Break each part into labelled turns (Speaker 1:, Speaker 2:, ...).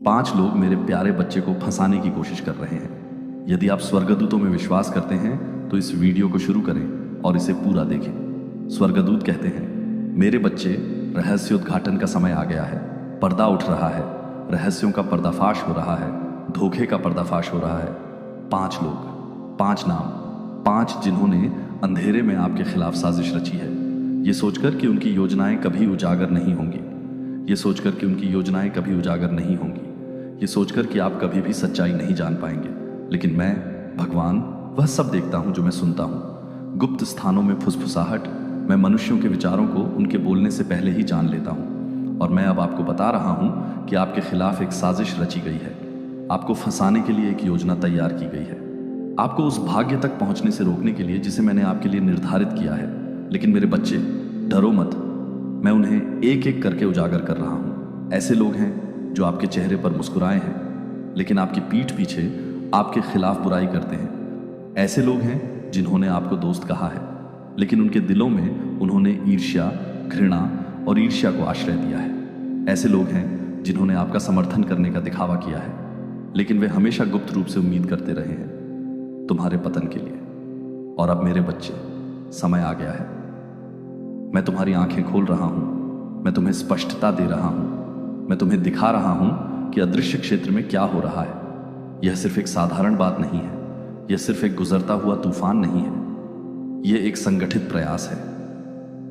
Speaker 1: 5 लोग मेरे प्यारे बच्चे को फंसाने की कोशिश कर रहे हैं। यदि आप स्वर्गदूतों में विश्वास करते हैं तो इस वीडियो को शुरू करें और इसे पूरा देखें। स्वर्गदूत कहते हैं, मेरे बच्चे, रहस्योद्घाटन का समय आ गया है। पर्दा उठ रहा है, रहस्यों का पर्दाफाश हो रहा है, धोखे का पर्दाफाश हो रहा है। 5 लोग, 5 नाम, 5 जिन्होंने अंधेरे में आपके खिलाफ साजिश रची है, ये सोचकर कि उनकी योजनाएं कभी उजागर नहीं होंगी, ये सोचकर कि उनकी योजनाएं कभी उजागर नहीं होंगी, ये सोचकर कि आप कभी भी सच्चाई नहीं जान पाएंगे। लेकिन मैं, भगवान, वह सब देखता हूं जो मैं सुनता हूं। गुप्त स्थानों में फुसफुसाहट, मैं मनुष्यों के विचारों को उनके बोलने से पहले ही जान लेता हूं। और मैं अब आपको बता रहा हूं कि आपके खिलाफ एक साजिश रची गई है, आपको फंसाने के लिए एक योजना तैयार की गई है, आपको उस भाग्य तक पहुंचने से रोकने के लिए जिसे मैंने आपके लिए निर्धारित किया है। लेकिन मेरे बच्चे, डरो मत, मैं उन्हें एक एक करके उजागर कर रहा हूं। ऐसे लोग हैं जो आपके चेहरे पर मुस्कुराए हैं लेकिन आपकी पीठ पीछे आपके खिलाफ बुराई करते हैं। ऐसे लोग हैं जिन्होंने आपको दोस्त कहा है लेकिन उनके दिलों में उन्होंने ईर्ष्या, घृणा और ईर्ष्या को आश्रय दिया है। ऐसे लोग हैं जिन्होंने आपका समर्थन करने का दिखावा किया है लेकिन वे हमेशा गुप्त रूप से उम्मीद करते रहे हैं तुम्हारे पतन के लिए। और अब मेरे बच्चे, समय आ गया है। मैं तुम्हारी आंखें खोल रहा हूं, मैं तुम्हें स्पष्टता दे रहा हूं, मैं तुम्हें दिखा रहा हूं कि अदृश्य क्षेत्र में क्या हो रहा है। यह सिर्फ एक साधारण बात नहीं है, यह सिर्फ एक गुजरता हुआ तूफान नहीं है, यह एक संगठित प्रयास है।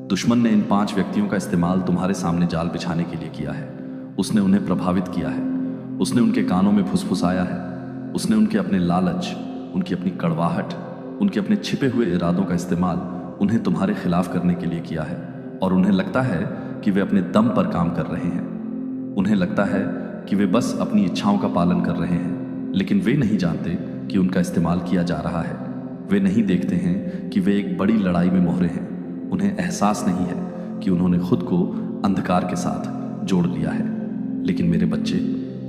Speaker 1: दुश्मन ने इन 5 व्यक्तियों का इस्तेमाल तुम्हारे सामने जाल बिछाने के लिए किया है। उसने उन्हें प्रभावित किया है, उसने उनके कानों में फुसफुसाया है, उसने उनके अपने लालच, उनकी अपनी कड़वाहट, उनके अपने छिपे हुए इरादों का इस्तेमाल उन्हें तुम्हारे खिलाफ करने के लिए किया है। और उन्हें लगता है कि वे अपने दम पर काम कर रहे हैं, उन्हें लगता है कि वे बस अपनी इच्छाओं का पालन कर रहे हैं, लेकिन वे नहीं जानते कि उनका इस्तेमाल किया जा रहा है। वे नहीं देखते हैं कि वे एक बड़ी लड़ाई में मोहरे हैं। उन्हें एहसास नहीं है कि उन्होंने खुद को अंधकार के साथ जोड़ लिया है। लेकिन मेरे बच्चे,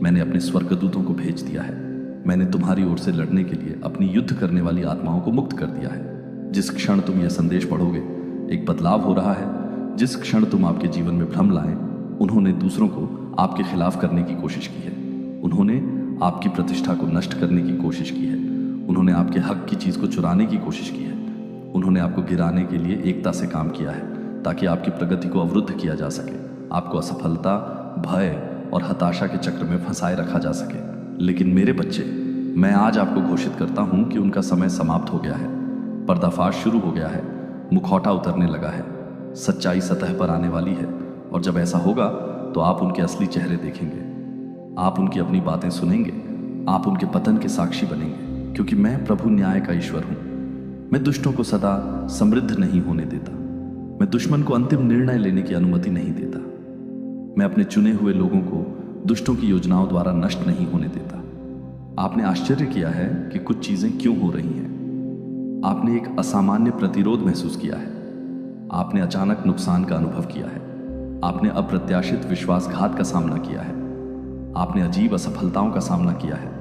Speaker 1: मैंने अपने स्वर्गदूतों को भेज दिया है। मैंने तुम्हारी ओर से लड़ने के लिए अपनी युद्ध करने वाली आत्माओं को मुक्त कर दिया है। जिस क्षण तुम यह संदेश पढ़ोगे, एक बदलाव हो रहा है। जिस क्षण तुम आपके जीवन में भ्रम लाएं, उन्होंने दूसरों को आपके खिलाफ करने की कोशिश की है, उन्होंने आपकी प्रतिष्ठा को नष्ट करने की कोशिश की है, उन्होंने आपके हक की चीज को चुराने की कोशिश की है, उन्होंने आपको गिराने के लिए एकता से काम किया है ताकि आपकी प्रगति को अवरुद्ध किया जा सके, आपको असफलता, भय और हताशा के चक्र में फंसाए रखा जा सके। लेकिन मेरे बच्चे, मैं आज आपको घोषित करता हूं कि उनका समय समाप्त हो गया है। पर्दाफाश शुरू हो गया है, मुखौटा उतरने लगा है, सच्चाई सतह पर आने वाली है। और जब ऐसा होगा तो आप उनके असली चेहरे देखेंगे, आप उनकी अपनी बातें सुनेंगे, आप उनके पतन के साक्षी बनेंगे। क्योंकि मैं प्रभु न्याय का ईश्वर हूं। मैं दुष्टों को सदा समृद्ध नहीं होने देता, मैं दुश्मन को अंतिम निर्णय लेने की अनुमति नहीं देता, मैं अपने चुने हुए लोगों को दुष्टों की योजनाओं द्वारा नष्ट नहीं होने देता। आपने आश्चर्य किया है कि कुछ चीजें क्यों हो रही हैं। आपने एक असामान्य प्रतिरोध महसूस किया है, आपने अचानक नुकसान का अनुभव किया है, आपने अप्रत्याशित विश्वासघात का सामना किया है, आपने अजीब असफलताओं का सामना किया है।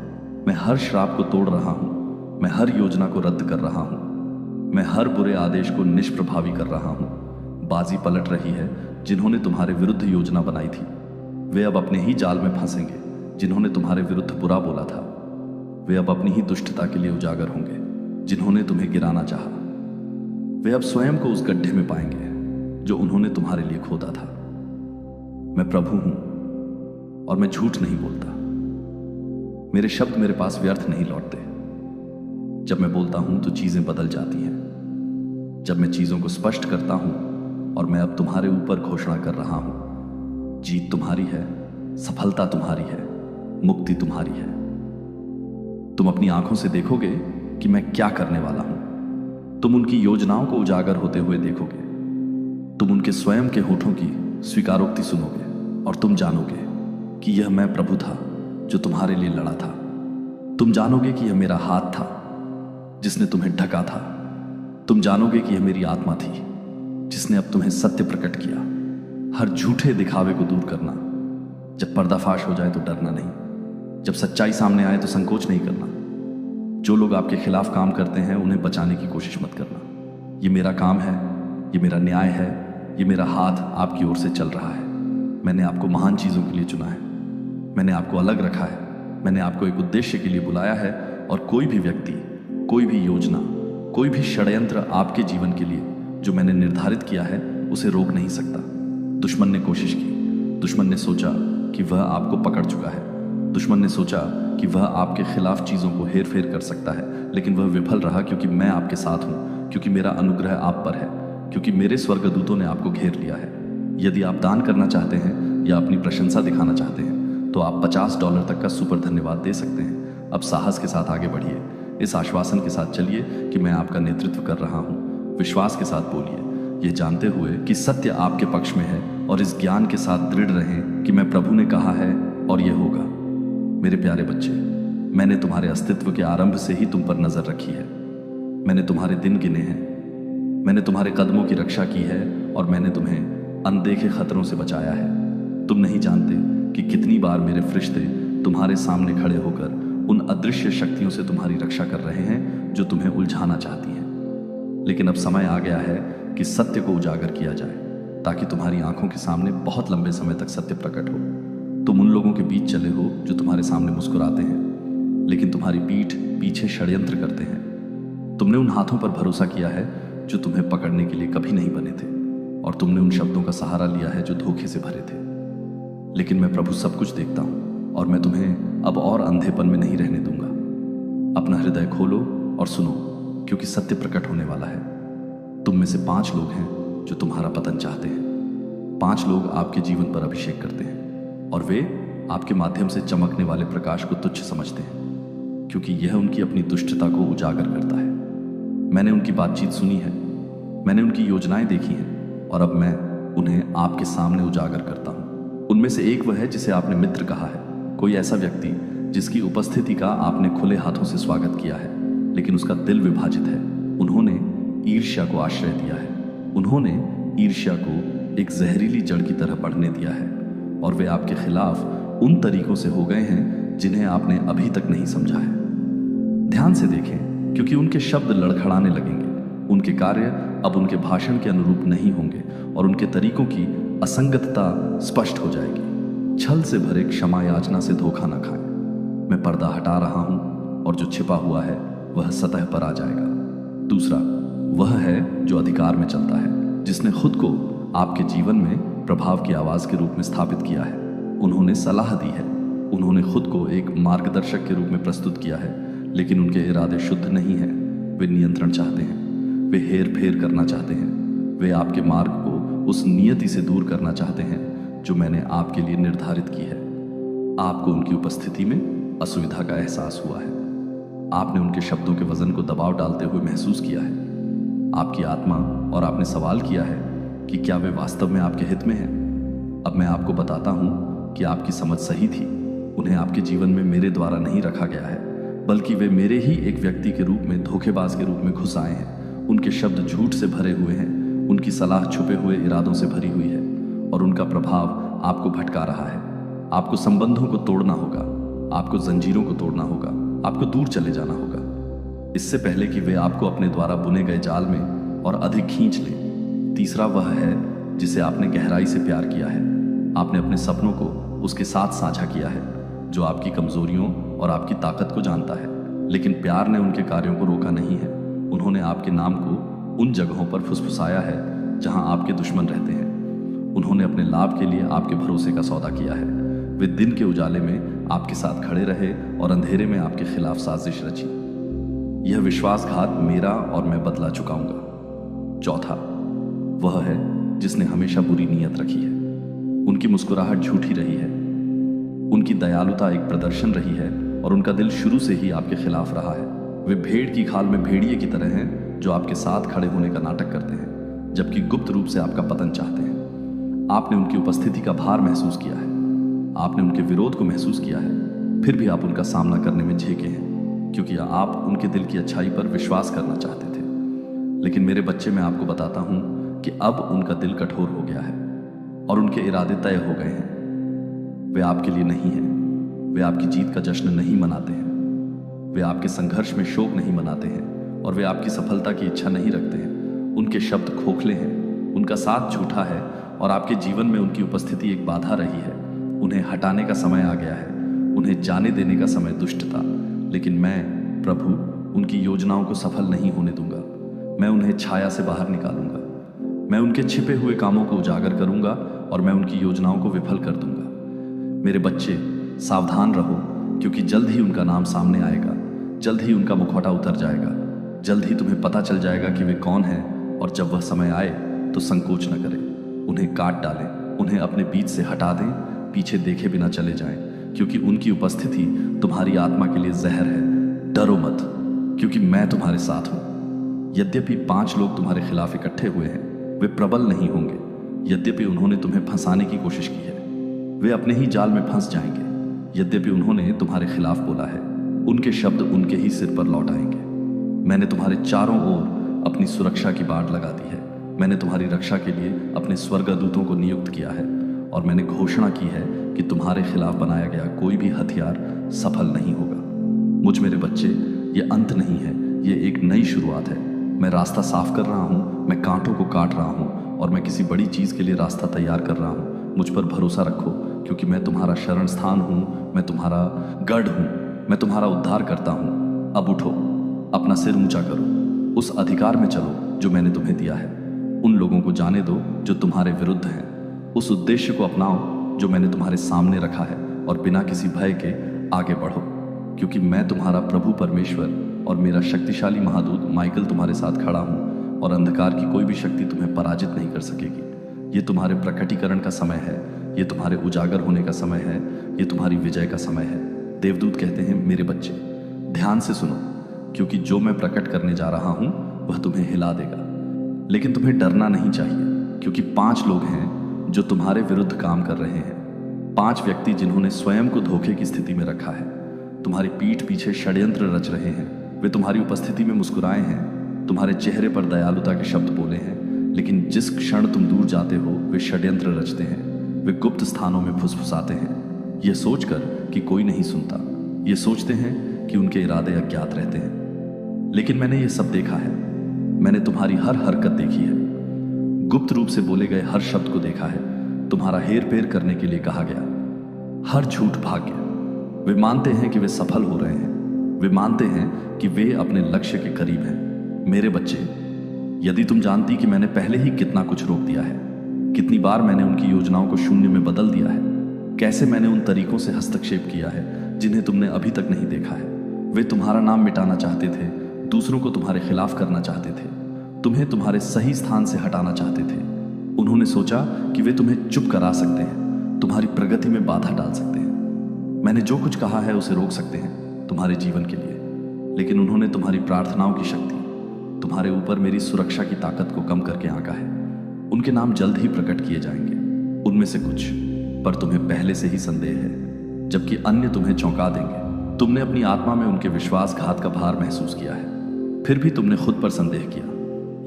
Speaker 1: मैं हर श्राप को तोड़ रहा हूं, मैं हर योजना को रद्द कर रहा हूं, मैं हर बुरे आदेश को निष्प्रभावी कर रहा हूं। बाजी पलट रही है जिन्होंने तुम्हारे विरुद्ध योजना बनाई थी, वे अब अपने ही जाल में फंसेंगे। जिन्होंने तुम्हारे विरुद्ध बुरा बोला था, वे अब अपनी ही दुष्टता के लिए उजागर होंगे। जिन्होंने तुम्हें गिराना चाहा, वे अब स्वयं को उस गड्ढे में पाएंगे जो उन्होंने तुम्हारे लिए खोदा था। मैं प्रभु हूं और मैं झूठ नहीं बोलता। मेरे शब्द मेरे पास व्यर्थ नहीं लौटते। जब मैं बोलता हूं तो चीजें बदल जाती हैं। जब मैं चीजों को स्पष्ट करता हूं और मैं अब तुम्हारे ऊपर घोषणा कर रहा हूं, जीत तुम्हारी है, सफलता तुम्हारी है, मुक्ति तुम्हारी है। तुम अपनी आंखों से देखोगे कि मैं क्या करने वाला हूं। तुम उनकी योजनाओं को उजागर होते हुए देखोगे। तुम उनके स्वयं के होठों की स्वीकारोक्ति सुनोगे और तुम जानोगे कि यह मैं प्रभु था जो तुम्हारे लिए लड़ा था। तुम जानोगे कि यह मेरा हाथ था जिसने तुम्हें ढका था। तुम जानोगे कि यह मेरी आत्मा थी जिसने अब तुम्हें सत्य प्रकट किया। हर झूठे दिखावे को दूर करना। जब पर्दाफाश हो जाए तो डरना नहीं, जब सच्चाई सामने आए तो संकोच नहीं करना। जो लोग आपके खिलाफ काम करते हैं उन्हें बचाने की कोशिश मत करना। ये मेरा काम है, ये मेरा न्याय है, ये मेरा हाथ आपकी ओर से चल रहा है। मैंने आपको महान चीजों के लिए चुना है। मैंने आपको अलग रखा है, मैंने आपको एक उद्देश्य के लिए बुलाया है और कोई भी व्यक्ति, कोई भी योजना, कोई भी षड्यंत्र आपके जीवन के लिए जो मैंने निर्धारित किया है उसे रोक नहीं सकता। दुश्मन ने कोशिश की, दुश्मन ने सोचा कि वह आपको पकड़ चुका है, दुश्मन ने सोचा कि वह आपके खिलाफ चीज़ों को हेर फेर कर सकता है, लेकिन वह विफल रहा क्योंकि मैं आपके साथ हूँ, क्योंकि मेरा अनुग्रह आप पर है, क्योंकि मेरे स्वर्गदूतों ने आपको घेर लिया है। यदि आप दान करना चाहते हैं या अपनी प्रशंसा दिखाना चाहते हैं तो आप $50 तक का सुपर धन्यवाद दे सकते हैं। अब साहस के साथ आगे बढ़िए, इस आश्वासन के साथ चलिए कि मैं आपका नेतृत्व कर रहा हूँ। विश्वास के साथ बोलिए, यह जानते हुए कि सत्य आपके पक्ष में है, और इस ज्ञान के साथ दृढ़ रहें कि मैं प्रभु ने कहा है और यह होगा। मेरे प्यारे बच्चे, मैंने तुम्हारे अस्तित्व के आरंभ से ही तुम पर नजर रखी है। मैंने तुम्हारे दिन गिने हैं, मैंने तुम्हारे कदमों की रक्षा की है और मैंने तुम्हें अनदेखे खतरों से बचाया है। तुम नहीं जानते कि कितनी बार मेरे फरिश्ते तुम्हारे सामने खड़े होकर उन अदृश्य शक्तियों से तुम्हारी रक्षा कर रहे हैं जो तुम्हें उलझाना चाहती हैं। लेकिन अब समय आ गया है कि सत्य को उजागर किया जाए, ताकि तुम्हारी आंखों के सामने बहुत लंबे समय तक सत्य प्रकट हो। तुम उन लोगों के बीच चले हो जो तुम्हारे सामने मुस्कुराते हैं, लेकिन तुम्हारी पीठ पीछे षड्यंत्र करते हैं। तुमने उन हाथों पर भरोसा किया है जो तुम्हें पकड़ने के लिए कभी नहीं बने थे, और तुमने उन शब्दों का सहारा लिया है जो धोखे से भरे थे। लेकिन मैं प्रभु सब कुछ देखता हूं और मैं तुम्हें अब और अंधेपन में नहीं रहने दूंगा। अपना हृदय खोलो और सुनो, क्योंकि सत्य प्रकट होने वाला है। तुम में से 5 लोग हैं जो तुम्हारा पतन चाहते हैं। 5 लोग आपके जीवन पर अभिषेक करते हैं और वे आपके माध्यम से चमकने वाले प्रकाश को तुच्छ समझते हैं, क्योंकि यह उनकी अपनी दुष्टता को उजागर करता है। मैंने उनकी बातचीत सुनी है, मैंने उनकी योजनाएं देखी हैं, और अब मैं उन्हें आपके सामने उजागर करता हूं। उनमें से एक वह है जिसे आपने मित्र कहा है, कोई ऐसा व्यक्ति जिसकी उपस्थिति का आपने खुले हाथों से स्वागत किया है, लेकिन उसका दिल विभाजित है। उन्होंने ईर्ष्या को आश्रय दिया है, उन्होंने ईर्ष्या को एक जहरीली जड़ की तरह बढ़ने दिया है, और वे आपके खिलाफ उन तरीकों से हो गए हैं जिन्हें आपने अभी तक नहीं समझा है। ध्यान से देखें, क्योंकि उनके शब्द लड़खड़ाने लगेंगे, उनके कार्य अब उनके भाषण के अनुरूप नहीं होंगे, और उनके तरीकों की असंगतता स्पष्ट हो जाएगी। छल से भरे क्षमा याचना से धोखा न खाएं। मैं पर्दा हटा रहा हूं, और जो छिपा हुआ है वह सतह पर आ जाएगा। दूसरा वह है जो अधिकार में चलता है, जिसने खुद को आपके जीवन में प्रभाव की आवाज के रूप में स्थापित किया है। उन्होंने सलाह दी है, उन्होंने खुद को एक मार्गदर्शक के रूप में प्रस्तुत किया है, लेकिन उनके इरादे शुद्ध नहीं हैं। वे नियंत्रण चाहते हैं, वे हेर फेर करना चाहते हैं, वे आपके मार्ग को उस नियति से दूर करना चाहते हैं जो मैंने आपके लिए निर्धारित की है। आपको उनकी उपस्थिति में असुविधा का एहसास हुआ है। आपने उनके शब्दों के वजन को दबाव डालते हुए महसूस किया है, आपकी आत्मा, और आपने सवाल किया है कि क्या वे वास्तव में आपके हित में हैं। अब मैं आपको बताता हूं कि आपकी समझ सही थी। उन्हें आपके जीवन में मेरे द्वारा नहीं रखा गया है, बल्कि वे मेरे ही एक व्यक्ति के रूप में, धोखेबाज के रूप में घुस आए हैं। उनके शब्द झूठ से भरे हुए हैं, उनकी सलाह छुपे हुए इरादों से भरी हुई है, और उनका प्रभाव आपको भटका रहा है। आपको संबंधों को तोड़ना होगा, आपको जंजीरों को तोड़ना होगा, आपको दूर चले जाना होगा, इससे पहले कि वे आपको अपने द्वारा बुने गए जाल में और अधिक खींच लें। तीसरा वह है जिसे आपने गहराई से प्यार किया है। आपने अपने सपनों को उसके साथ साझा किया है, जो आपकी कमजोरियों और आपकी ताकत को जानता है, लेकिन प्यार ने उनके कार्यों को रोका नहीं है। उन्होंने आपके नाम को उन जगहों पर फुसफुसाया है जहां आपके दुश्मन रहते हैं। उन्होंने अपने लाभ के लिए आपके भरोसे का सौदा किया है। वे दिन के उजाले में आपके साथ खड़े रहे और अंधेरे में आपके खिलाफ साजिश रची। यह विश्वासघात मेरा और मैं बदला चुकाऊंगा। चौथा वह है जिसने हमेशा बुरी नीयत रखी है। उनकी मुस्कुराहट झूठी रही है, उनकी दयालुता एक प्रदर्शन रही है, और उनका दिल शुरू से ही आपके खिलाफ रहा है। वे भेड़ की खाल में भेड़िए की तरह हैं जो आपके साथ खड़े होने का नाटक करते हैं, जबकि गुप्त रूप से आपका पतन चाहते हैं। आपने उनकी उपस्थिति का भार महसूस किया है, आपने उनके विरोध को महसूस किया है, फिर भी आप उनका सामना करने में झेके हैं, क्योंकि आप उनके दिल की अच्छाई पर विश्वास करना चाहते थे। लेकिन मेरे बच्चे, मैं आपको बताता हूं कि अब उनका दिल कठोर हो गया है और उनके इरादे तय हो गए हैं। वे आपके लिए नहीं हैं, वे आपकी जीत का जश्न नहीं मनाते हैं, वे आपके संघर्ष में शोक नहीं मनाते हैं, और वे आपकी सफलता की इच्छा नहीं रखते हैं। उनके शब्द खोखले हैं, उनका साथ झूठा है, और आपके जीवन में उनकी उपस्थिति एक बाधा रही है। उन्हें हटाने का समय आ गया है, उन्हें जाने देने का समय दुष्टता। लेकिन मैं प्रभु उनकी योजनाओं को सफल नहीं होने दूंगा। मैं उन्हें छाया से बाहर निकालूंगा। मैं उनके छिपे हुए कामों को उजागर करूंगा और मैं उनकी योजनाओं को विफल कर दूंगा। मेरे बच्चे, सावधान रहो, क्योंकि जल्द ही उनका नाम सामने आएगा, जल्द ही उनका मुखौटा उतर जाएगा, जल्द ही तुम्हें पता चल जाएगा कि वे कौन हैं। और जब वह समय आए तो संकोच न करें, उन्हें काट डालें, उन्हें अपने बीच से हटा दें, पीछे देखे बिना चले जाएं, क्योंकि उनकी उपस्थिति तुम्हारी आत्मा के लिए जहर है। डरो मत, क्योंकि मैं तुम्हारे साथ हूं। यद्यपि 5 लोग तुम्हारे खिलाफ इकट्ठे हुए हैं, वे प्रबल नहीं होंगे। यद्यपि उन्होंने तुम्हें फंसाने की कोशिश की है, वे अपने ही जाल में फंस जाएंगे। यद्यपि उन्होंने तुम्हारे खिलाफ बोला है, उनके शब्द उनके ही सिर पर लौट आएंगे। मैंने तुम्हारे चारों ओर अपनी सुरक्षा की बाड़ लगा दी है। मैंने तुम्हारी रक्षा के लिए अपने स्वर्गदूतों को नियुक्त किया है और मैंने घोषणा की है कि तुम्हारे खिलाफ बनाया गया कोई भी हथियार सफल नहीं होगा। मुझ मेरे बच्चे, ये अंत नहीं है, ये एक नई शुरुआत है। मैं रास्ता साफ कर रहा हूँ, मैं कांटों को काट रहा हूँ और मैं किसी बड़ी चीज़ के लिए रास्ता तैयार कर रहा हूँ। मुझ पर भरोसा रखो, क्योंकि मैं तुम्हारा शरण स्थान हूँ, मैं तुम्हारा गढ़ हूँ, मैं तुम्हारा उद्धार करता हूँ। अब उठो, अपना सिर ऊंचा करो, उस अधिकार में चलो जो मैंने तुम्हें दिया है। उन लोगों को जाने दो जो तुम्हारे विरुद्ध हैं। उस उद्देश्य को अपनाओ जो मैंने तुम्हारे सामने रखा है और बिना किसी भय के आगे बढ़ो, क्योंकि मैं तुम्हारा प्रभु परमेश्वर और मेरा शक्तिशाली महादूत माइकल तुम्हारे साथ खड़ा हूँ और अंधकार की कोई भी शक्ति तुम्हें पराजित नहीं कर सकेगी। ये तुम्हारे प्रकटीकरण का समय है, ये तुम्हारे उजागर होने का समय है, ये तुम्हारी विजय का समय है। देवदूत कहते हैं, मेरे बच्चे ध्यान से सुनो, क्योंकि जो मैं प्रकट करने जा रहा हूं वह तुम्हें हिला देगा। लेकिन तुम्हें डरना नहीं चाहिए, क्योंकि 5 लोग हैं जो तुम्हारे विरुद्ध काम कर रहे हैं। 5 व्यक्ति जिन्होंने स्वयं को धोखे की स्थिति में रखा है, तुम्हारी पीठ पीछे षड्यंत्र रच रहे हैं। वे तुम्हारी उपस्थिति में मुस्कुराए हैं, तुम्हारे चेहरे पर दयालुता के शब्द बोले हैं, लेकिन जिस क्षण तुम दूर जाते हो वे षड्यंत्र रचते हैं। वे गुप्त स्थानों में फुसफुसाते हैं, यह सोचकर कि कोई नहीं सुनता। ये सोचते हैं कि उनके इरादे अज्ञात रहते हैं। लेकिन मैंने ये सब देखा है, मैंने तुम्हारी हर हरकत देखी है, गुप्त रूप से बोले गए हर शब्द को देखा है। तुम्हारा हेर फेर करने के लिए कहा गया हर झूठ भाग्य। वे मानते हैं कि वे सफल हो रहे हैं, वे मानते हैं कि वे अपने लक्ष्य के करीब हैं। मेरे बच्चे, यदि तुम जानती कि मैंने पहले ही कितना कुछ रोक दिया है, कितनी बार मैंने उनकी योजनाओं को शून्य में बदल दिया है, कैसे मैंने उन तरीकों से हस्तक्षेप किया है जिन्हें तुमने अभी तक नहीं देखा है। वे तुम्हारा नाम मिटाना चाहते थे, दूसरों को तुम्हारे खिलाफ करना चाहते थे, तुम्हें तुम्हारे सही स्थान से हटाना चाहते थे। उन्होंने सोचा कि वे तुम्हें चुप करा सकते हैं, तुम्हारी प्रगति में बाधा डाल सकते हैं। मैंने जो कुछ कहा है उसे रोक सकते हैं तुम्हारे जीवन के लिए, लेकिन उन्होंने तुम्हारी प्रार्थनाओं की शक्ति, तुम्हारे ऊपर मेरी सुरक्षा की ताकत को कम करके आंका है। उनके नाम जल्द ही प्रकट किए जाएंगे, उनमें से कुछ पर तुम्हें पहले से ही संदेह है, जबकि अन्य तुम्हें चौंका देंगे। तुमने अपनी आत्मा में उनके विश्वासघात का भार महसूस किया है, फिर भी तुमने खुद पर संदेह किया,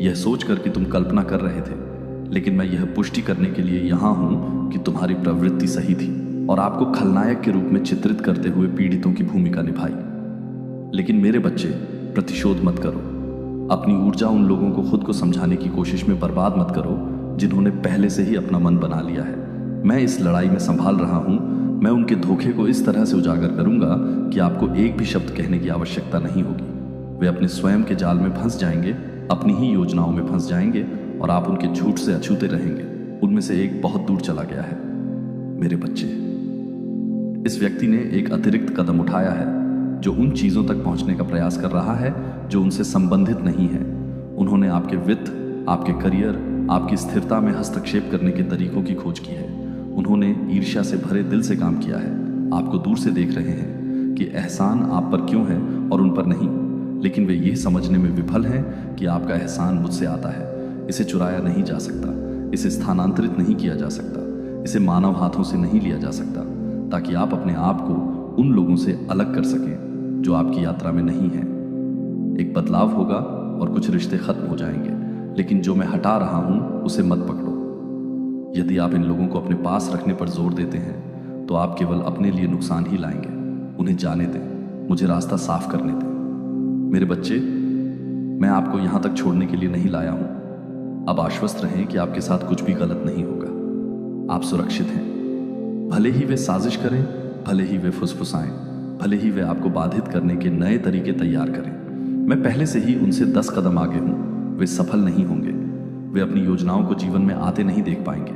Speaker 1: यह सोचकर कि तुम कल्पना कर रहे थे। लेकिन मैं यह पुष्टि करने के लिए यहां हूं कि तुम्हारी प्रवृत्ति सही थी और आपको खलनायक के रूप में चित्रित करते हुए पीड़ितों की भूमिका निभाई। लेकिन मेरे बच्चे, प्रतिशोध मत करो। अपनी ऊर्जा उन लोगों को खुद को समझाने की कोशिश में बर्बाद मत करो जिन्होंने पहले से ही अपना मन बना लिया है। मैं इस लड़ाई में संभाल रहा हूं। मैं उनके धोखे को इस तरह से उजागर करूंगा कि आपको एक भी शब्द कहने की आवश्यकता नहीं होगी। वे अपने स्वयं के जाल में फंस जाएंगे, अपनी ही योजनाओं में फंस जाएंगे और आप उनके झूठ से अछूते रहेंगे। उनमें से एक बहुत दूर चला गया है। मेरे बच्चे, इस व्यक्ति ने एक अतिरिक्त कदम उठाया है जो उन चीजों तक पहुंचने का प्रयास कर रहा है जो उनसे संबंधित नहीं है। उन्होंने आपके वित्त, आपके करियर, आपकी स्थिरता में हस्तक्षेप करने के तरीकों की खोज की है। उन्होंने ईर्ष्या से भरे दिल से काम किया है। आपको दूर से देख रहे हैं कि एहसान आप पर क्यों है और उन पर नहीं, लेकिन वे यह समझने में विफल हैं कि आपका एहसान मुझसे आता है। इसे चुराया नहीं जा सकता, इसे स्थानांतरित नहीं किया जा सकता, इसे मानव हाथों से नहीं लिया जा सकता, ताकि आप अपने आप को उन लोगों से अलग कर सकें जो आपकी यात्रा में नहीं है। एक बदलाव होगा और कुछ रिश्ते खत्म हो जाएंगे, लेकिन जो मैं हटा रहा हूं उसे मत पकड़ो। यदि आप इन लोगों को अपने पास रखने पर जोर देते हैं तो आप केवल अपने लिए नुकसान ही लाएंगे। उन्हें जाने दें, मुझे रास्ता साफ करने दें। मेरे बच्चे, मैं आपको यहां तक छोड़ने के लिए नहीं लाया हूं। अब आश्वस्त रहें कि आपके साथ कुछ भी गलत नहीं होगा। आप सुरक्षित हैं। भले ही वे साजिश करें, भले ही वे फुसफुसाएं, भले ही वे आपको बाधित करने के नए तरीके तैयार करें, मैं पहले से ही उनसे 10 कदम आगे हूं। वे सफल नहीं होंगे। वे अपनी योजनाओं को जीवन में आते नहीं देख पाएंगे।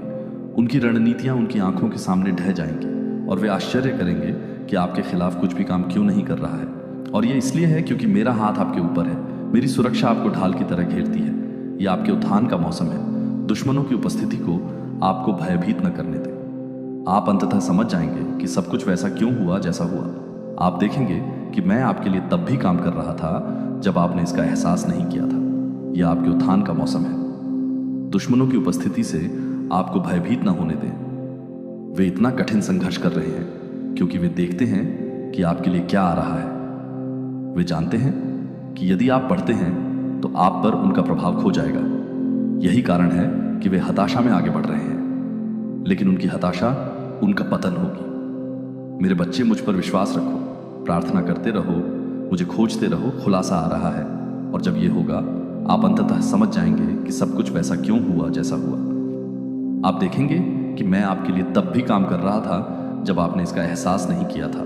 Speaker 1: उनकी रणनीतियां उनकी आंखों के सामने ढह जाएंगी और वे आश्चर्य करेंगे कि आपके खिलाफ कुछ भी काम क्यों नहीं कर रहा है। और यह इसलिए है क्योंकि मेरा हाथ आपके ऊपर है। मेरी सुरक्षा आपको ढाल की तरह घेरती है। यह आपके उत्थान का मौसम है। दुश्मनों की उपस्थिति को आपको भयभीत न करने दें। आप अंततः समझ जाएंगे कि सब कुछ वैसा क्यों हुआ जैसा हुआ। आप देखेंगे कि मैं आपके लिए तब भी काम कर रहा था जब आपने इसका एहसास नहीं किया था। यह आपके उत्थान का मौसम है। दुश्मनों की उपस्थिति से आपको भयभीत न होने दें। वे इतना कठिन संघर्ष कर रहे हैं क्योंकि वे देखते हैं कि आपके लिए क्या आ रहा है। वे जानते हैं कि यदि आप बढ़ते हैं तो आप पर उनका प्रभाव खो जाएगा। यही कारण है कि वे हताशा में आगे बढ़ रहे हैं, लेकिन उनकी हताशा उनका पतन होगी। मेरे बच्चे, मुझ पर विश्वास रखो, प्रार्थना करते रहो, मुझे खोजते रहो। खुलासा आ रहा है और जब यह होगा आप अंततः समझ जाएंगे कि सब कुछ वैसा क्यों हुआ जैसा हुआ। आप देखेंगे कि मैं आपके लिए तब भी काम कर रहा था जब आपने इसका एहसास नहीं किया था।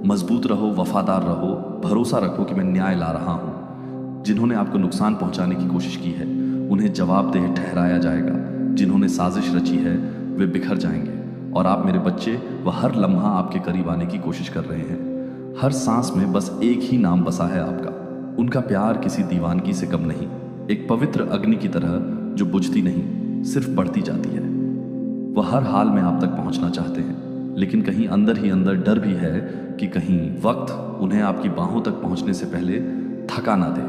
Speaker 1: मजबूत रहो, वफादार रहो, भरोसा रखो कि मैं न्याय ला रहा हूं। जिन्होंने आपको नुकसान पहुंचाने की कोशिश की है उन्हें जवाबदेह ठहराया जाएगा। जिन्होंने साजिश रची है वे बिखर जाएंगे और आप मेरे बच्चे वह हर लम्हा आपके करीब आने की कोशिश कर रहे हैं। हर सांस में बस एक ही नाम बसा है आपका। उनका प्यार किसी दीवानगी से कम नहीं, एक पवित्र अग्नि की तरह जो बुझती नहीं, सिर्फ बढ़ती जाती है। वह हर हाल में आप तक पहुंचना चाहते हैं, लेकिन कहीं अंदर ही अंदर डर भी है कि कहीं वक्त उन्हें आपकी बाहों तक पहुंचने से पहले थका ना दे।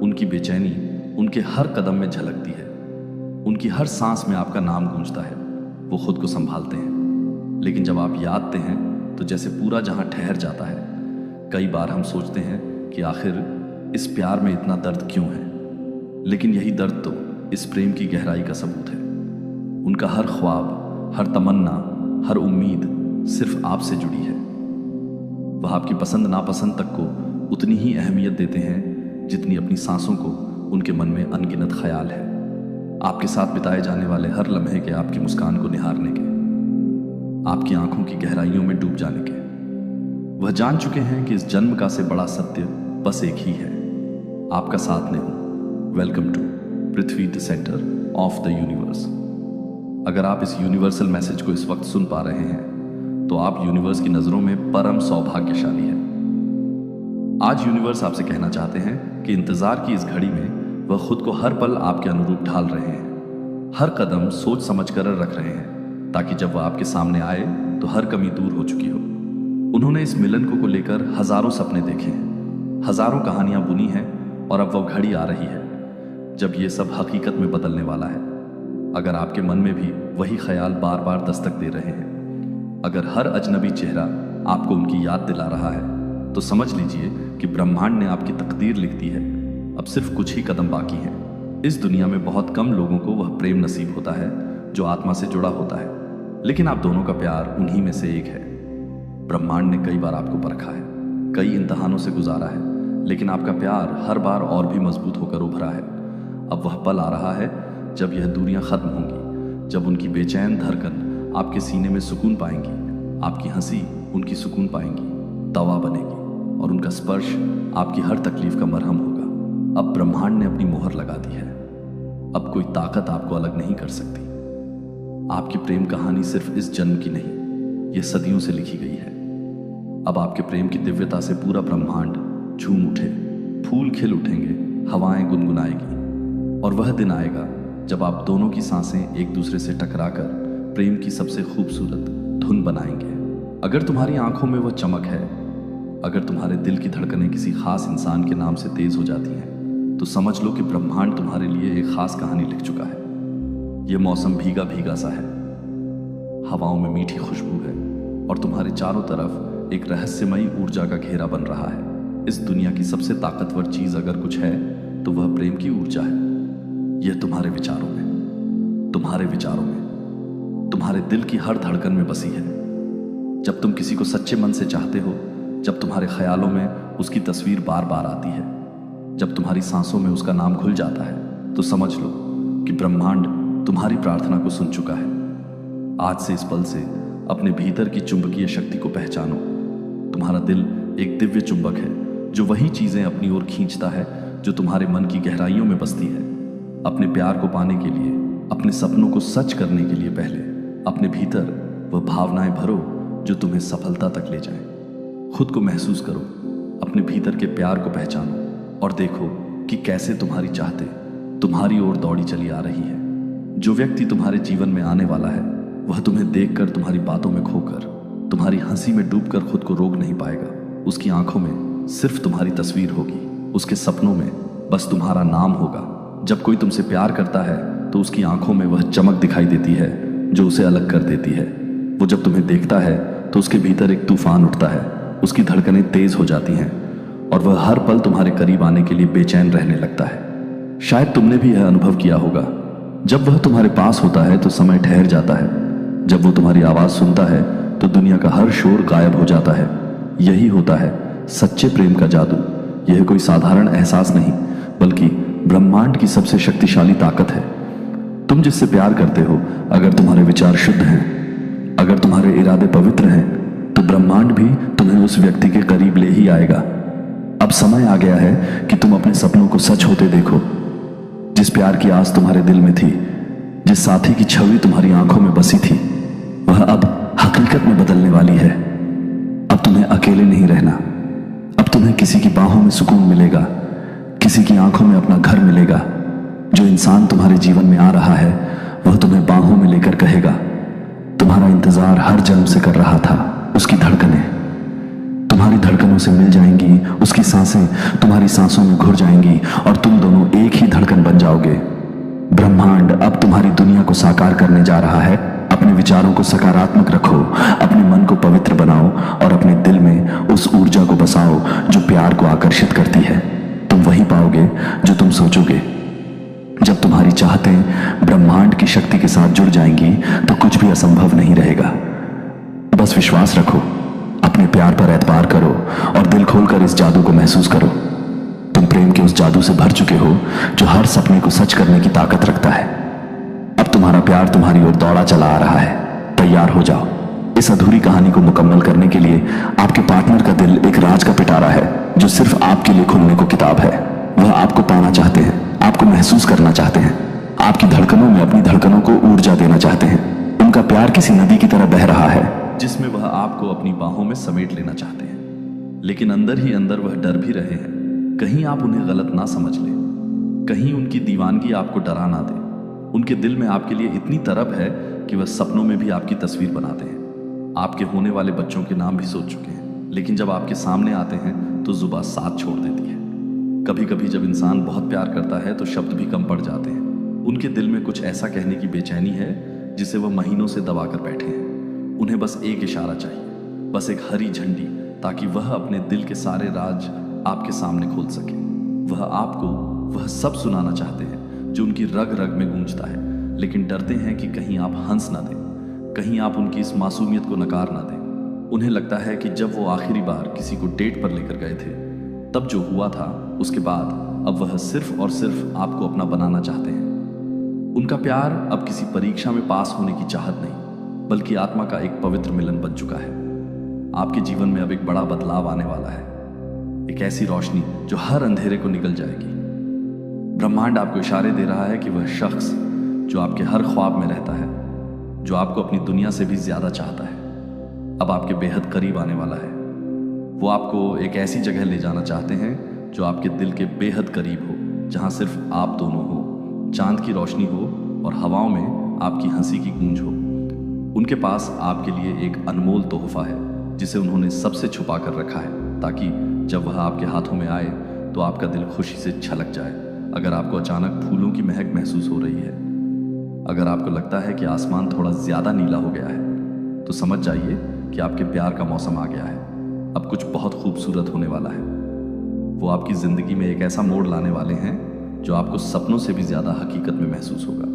Speaker 1: उनकी बेचैनी उनके हर कदम में झलकती है। उनकी हर सांस में आपका नाम गूंजता है। वो खुद को संभालते हैं, लेकिन जब आप यादते हैं तो जैसे पूरा जहां ठहर जाता है। कई बार हम सोचते हैं कि आखिर इस प्यार में इतना दर्द क्यों है, लेकिन यही दर्द तो इस प्रेम की गहराई का सबूत है। उनका हर ख्वाब, हर तमन्ना, हर उम्मीद सिर्फ आपसे जुड़ी है। वह आपकी पसंद नापसंद तक को उतनी ही अहमियत देते हैं जितनी अपनी सांसों को उनके मन में अनगिनत ख्याल है। आपके साथ बिताए जाने वाले हर लम्हे के, आपकी मुस्कान को निहारने के, आपकी आंखों की गहराइयों में डूब जाने के। वह जान चुके हैं कि इस जन्म का से बड़ा सत्य बस एक ही है, आपका साथ में हूं। Welcome to Prithvi, the centre of the universe. अगर आप इस यूनिवर्सल मैसेज को इस वक्त सुन पा रहे हैं तो आप यूनिवर्स की नजरों में परम सौभाग्यशाली हैं। आज यूनिवर्स आपसे कहना चाहते हैं कि इंतजार की इस घड़ी में वह खुद को हर पल आपके अनुरूप ढाल रहे हैं। हर कदम सोच समझ कर रख रहे हैं ताकि जब वह आपके सामने आए तो हर कमी दूर हो चुकी हो। उन्होंने इस मिलन को लेकर हजारों सपने देखे हैं, हजारों कहानियां बुनी हैं और अब वह घड़ी आ रही है जब ये सब हकीकत में बदलने वाला है। अगर आपके मन में भी वही ख्याल बार बार दस्तक दे रहे हैं, अगर हर अजनबी चेहरा आपको उनकी याद दिला रहा है, तो समझ लीजिए कि ब्रह्मांड ने आपकी तकदीर लिख दी है। अब सिर्फ कुछ ही कदम बाकी हैं। इस दुनिया में बहुत कम लोगों को वह प्रेम नसीब होता है जो आत्मा से जुड़ा होता है, लेकिन आप दोनों का प्यार उन्हीं में से एक है। ब्रह्मांड ने कई बार आपको परखा है, कई इम्तिहानों से गुजारा है, लेकिन आपका प्यार हर बार और भी मजबूत होकर उभरा है। अब वह पल आ रहा है जब यह दूरियां खत्म होंगी, जब उनकी बेचैन धड़कन आपके सीने में सुकून पाएंगी, आपकी हंसी उनकी सुकून पाएंगी, दवा बनेगी और उनका स्पर्श आपकी हर तकलीफ का मरहम होगा। अब ब्रह्मांड ने अपनी मोहर लगा दी है। अब कोई ताकत आपको अलग नहीं कर सकती। आपकी प्रेम कहानी सिर्फ इस जन्म की नहीं, यह सदियों से लिखी गई है। अब आपके प्रेम की दिव्यता से पूरा ब्रह्मांड झूम उठे, फूल खिल उठेंगे, हवाएं गुनगुनाएगी और वह दिन आएगा जब आप दोनों की सांसें एक दूसरे से टकराकर प्रेम की सबसे खूबसूरत धुन बनाएंगे। अगर तुम्हारी आंखों में वह चमक है, अगर तुम्हारे दिल की धड़कनें किसी खास इंसान के नाम से तेज हो जाती हैं, तो समझ लो कि ब्रह्मांड तुम्हारे लिए एक खास कहानी लिख चुका है। यह मौसम भीगा भीगा सा है, हवाओं में मीठी खुशबू है और तुम्हारे चारों तरफ एक रहस्यमयी ऊर्जा का घेरा बन रहा है। इस दुनिया की सबसे ताकतवर चीज अगर कुछ है तो वह प्रेम की ऊर्जा है। यह तुम्हारे विचारों में, तुम्हारे विचारों में, तुम्हारे दिल की हर धड़कन में बसी है। जब तुम किसी को सच्चे मन से चाहते हो, जब तुम्हारे ख्यालों में उसकी तस्वीर बार बार आती है, जब तुम्हारी सांसों में उसका नाम घुल जाता है, तो समझ लो कि ब्रह्मांड तुम्हारी प्रार्थना को सुन चुका है। आज से इस पल से अपने भीतर की चुंबकीय शक्ति को पहचानो। तुम्हारा दिल एक दिव्य चुंबक है जो वही चीजें अपनी ओर खींचता है जो तुम्हारे मन की गहराइयों में बसती है। अपने प्यार को पाने के लिए, अपने सपनों को सच करने के लिए पहले अपने भीतर वह भावनाएं भरो जो तुम्हें सफलता तक ले जाए। खुद को महसूस करो, अपने भीतर के प्यार को पहचानो और देखो कि कैसे तुम्हारी चाहते तुम्हारी ओर दौड़ी चली आ रही है। जो व्यक्ति तुम्हारे जीवन में आने वाला है वह तुम्हें देखकर, तुम्हारी बातों में खोकर, तुम्हारी हंसी में डूबकर खुद को रोक नहीं पाएगा। उसकी आंखों में सिर्फ तुम्हारी तस्वीर होगी, उसके सपनों में बस तुम्हारा नाम होगा। जब कोई तुमसे प्यार करता है तो उसकी आंखों में वह चमक दिखाई देती है जो उसे अलग कर देती है। वो जब तुम्हें देखता है तो उसके भीतर एक तूफान उठता है, उसकी धड़कनें तेज हो जाती हैं और वह हर पल तुम्हारे करीब आने के लिए बेचैन रहने लगता है। शायद तुमने भी यह अनुभव किया होगा, जब वह तुम्हारे पास होता है तो समय ठहर जाता है, जब वो तुम्हारी आवाज सुनता है तो दुनिया का हर शोर गायब हो जाता है। यही होता है सच्चे प्रेम का जादू। यह कोई साधारण एहसास नहीं बल्कि ब्रह्मांड की सबसे शक्तिशाली ताकत है। तुम जिससे प्यार करते हो, अगर तुम्हारे विचार शुद्ध हैं, अगर तुम्हारे इरादे पवित्र हैं, तो ब्रह्मांड भी तुम्हें उस व्यक्ति के करीब ले ही आएगा। अब समय आ गया है कि तुम अपने सपनों को सच होते देखो। जिस प्यार की आस तुम्हारे दिल में थी, जिस साथी की छवि तुम्हारी आंखों में बसी थी, वह अब हकीकत में बदलने वाली है। अब तुम्हें अकेले नहीं रहना, अब तुम्हें किसी की बाहों में सुकून मिलेगा, किसी की आंखों में अपना घर मिलेगा। जो इंसान तुम्हारे जीवन में आ रहा है वह तुम्हें बाहों में लेकर कहेगा, तुम्हारा इंतजार हर जन्म से कर रहा था। उसकी धड़कनें तुम्हारी धड़कनों से मिल जाएंगी, उसकी सांसें तुम्हारी सांसों में घुर जाएंगी और तुम दोनों एक ही धड़कन बन जाओगे। ब्रह्मांड अब तुम्हारी दुनिया को साकार करने जा रहा है। अपने विचारों को सकारात्मक रखो, अपने मन को पवित्र बनाओ और अपने दिल में उस ऊर्जा को बसाओ जो प्यार को आकर्षित करती है। तुम वही पाओगे जो तुम सोचोगे। जब तुम्हारी चाहतें ब्रह्मांड की शक्ति के साथ जुड़ जाएंगी तो कुछ भी असंभव नहीं रहेगा। बस विश्वास रखो, अपने प्यार पर एतबार करो और दिल खोलकर इस जादू को महसूस करो। तुम प्रेम के उस जादू से भर चुके हो जो हर सपने को सच करने की ताकत रखता है। अब तुम्हारा प्यार तुम्हारी ओर दौड़ा चला आ रहा है। तैयार हो जाओ। इस अधूरी कहानी को मुकम्मल करने के लिए आपके पार्टनर का दिल एक राज का पिटारा है जो सिर्फ आपके लिए खुलने को किताब है। वह आपको पाना चाहते हैं, आपको महसूस करना चाहते हैं, आपकी धड़कनों में अपनी धड़कनों को ऊर्जा देना चाहते हैं। उनका प्यार किसी नदी की तरह बह रहा है जिसमें वह आपको अपनी बाहों में समेट लेना चाहते हैं। लेकिन अंदर ही अंदर वह डर भी रहे हैं, कहीं आप उन्हें गलत ना समझ लें, कहीं उनकी दीवानगी आपको डरा ना दे। उनके दिल में आपके लिए इतनी तड़प है कि वह सपनों में भी आपकी तस्वीर बनाते हैं। आपके होने वाले बच्चों के नाम भी सोच चुके हैं, लेकिन जब आपके सामने आते हैं तो जुबान साथ छोड़ देती है। कभी कभी जब इंसान बहुत प्यार करता है तो शब्द भी कम पड़ जाते हैं। उनके दिल में कुछ ऐसा कहने की बेचैनी है जिसे वह महीनों से दबा कर बैठे हैं। उन्हें बस एक इशारा चाहिए, बस एक हरी झंडी, ताकि वह अपने दिल के सारे राज आपके सामने खोल सके। वह आपको वह सब सुनाना चाहते हैं जो उनकी रग रग में गूंजता है, लेकिन डरते हैं कि कहीं आप हंस ना दें, कहीं आप उनकी इस मासूमियत को नकार ना दें। उन्हें लगता है कि जब वो आखिरी बार किसी को डेट पर लेकर गए थे, तब जो हुआ था उसके बाद अब वह सिर्फ और सिर्फ आपको अपना बनाना चाहते हैं। उनका प्यार अब किसी परीक्षा में पास होने की चाहत नहीं, बल्कि आत्मा का एक पवित्र मिलन बन चुका है। आपके जीवन में अब एक बड़ा बदलाव आने वाला है, एक ऐसी रोशनी जो हर अंधेरे को निकल जाएगी। ब्रह्मांड आपको इशारे दे रहा है कि वह शख्स जो आपके हर ख्वाब में रहता है, जो आपको अपनी दुनिया से भी ज्यादा चाहता है, अब आपके बेहद करीब आने वाला है। वो आपको एक ऐसी जगह ले जाना चाहते हैं जो आपके दिल के बेहद करीब हो, जहां सिर्फ आप दोनों हो, चांद की रोशनी हो और हवाओं में आपकी हंसी की गूंज हो। उनके पास आपके लिए एक अनमोल तोहफा है जिसे उन्होंने सबसे छुपा कर रखा है, ताकि जब वह आपके हाथों में आए तो आपका दिल खुशी से छलक जाए। अगर आपको अचानक फूलों की महक महसूस हो रही है, अगर आपको लगता है कि आसमान थोड़ा ज्यादा नीला हो गया है, तो समझ जाइए कि आपके प्यार का मौसम आ गया है। अब कुछ बहुत खूबसूरत होने वाला है। वो आपकी जिंदगी में एक ऐसा मोड़ लाने वाले हैं जो आपको सपनों से भी ज्यादा हकीकत में महसूस होगा।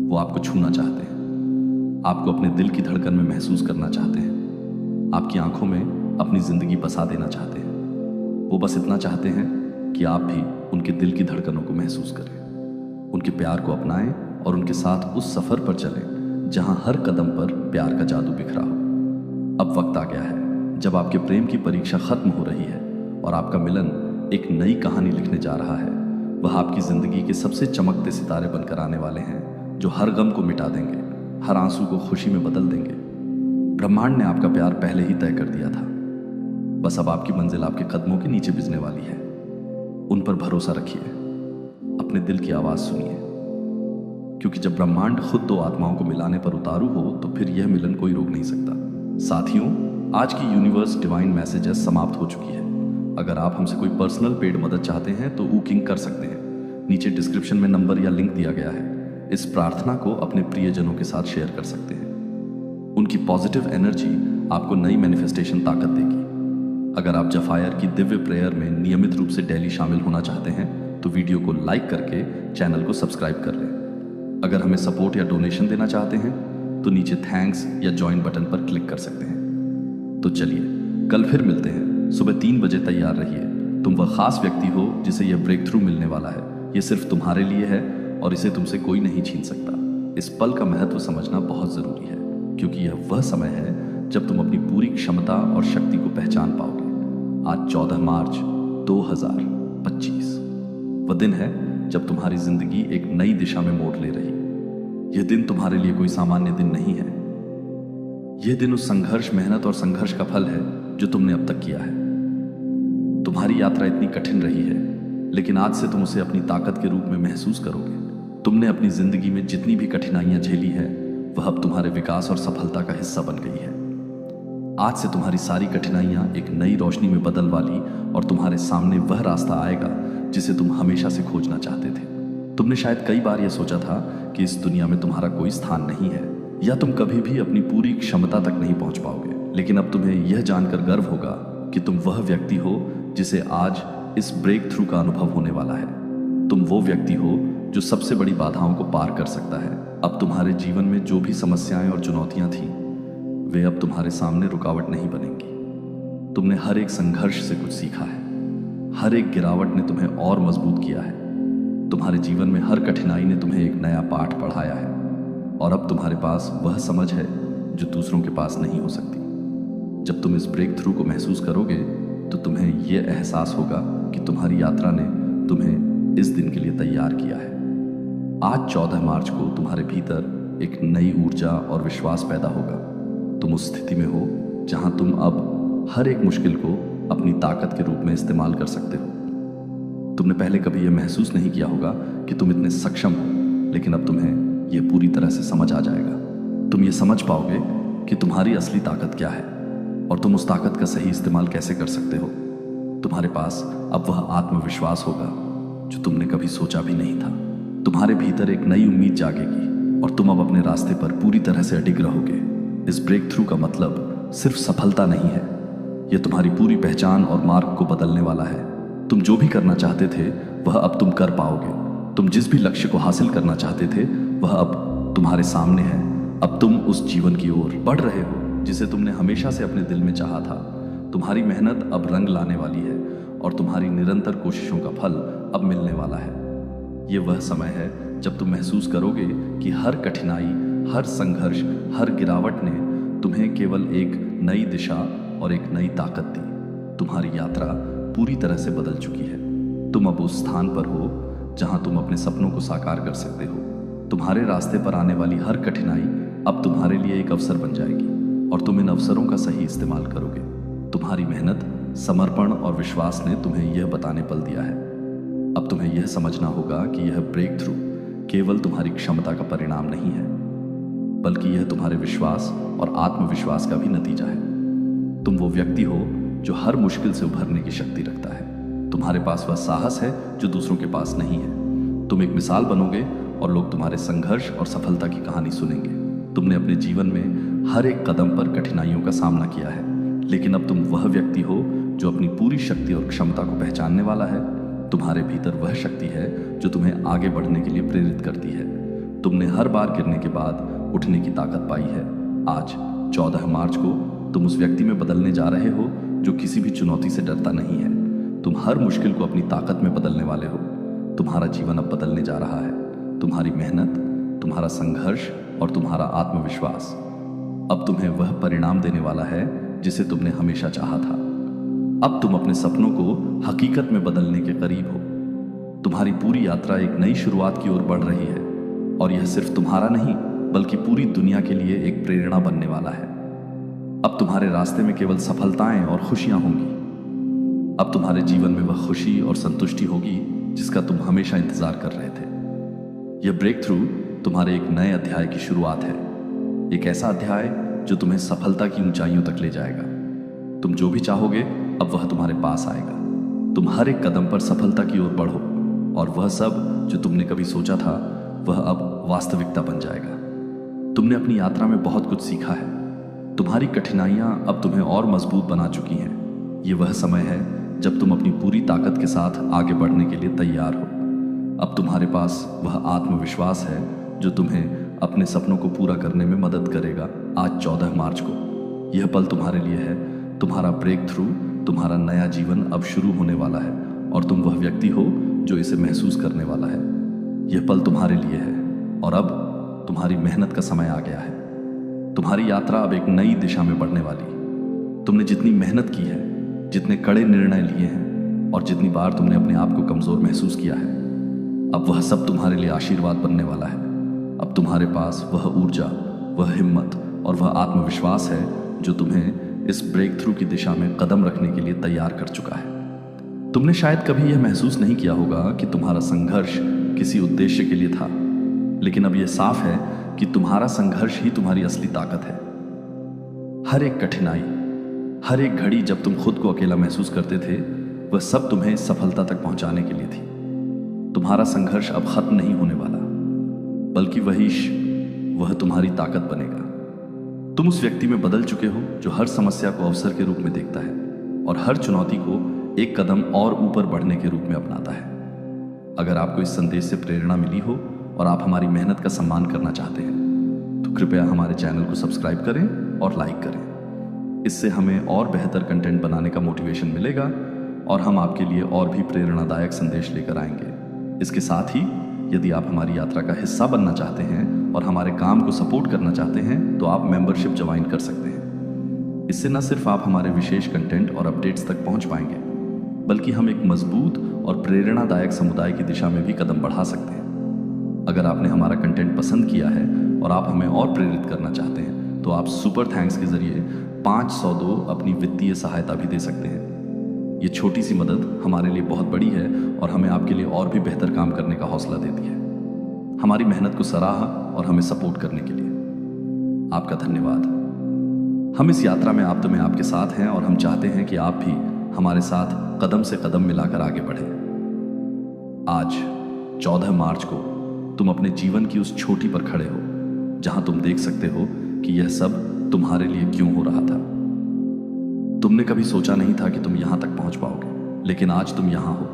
Speaker 1: वो आपको छूना चाहते हैं, आपको अपने दिल की धड़कन में महसूस करना चाहते हैं, आपकी आंखों में अपनी जिंदगी बसा देना चाहते हैं। वो बस इतना चाहते हैं कि आप भी उनके दिल की धड़कनों को महसूस करें, उनके प्यार को अपनाएं और उनके साथ उस सफर पर चलें जहां हर कदम पर प्यार का जादू बिखरा हो। अब वक्त आ गया है जब आपके प्रेम की परीक्षा खत्म हो रही है और आपका मिलन एक नई कहानी लिखने जा रहा है। वह आपकी जिंदगी के सबसे चमकते सितारे बनकर आने वाले हैं, जो हर गम को मिटा देंगे, हर आंसू को खुशी में बदल देंगे। ब्रह्मांड ने आपका प्यार पहले ही तय कर दिया था। बस अब आपकी मंजिल आपके कदमों के नीचे बिजने वाली है। उन पर भरोसा रखिए, अपने दिल की आवाज सुनिए, क्योंकि जब ब्रह्मांड खुद दो आत्माओं को मिलाने पर उतारू हो तो फिर यह मिलन कोई रोक नहीं सकता। साथियों, आज की यूनिवर्स डिवाइन मैसेजेस समाप्त हो चुकी है। अगर आप हमसे कोई पर्सनल पेड मदद चाहते हैं तो बुकिंग कर सकते हैं। नीचे डिस्क्रिप्शन में नंबर या लिंक दिया गया है। इस प्रार्थना को अपने प्रियजनों के साथ शेयर कर सकते हैं। उनकी पॉजिटिव एनर्जी आपको नई मैनिफेस्टेशन ताकत देगी। अगर आप जफायर की दिव्य प्रेयर में नियमित रूप से डेली शामिल होना चाहते हैं तो वीडियो को लाइक करके चैनल को सब्सक्राइब कर लें। अगर हमें सपोर्ट या डोनेशन देना चाहते हैं तो नीचे थैंक्स या ज्वाइन बटन पर क्लिक कर सकते हैं। तो चलिए, कल फिर मिलते हैं। सुबह 3 बजे तैयार रहिए। तुम वह खास व्यक्ति हो जिसे यह ब्रेक थ्रू मिलने वाला है। यह सिर्फ तुम्हारे लिए है और इसे तुमसे कोई नहीं छीन सकता। इस पल का महत्व समझना बहुत जरूरी है, क्योंकि यह वह समय है जब तुम अपनी पूरी क्षमता और शक्ति को पहचान पाओगे। आज 14 मार्च 2025 वह दिन है जब तुम्हारी जिंदगी एक नई दिशा में मोड़ ले रही। यह दिन तुम्हारे लिए कोई सामान्य दिन नहीं है। यह दिन उस संघर्ष, मेहनत और संघर्ष का फल है जो तुमने अब तक किया है। तुम्हारी यात्रा इतनी कठिन रही है, लेकिन आज से तुम उसे अपनी ताकत के रूप में महसूस करोगे। तुमने अपनी जिंदगी में जितनी भी कठिनाइयां झेली है, वह अब तुम्हारे विकास और सफलता का हिस्सा बन गई है। आज से तुम्हारी सारी कठिनाइयां एक नई रोशनी में बदल वाली और तुम्हारे सामने वह रास्ता आएगा जिसे तुम हमेशा से खोजना चाहते थे। तुमने शायद कई बार यह सोचा था कि इस दुनिया में तुम्हारा कोई स्थान नहीं है, या तुम कभी भी अपनी पूरी क्षमता तक नहीं पहुंच पाओगे। लेकिन अब तुम्हें यह जानकर गर्व होगा कि तुम वह व्यक्ति हो जिसे आज इस ब्रेक थ्रू का अनुभव होने वाला है। तुम वो व्यक्ति हो जो सबसे बड़ी बाधाओं को पार कर सकता है। अब तुम्हारे जीवन में जो भी समस्याएं और चुनौतियां थीं, वे अब तुम्हारे सामने रुकावट नहीं बनेंगी। तुमने हर एक संघर्ष से कुछ सीखा है। हर एक गिरावट ने तुम्हें और मजबूत किया है। तुम्हारे जीवन में हर कठिनाई ने तुम्हें एक नया पाठ पढ़ाया है, और अब तुम्हारे पास वह समझ है जो दूसरों के पास नहीं हो सकती। जब तुम इस ब्रेक थ्रू को महसूस करोगे तो तुम्हें यह एहसास होगा कि तुम्हारी यात्रा ने तुम्हें इस दिन के लिए तैयार किया है। आज 14 मार्च को तुम्हारे भीतर एक नई ऊर्जा और विश्वास पैदा होगा। तुम उस स्थिति में हो जहां तुम अब हर एक मुश्किल को अपनी ताकत के रूप में इस्तेमाल कर सकते हो। तुमने पहले कभी यह महसूस नहीं किया होगा कि तुम इतने सक्षम हो, लेकिन अब तुम्हें यह पूरी तरह से समझ आ जाएगा। तुम ये समझ पाओगे कि तुम्हारी असली ताकत क्या है और तुम उस ताकत का सही इस्तेमाल कैसे कर सकते हो। तुम्हारे पास अब वह आत्मविश्वास होगा जो तुमने कभी सोचा भी नहीं था। तुम्हारे भीतर एक नई उम्मीद जागेगी और तुम अब अपने रास्ते पर पूरी तरह से अडिग रहोगे। इस ब्रेक थ्रू का मतलब सिर्फ सफलता नहीं है, यह तुम्हारी पूरी पहचान और मार्ग को बदलने वाला है। तुम जो भी करना चाहते थे वह अब तुम कर पाओगे। तुम जिस भी लक्ष्य को हासिल करना चाहते थे वह अब तुम्हारे सामने है। अब तुम उस जीवन की ओर बढ़ रहे हो जिसे तुमने हमेशा से अपने दिल में चाहा था। तुम्हारी मेहनत अब रंग लाने वाली है और तुम्हारी निरंतर कोशिशों का फल अब मिलने वाला है। यह वह समय है जब तुम महसूस करोगे कि हर कठिनाई, हर संघर्ष, हर गिरावट ने तुम्हें केवल एक नई दिशा और एक नई ताकत दी। तुम्हारी यात्रा पूरी तरह से बदल चुकी है। तुम अब उस स्थान पर हो जहां तुम अपने सपनों को साकार कर सकते हो। तुम्हारे रास्ते पर आने वाली हर कठिनाई अब तुम्हारे लिए एक अवसर बन जाएगी और तुम इन अवसरों का सही इस्तेमाल करोगे। तुम्हारी मेहनत, समर्पण और विश्वास ने तुम्हें यह बताने पल दिया है। अब तुम्हें यह समझना होगा कि यह ब्रेक थ्रू केवल तुम्हारी क्षमता का परिणाम नहीं है, बल्कि यह तुम्हारे विश्वास और आत्मविश्वास का भी नतीजा है। तुम वो व्यक्ति हो जो हर मुश्किल से उभरने की शक्ति रखता है। तुम्हारे पास वह साहस है जो दूसरों के पास नहीं है। तुम एक मिसाल बनोगे और लोग तुम्हारे संघर्ष और सफलता की कहानी सुनेंगे। तुमने अपने जीवन में हर एक कदम पर कठिनाइयों का सामना किया है, लेकिन अब तुम वह व्यक्ति हो जो अपनी पूरी शक्ति और क्षमता को पहचानने वाला है। तुम्हारे भीतर वह शक्ति है जो तुम्हें आगे बढ़ने के लिए प्रेरित करती है। तुमने हर बार गिरने के बाद उठने की ताकत पाई है। आज 14 मार्च को तुम उस व्यक्ति में बदलने जा रहे हो जो किसी भी चुनौती से डरता नहीं है। तुम हर मुश्किल को अपनी ताकत में बदलने वाले हो। तुम्हारा जीवन अब बदलने जा रहा है। तुम्हारी मेहनत, तुम्हारा संघर्ष और तुम्हारा आत्मविश्वास अब तुम्हें वह परिणाम देने वाला है जिसे तुमने हमेशा चाहा था। अब तुम अपने सपनों को हकीकत में बदलने के करीब हो। तुम्हारी पूरी यात्रा एक नई शुरुआत की ओर बढ़ रही है और यह सिर्फ तुम्हारा नहीं बल्कि पूरी दुनिया के लिए एक प्रेरणा बनने वाला है। अब तुम्हारे रास्ते में केवल सफलताएं और खुशियां होंगी। अब तुम्हारे जीवन में वह खुशी और संतुष्टि होगी जिसका तुम हमेशा इंतजार कर रहे थे। यह ब्रेक थ्रू तुम्हारे एक नए अध्याय की शुरुआत है, एक ऐसा अध्याय जो तुम्हें सफलता की ऊंचाइयों तक ले जाएगा। तुम जो भी चाहोगे अब वह तुम्हारे पास आएगा। तुम हर एक कदम पर सफलता की ओर बढ़ो और वह सब जो तुमने कभी सोचा था वह अब वास्तविकता बन जाएगा। तुमने अपनी यात्रा में बहुत कुछ सीखा है। तुम्हारी कठिनाइयां अब तुम्हें और मजबूत बना चुकी हैं। ये वह समय है जब तुम अपनी पूरी ताकत के साथ आगे बढ़ने के लिए तैयार हो। अब तुम्हारे पास वह आत्मविश्वास है जो तुम्हें अपने सपनों को पूरा करने में मदद करेगा। आज 14 मार्च को यह पल तुम्हारे लिए है। तुम्हारा ब्रेक थ्रू, तुम्हारा नया जीवन अब शुरू होने वाला है और तुम वह व्यक्ति हो जो इसे महसूस करने वाला है। यह पल तुम्हारे लिए है और अब तुम्हारी मेहनत का समय आ गया है। तुम्हारी यात्रा अब एक नई दिशा में बढ़ने वाली। तुमने जितनी मेहनत की है, जितने कड़े निर्णय लिए हैं और जितनी बार तुमने अपने आप को कमजोर महसूस किया है, अब वह सब तुम्हारे लिए आशीर्वाद बनने वाला है। अब तुम्हारे पास वह ऊर्जा, वह हिम्मत और वह आत्मविश्वास है जो तुम्हें इस ब्रेक थ्रू की दिशा में कदम रखने के लिए तैयार कर चुका है। तुमने शायद कभी यह महसूस नहीं किया होगा कि तुम्हारा संघर्ष किसी उद्देश्य के लिए था, लेकिन अब यह साफ है कि तुम्हारा संघर्ष ही तुम्हारी असली ताकत है। हर एक कठिनाई, हर एक घड़ी जब तुम खुद को अकेला महसूस करते थे, वह सब तुम्हें इस सफलता तक पहुंचाने के लिए थी। तुम्हारा संघर्ष अब खत्म नहीं होने वाला, बल्कि वह तुम्हारी ताकत बनेगा। तुम उस व्यक्ति में बदल चुके हो जो हर समस्या को अवसर के रूप में देखता है और हर चुनौती को एक कदम और ऊपर बढ़ने के रूप में अपनाता है। अगर आपको इस संदेश से प्रेरणा मिली हो और आप हमारी मेहनत का सम्मान करना चाहते हैं तो कृपया हमारे चैनल को सब्सक्राइब करें और लाइक करें। इससे हमें और बेहतर कंटेंट बनाने का मोटिवेशन मिलेगा और हम आपके लिए और भी प्रेरणादायक संदेश लेकर आएंगे। इसके साथ ही यदि आप हमारी यात्रा का हिस्सा बनना चाहते हैं और हमारे काम को सपोर्ट करना चाहते हैं तो आप मेंबरशिप ज्वाइन कर सकते हैं। इससे न सिर्फ आप हमारे विशेष कंटेंट और अपडेट्स तक पहुंच पाएंगे, बल्कि हम एक मजबूत और प्रेरणादायक समुदाय की दिशा में भी कदम बढ़ा सकते हैं। अगर आपने हमारा कंटेंट पसंद किया है और आप हमें और प्रेरित करना चाहते हैं तो आप सुपर थैंक्स के जरिए 502 अपनी वित्तीय सहायता भी दे सकते हैं। ये छोटी सी मदद हमारे लिए बहुत बड़ी है और हमें आपके लिए और भी बेहतर काम करने का हौसला देती है। हमारी मेहनत को सराहा और हमें सपोर्ट करने के लिए आपका धन्यवाद। हम इस यात्रा में आपके साथ हैं और हम चाहते हैं कि आप भी हमारे साथ कदम से कदम मिलाकर आगे बढ़ें। आज 14 मार्च को तुम अपने जीवन की उस चोटी पर खड़े हो जहां तुम देख सकते हो कि यह सब तुम्हारे लिए क्यों हो रहा था। तुमने कभी सोचा नहीं था कि तुम यहां तक पहुंच पाओगे, लेकिन आज तुम यहां हो।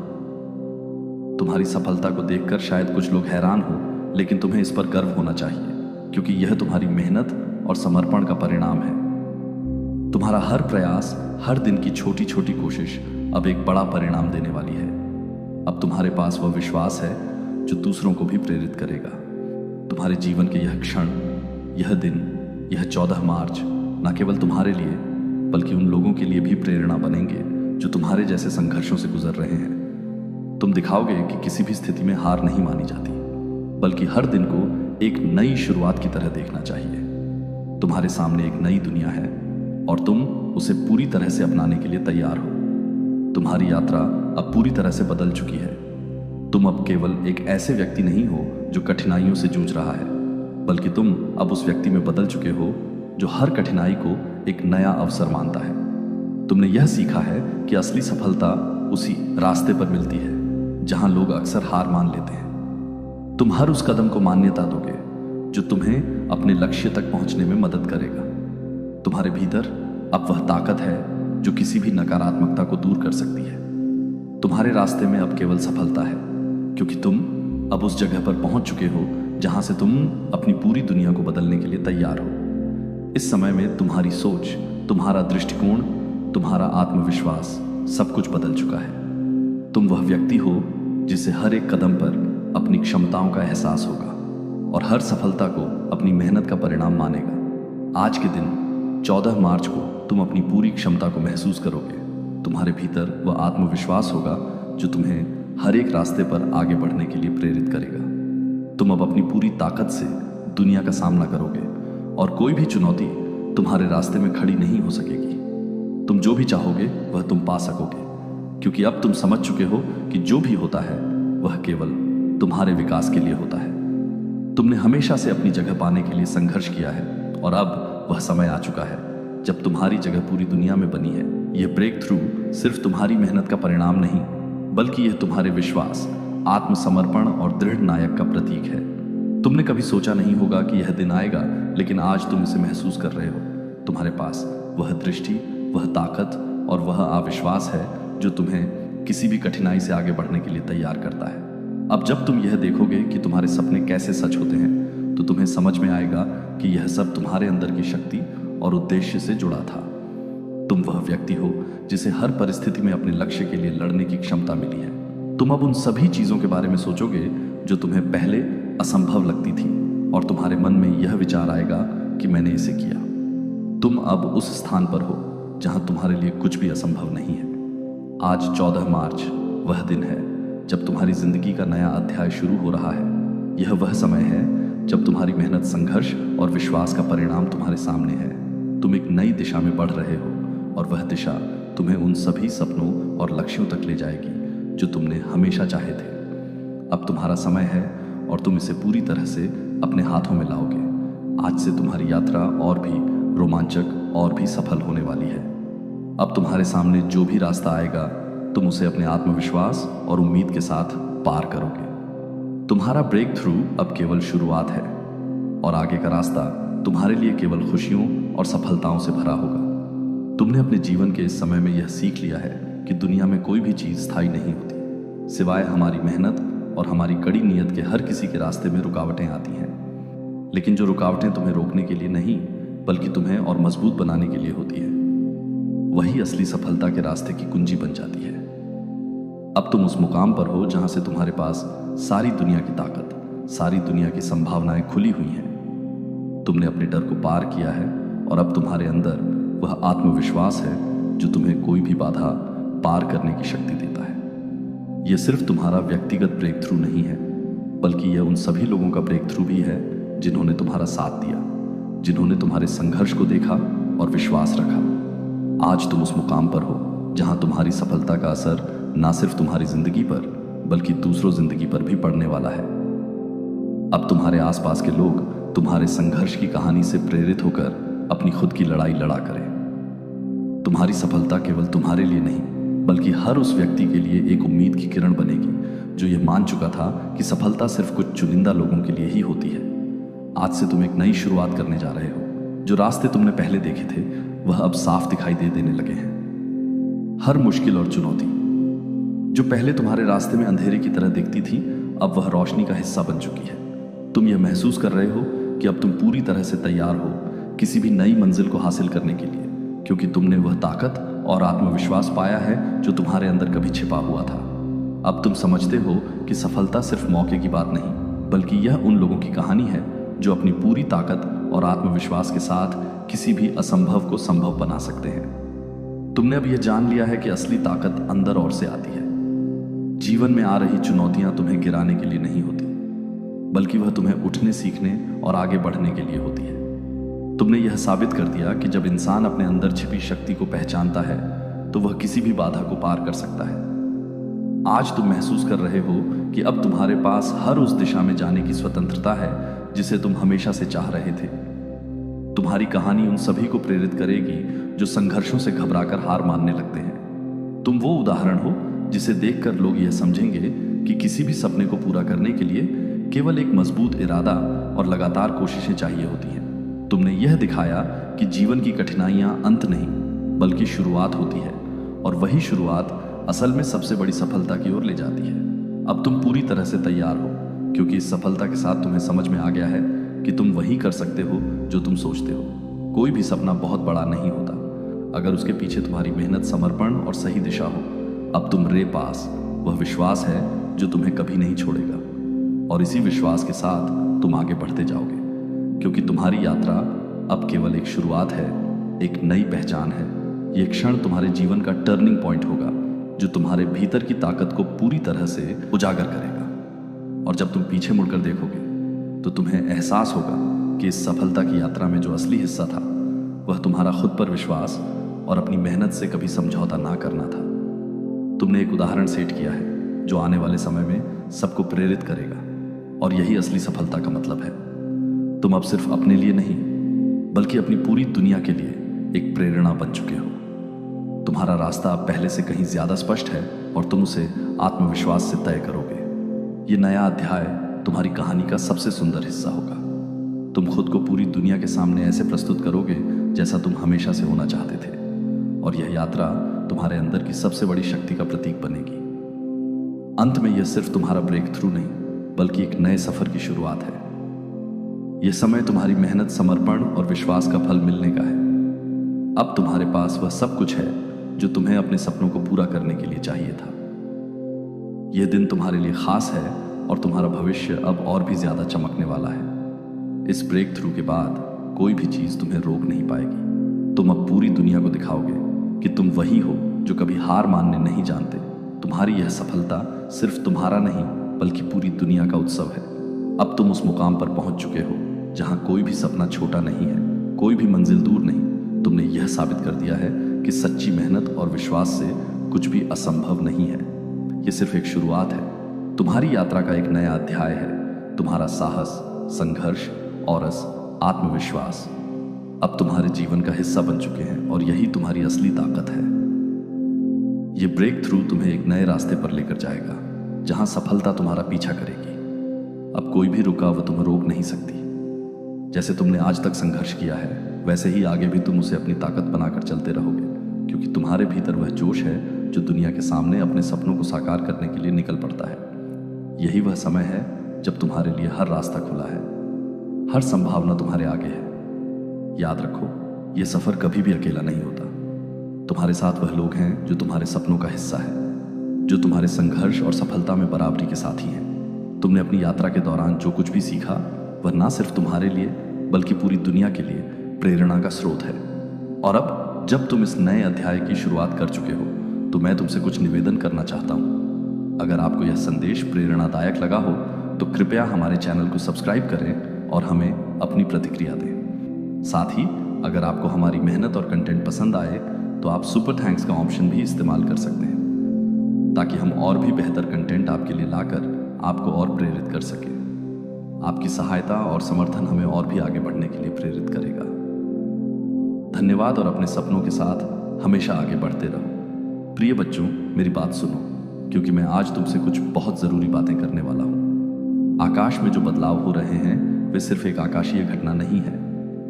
Speaker 1: तुम्हारी सफलता को देखकर शायद कुछ लोग हैरान हो, लेकिन तुम्हें इस पर गर्व होना चाहिए क्योंकि यह तुम्हारी मेहनत और समर्पण का परिणाम है। तुम्हारा हर प्रयास, हर दिन की छोटी छोटी कोशिश अब एक बड़ा परिणाम देने वाली है। अब तुम्हारे पास वह विश्वास है जो दूसरों को भी प्रेरित करेगा। तुम्हारे जीवन के यह क्षण, यह दिन, यह 14 मार्च न केवल तुम्हारे लिए बल्कि उन लोगों के लिए भी प्रेरणा बनेंगे जो तुम्हारे जैसे संघर्षों से गुजर रहे हैं। तुम दिखाओगे कि किसी भी स्थिति में हार नहीं मानी जाती, बल्कि हर दिन को एक नई शुरुआत की तरह देखना चाहिए। तुम्हारे सामने एक नई दुनिया है और तुम उसे पूरी तरह से अपनाने के लिए तैयार हो। तुम्हारी यात्रा अब पूरी तरह से बदल चुकी है। तुम अब केवल एक ऐसे व्यक्ति नहीं हो जो कठिनाइयों से जूझ रहा है, बल्कि तुम अब उस व्यक्ति में बदल चुके हो जो हर कठिनाई को एक नया अवसर मानता है। तुमने यह सीखा है कि असली सफलता उसी रास्ते पर मिलती है जहां लोग अक्सर हार मान लेते हैं। तुम हर उस कदम को मान्यता दोगे जो तुम्हें अपने लक्ष्य तक पहुंचने में मदद करेगा। तुम्हारे भीतर अब वह ताकत है जो किसी भी नकारात्मकता को दूर कर सकती है। तुम्हारे रास्ते में अब केवल सफलता है क्योंकि तुम अब उस जगह पर पहुंच चुके हो जहां से तुम अपनी पूरी दुनिया को बदलने के लिए तैयार हो। इस समय में तुम्हारी सोच, तुम्हारा दृष्टिकोण, तुम्हारा आत्मविश्वास सब कुछ बदल चुका है। तुम वह व्यक्ति हो जिसे हर एक कदम पर अपनी क्षमताओं का एहसास होगा और हर सफलता को अपनी मेहनत का परिणाम मानेगा। आज के दिन 14 मार्च को तुम अपनी पूरी क्षमता को महसूस करोगे। तुम्हारे भीतर वह आत्मविश्वास होगा जो तुम्हें हर एक रास्ते पर आगे बढ़ने के लिए प्रेरित करेगा। तुम अब अपनी पूरी ताकत से दुनिया का सामना करोगे और कोई भी चुनौती तुम्हारे रास्ते में खड़ी नहीं हो सकेगी। तुम जो भी चाहोगे वह तुम पा सकोगे, क्योंकि अब तुम समझ चुके हो कि जो भी होता है वह केवल तुम्हारे विकास के लिए होता है। तुमने हमेशा से अपनी जगह पाने के लिए संघर्ष किया है और अब वह समय आ चुका है जब तुम्हारी जगह पूरी दुनिया में बनी है। यह ब्रेक थ्रू सिर्फ तुम्हारी मेहनत का परिणाम नहीं, बल्कि यह तुम्हारे विश्वास, आत्मसमर्पण और दृढ़ नायक का प्रतीक है। तुमने कभी सोचा नहीं होगा कि यह दिन आएगा, लेकिन आज तुम इसे महसूस कर रहे हो। तुम्हारे पास वह दृष्टि, वह ताकत और वह अविश्वास है जो तुम्हें किसी भी कठिनाई से आगे बढ़ने के लिए तैयार करता है। अब जब तुम यह देखोगे कि तुम्हारे सपने कैसे सच होते हैं, तो तुम्हें समझ में आएगा कि यह सब तुम्हारे अंदर की शक्ति और उद्देश्य से जुड़ा था। तुम वह व्यक्ति हो जिसे हर परिस्थिति में अपने लक्ष्य के लिए लड़ने की क्षमता मिली है। तुम अब उन सभी चीजों के बारे में सोचोगे जो तुम्हें पहले असंभव लगती थी और तुम्हारे मन में यह विचार आएगा कि मैंने इसे किया। तुम अब उस स्थान पर हो जहां तुम्हारे लिए कुछ भी असंभव नहीं है। आज 14 मार्च वह दिन है जब तुम्हारी जिंदगी का नया अध्याय शुरू हो रहा है। यह वह समय है जब तुम्हारी मेहनत, संघर्ष और विश्वास का परिणाम तुम्हारे सामने है। तुम एक नई दिशा में बढ़ रहे हो और वह दिशा तुम्हें उन सभी सपनों और लक्ष्यों तक ले जाएगी जो तुमने हमेशा चाहे थे। अब तुम्हारा समय है और तुम इसे पूरी तरह से अपने हाथों में लाओगे। आज से तुम्हारी यात्रा और भी रोमांचक और भी सफल होने वाली है। अब तुम्हारे सामने जो भी रास्ता आएगा, तुम उसे अपने आत्मविश्वास और उम्मीद के साथ पार करोगे। तुम्हारा ब्रेक थ्रू अब केवल शुरुआत है और आगे का रास्ता तुम्हारे लिए केवल खुशियों और सफलताओं से भरा होगा। तुमने अपने जीवन के इस समय में यह सीख लिया है कि दुनिया में कोई भी चीज स्थायी नहीं होती। सिवाय हमारी मेहनत और हमारी कड़ी नीयत के हर किसी के रास्ते में रुकावटें आती हैं, लेकिन जो रुकावटें तुम्हें रोकने के लिए नहीं, बल्कि तुम्हें और मजबूत बनाने के लिए होती है, वही असली सफलता के रास्ते की कुंजी बन जाती है। अब तुम उस मुकाम पर हो जहां से तुम्हारे पास सारी दुनिया की ताकत, सारी दुनिया की संभावनाएं खुली हुई हैं। तुमने अपने डर को पार किया है और अब तुम्हारे अंदर वह आत्मविश्वास है जो तुम्हें कोई भी बाधा पार करने की शक्ति देता है। यह सिर्फ तुम्हारा व्यक्तिगत ब्रेक थ्रू नहीं है, बल्कि यह उन सभी लोगों का ब्रेक थ्रू भी है जिन्होंने तुम्हारा साथ दिया, जिन्होंने तुम्हारे संघर्ष को देखा और विश्वास रखा। आज तुम उस मुकाम पर हो जहां तुम्हारी सफलता का असर ना सिर्फ तुम्हारी जिंदगी पर, बल्कि दूसरों जिंदगी पर भी पड़ने वाला है। अब तुम्हारे आसपास के लोग तुम्हारे संघर्ष की कहानी से प्रेरित होकर अपनी खुद की लड़ाई लड़ा करें। तुम्हारी सफलता केवल तुम्हारे लिए नहीं, बल्कि हर उस व्यक्ति के लिए एक उम्मीद की किरण बनेगी जो यह मान चुका था कि सफलता सिर्फ कुछ चुनिंदा लोगों के लिए ही होती है। आज से तुम एक नई शुरुआत करने जा रहे हो। जो रास्ते तुमने पहले देखे थे वह अब साफ दिखाई देने लगे हैं। हर मुश्किल और चुनौती जो पहले तुम्हारे रास्ते में अंधेरे की तरह दिखती थी, अब वह रोशनी का हिस्सा बन चुकी है। तुम यह महसूस कर रहे हो कि अब तुम पूरी तरह से तैयार हो किसी भी नई मंजिल को हासिल करने के लिए, क्योंकि तुमने वह ताकत और आत्मविश्वास पाया है जो तुम्हारे अंदर कभी छिपा हुआ था। अब तुम समझते हो कि सफलता सिर्फ मौके की बात नहीं, बल्कि यह उन लोगों की कहानी है जो अपनी पूरी ताकत और आत्मविश्वास के साथ किसी भी असंभव को संभव बना सकते हैं। तुमने अब यह जान लिया है कि असली ताकत अंदर और से आती है। जीवन में आ रही चुनौतियां तुम्हें गिराने के लिए नहीं होती, बल्कि वह तुम्हें उठने, सीखने और आगे बढ़ने के लिए होती है। तुमने यह साबित कर दिया कि जब इंसान अपने अंदर छिपी शक्ति को पहचानता है तो वह किसी भी बाधा को पार कर सकता है। आज तुम महसूस कर रहे हो कि अब तुम्हारे पास हर उस दिशा में जाने की स्वतंत्रता है जिसे तुम हमेशा से चाह रहे थे। तुम्हारी कहानी उन सभी को प्रेरित करेगी जो संघर्षों से घबराकर हार मानने लगते हैं। तुम वो उदाहरण हो जिसे देखकर लोग यह समझेंगे कि किसी भी सपने को पूरा करने के लिए केवल एक मजबूत इरादा और लगातार कोशिशें चाहिए होती हैं। तुमने यह दिखाया कि जीवन की कठिनाइयां अंत नहीं, बल्कि शुरुआत होती है, और वही शुरुआत असल में सबसे बड़ी सफलता की ओर ले जाती है। अब तुम पूरी तरह से तैयार हो, क्योंकि इस सफलता के साथ तुम्हें समझ में आ गया है कि तुम वही कर सकते हो जो तुम सोचते हो। कोई भी सपना बहुत बड़ा नहीं होता अगर उसके पीछे तुम्हारी मेहनत, समर्पण और सही दिशा हो। अब तुम रे पास वह विश्वास है जो तुम्हें कभी नहीं छोड़ेगा। और इसी विश्वास के साथ तुम आगे बढ़ते जाओगे, क्योंकि तुम्हारी यात्रा अब केवल एक शुरुआत है, एक नई पहचान है। ये क्षण तुम्हारे जीवन का टर्निंग पॉइंट होगा, जो तुम्हारे भीतर की ताकत को पूरी तरह से उजागर करेगा। और जब तुम पीछे मुड़कर देखोगे तो तुम्हें एहसास होगा कि इस सफलता की यात्रा में जो असली हिस्सा था वह तुम्हारा खुद पर विश्वास और अपनी मेहनत से कभी समझौता ना करना था। तुमने एक उदाहरण सेट किया है जो आने वाले समय में सबको प्रेरित करेगा, और यही असली सफलता का मतलब है। तुम अब सिर्फ अपने लिए नहीं बल्कि अपनी पूरी दुनिया के लिए एक प्रेरणा बन चुके हो। तुम्हारा रास्ता अब पहले से कहीं ज्यादा स्पष्ट है और तुम उसे आत्मविश्वास से तय करोगे। ये नया अध्याय तुम्हारी कहानी का सबसे सुंदर हिस्सा होगा। तुम खुद को पूरी दुनिया के सामने ऐसे प्रस्तुत करोगे जैसा तुम हमेशा से होना चाहते थे, और यह यात्रा तुम्हारे अंदर की सबसे बड़ी शक्ति का प्रतीक बनेगी। अंत में यह सिर्फ तुम्हारा ब्रेक थ्रू नहीं बल्कि एक नए सफर की शुरुआत है। यह समय तुम्हारी मेहनत, समर्पण और विश्वास का फल मिलने का है। अब तुम्हारे पास वह सब कुछ है जो तुम्हें अपने सपनों को पूरा करने के लिए चाहिए था। यह दिन तुम्हारे लिए खास है और तुम्हारा भविष्य अब और भी ज्यादा चमकने वाला है। इस ब्रेक थ्रू के बाद कोई भी चीज तुम्हें रोक नहीं पाएगी। तुम अब पूरी दुनिया को दिखाओगे कि तुम वही हो जो कभी हार मानने नहीं जानते। तुम्हारी यह सफलता सिर्फ तुम्हारा नहीं बल्कि पूरी दुनिया का उत्सव है। अब तुम उस मुकाम पर पहुंच चुके हो जहां कोई भी सपना छोटा नहीं है, कोई भी मंजिल दूर नहीं। तुमने यह साबित कर दिया है कि सच्ची मेहनत और विश्वास से कुछ भी असंभव नहीं है। यह सिर्फ एक शुरुआत है। तुम्हारी यात्रा का एक नया अध्याय है। तुम्हारा साहस, संघर्ष और आत्मविश्वास अब तुम्हारे जीवन का हिस्सा बन चुके हैं, और यही तुम्हारी असली ताकत है। यह ब्रेक थ्रू तुम्हें एक नए रास्ते पर लेकर जाएगा जहां सफलता तुम्हारा पीछा करेगी। अब कोई भी रुकावट तुम्हें रोक नहीं सकती। जैसे तुमने आज तक संघर्ष किया है वैसे ही आगे भी तुम उसे अपनी ताकत बनाकर चलते रहोगे, क्योंकि तुम्हारे भीतर वह जोश है जो दुनिया के सामने अपने सपनों को साकार करने के लिए निकल पड़ता है। यही वह समय है जब तुम्हारे लिए हर रास्ता खुला है, हर संभावना तुम्हारे आगे है। याद रखो, यह सफर कभी भी अकेला नहीं होता। तुम्हारे साथ वह लोग हैं जो तुम्हारे सपनों का हिस्सा है, जो तुम्हारे संघर्ष और सफलता में बराबरी के साथी हैं। तुमने अपनी यात्रा के दौरान जो कुछ भी सीखा वह ना सिर्फ तुम्हारे लिए बल्कि पूरी दुनिया के लिए प्रेरणा का स्रोत है। और अब जब तुम इस नए अध्याय की शुरुआत कर चुके हो तो मैं तुमसे कुछ निवेदन करना चाहता हूँ। अगर आपको यह संदेश प्रेरणादायक लगा हो तो कृपया हमारे चैनल को सब्सक्राइब करें और हमें अपनी प्रतिक्रिया दें। साथ ही अगर आपको हमारी मेहनत और कंटेंट पसंद आए तो आप सुपर थैंक्स का ऑप्शन भी इस्तेमाल कर सकते हैं, ताकि हम और भी बेहतर कंटेंट आपके लिए लाकर आपको और प्रेरित कर सकें। आपकी सहायता और समर्थन हमें और भी आगे बढ़ने के लिए प्रेरित करेगा। धन्यवाद, और अपने सपनों के साथ हमेशा आगे बढ़ते रहो। प्रिय बच्चों, मेरी बात सुनो, क्योंकि मैं आज तुमसे कुछ बहुत जरूरी बातें करने वाला हूँ। आकाश में जो बदलाव हो रहे हैं वे सिर्फ एक आकाशीय घटना नहीं है,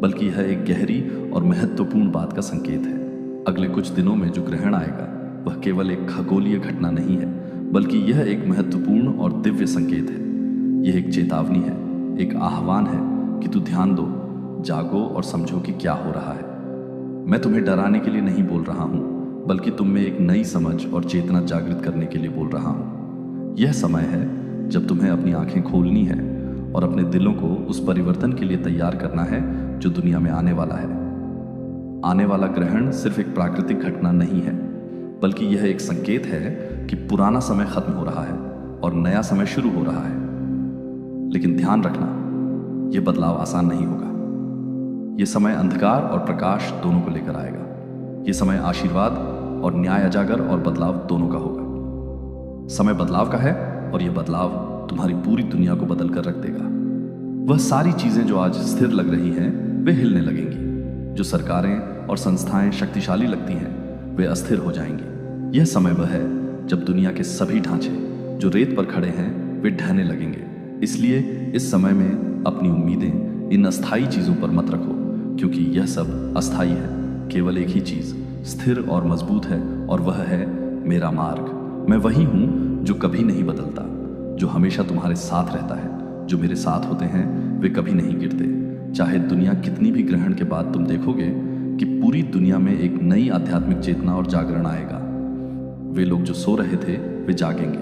Speaker 1: बल्कि यह एक गहरी और महत्वपूर्ण बात का संकेत है। अगले कुछ दिनों में जो ग्रहण आएगा वह केवल एक खगोलीय घटना नहीं है, बल्कि यह एक महत्वपूर्ण और दिव्य संकेत है। यह एक चेतावनी है, एक आह्वान है कि तू ध्यान दो, जागो और समझो कि क्या हो रहा है। मैं तुम्हें डराने के लिए नहीं बोल रहा हूं, बल्कि तुम में एक नई समझ और चेतना जागृत करने के लिए बोल रहा हूं। यह समय है जब तुम्हें अपनी आंखें खोलनी है और अपने दिलों को उस परिवर्तन के लिए तैयार करना है जो दुनिया में आने वाला है। आने वाला ग्रहण सिर्फ एक प्राकृतिक घटना नहीं है, बल्कि यह एक संकेत है कि पुराना समय खत्म हो रहा है और नया समय शुरू हो रहा है। लेकिन ध्यान रखना, यह बदलाव आसान नहीं होगा। यह समय अंधकार और प्रकाश दोनों को लेकर आएगा। यह समय आशीर्वाद और न्याय, अजागर और बदलाव दोनों का होगा। समय बदलाव का है और यह बदलाव तुम्हारी पूरी दुनिया को बदल कर रख देगा। वह सारी चीजें जो आज स्थिर लग रही हैं वे हिलने लगेंगी। जो सरकारें और संस्थाएं शक्तिशाली लगती हैं वे अस्थिर हो जाएंगी। यह समय वह है जब दुनिया के सभी ढांचे जो रेत पर खड़े हैं वे ढहने लगेंगे। इसलिए इस समय में अपनी उम्मीदें इन अस्थायी चीजों पर मत रखो, क्योंकि यह सब अस्थायी है। केवल एक ही चीज स्थिर और मजबूत है, और वह है मेरा मार्ग। मैं वही हूं जो कभी नहीं बदलता, जो हमेशा तुम्हारे साथ रहता है। जो मेरे साथ होते हैं वे कभी नहीं गिरते। चाहे दुनिया कितनी भी ग्रहण के बाद तुम देखोगे कि पूरी दुनिया में एक नई आध्यात्मिक चेतना और जागरण आएगा। वे लोग जो सो रहे थे वे जागेंगे,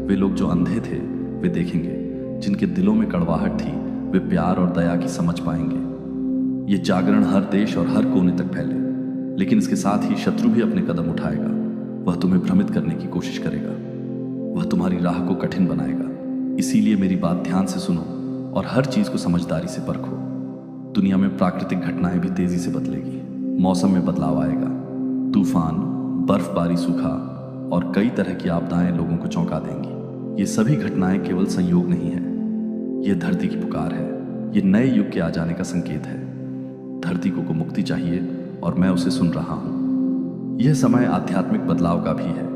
Speaker 1: वे लोग जो अंधे थे वे देखेंगे, जिनके दिलों में कड़वाहट थी वे प्यार और दया की समझ पाएंगे। ये जागरण हर देश और हर कोने तक फैले, लेकिन इसके साथ ही शत्रु भी अपने कदम उठाएगा। वह तुम्हें भ्रमित करने की कोशिश करेगा, वह तुम्हारी राह को कठिन बनाएगा। इसीलिए मेरी बात ध्यान से सुनो और हर चीज को समझदारी से परखो। दुनिया में प्राकृतिक घटनाएं भी तेजी से बदलेगी, मौसम में बदलाव आएगा। तूफान, बर्फबारी, सूखा और कई तरह की आपदाएं लोगों को चौंका देंगी। ये सभी घटनाएं केवल संयोग नहीं है, ये धरती की पुकार है, ये नए युग के आ जाने का संकेत है। धरती को मुक्ति चाहिए और मैं उसे सुन रहा हूं। यह समय आध्यात्मिक बदलाव का भी है।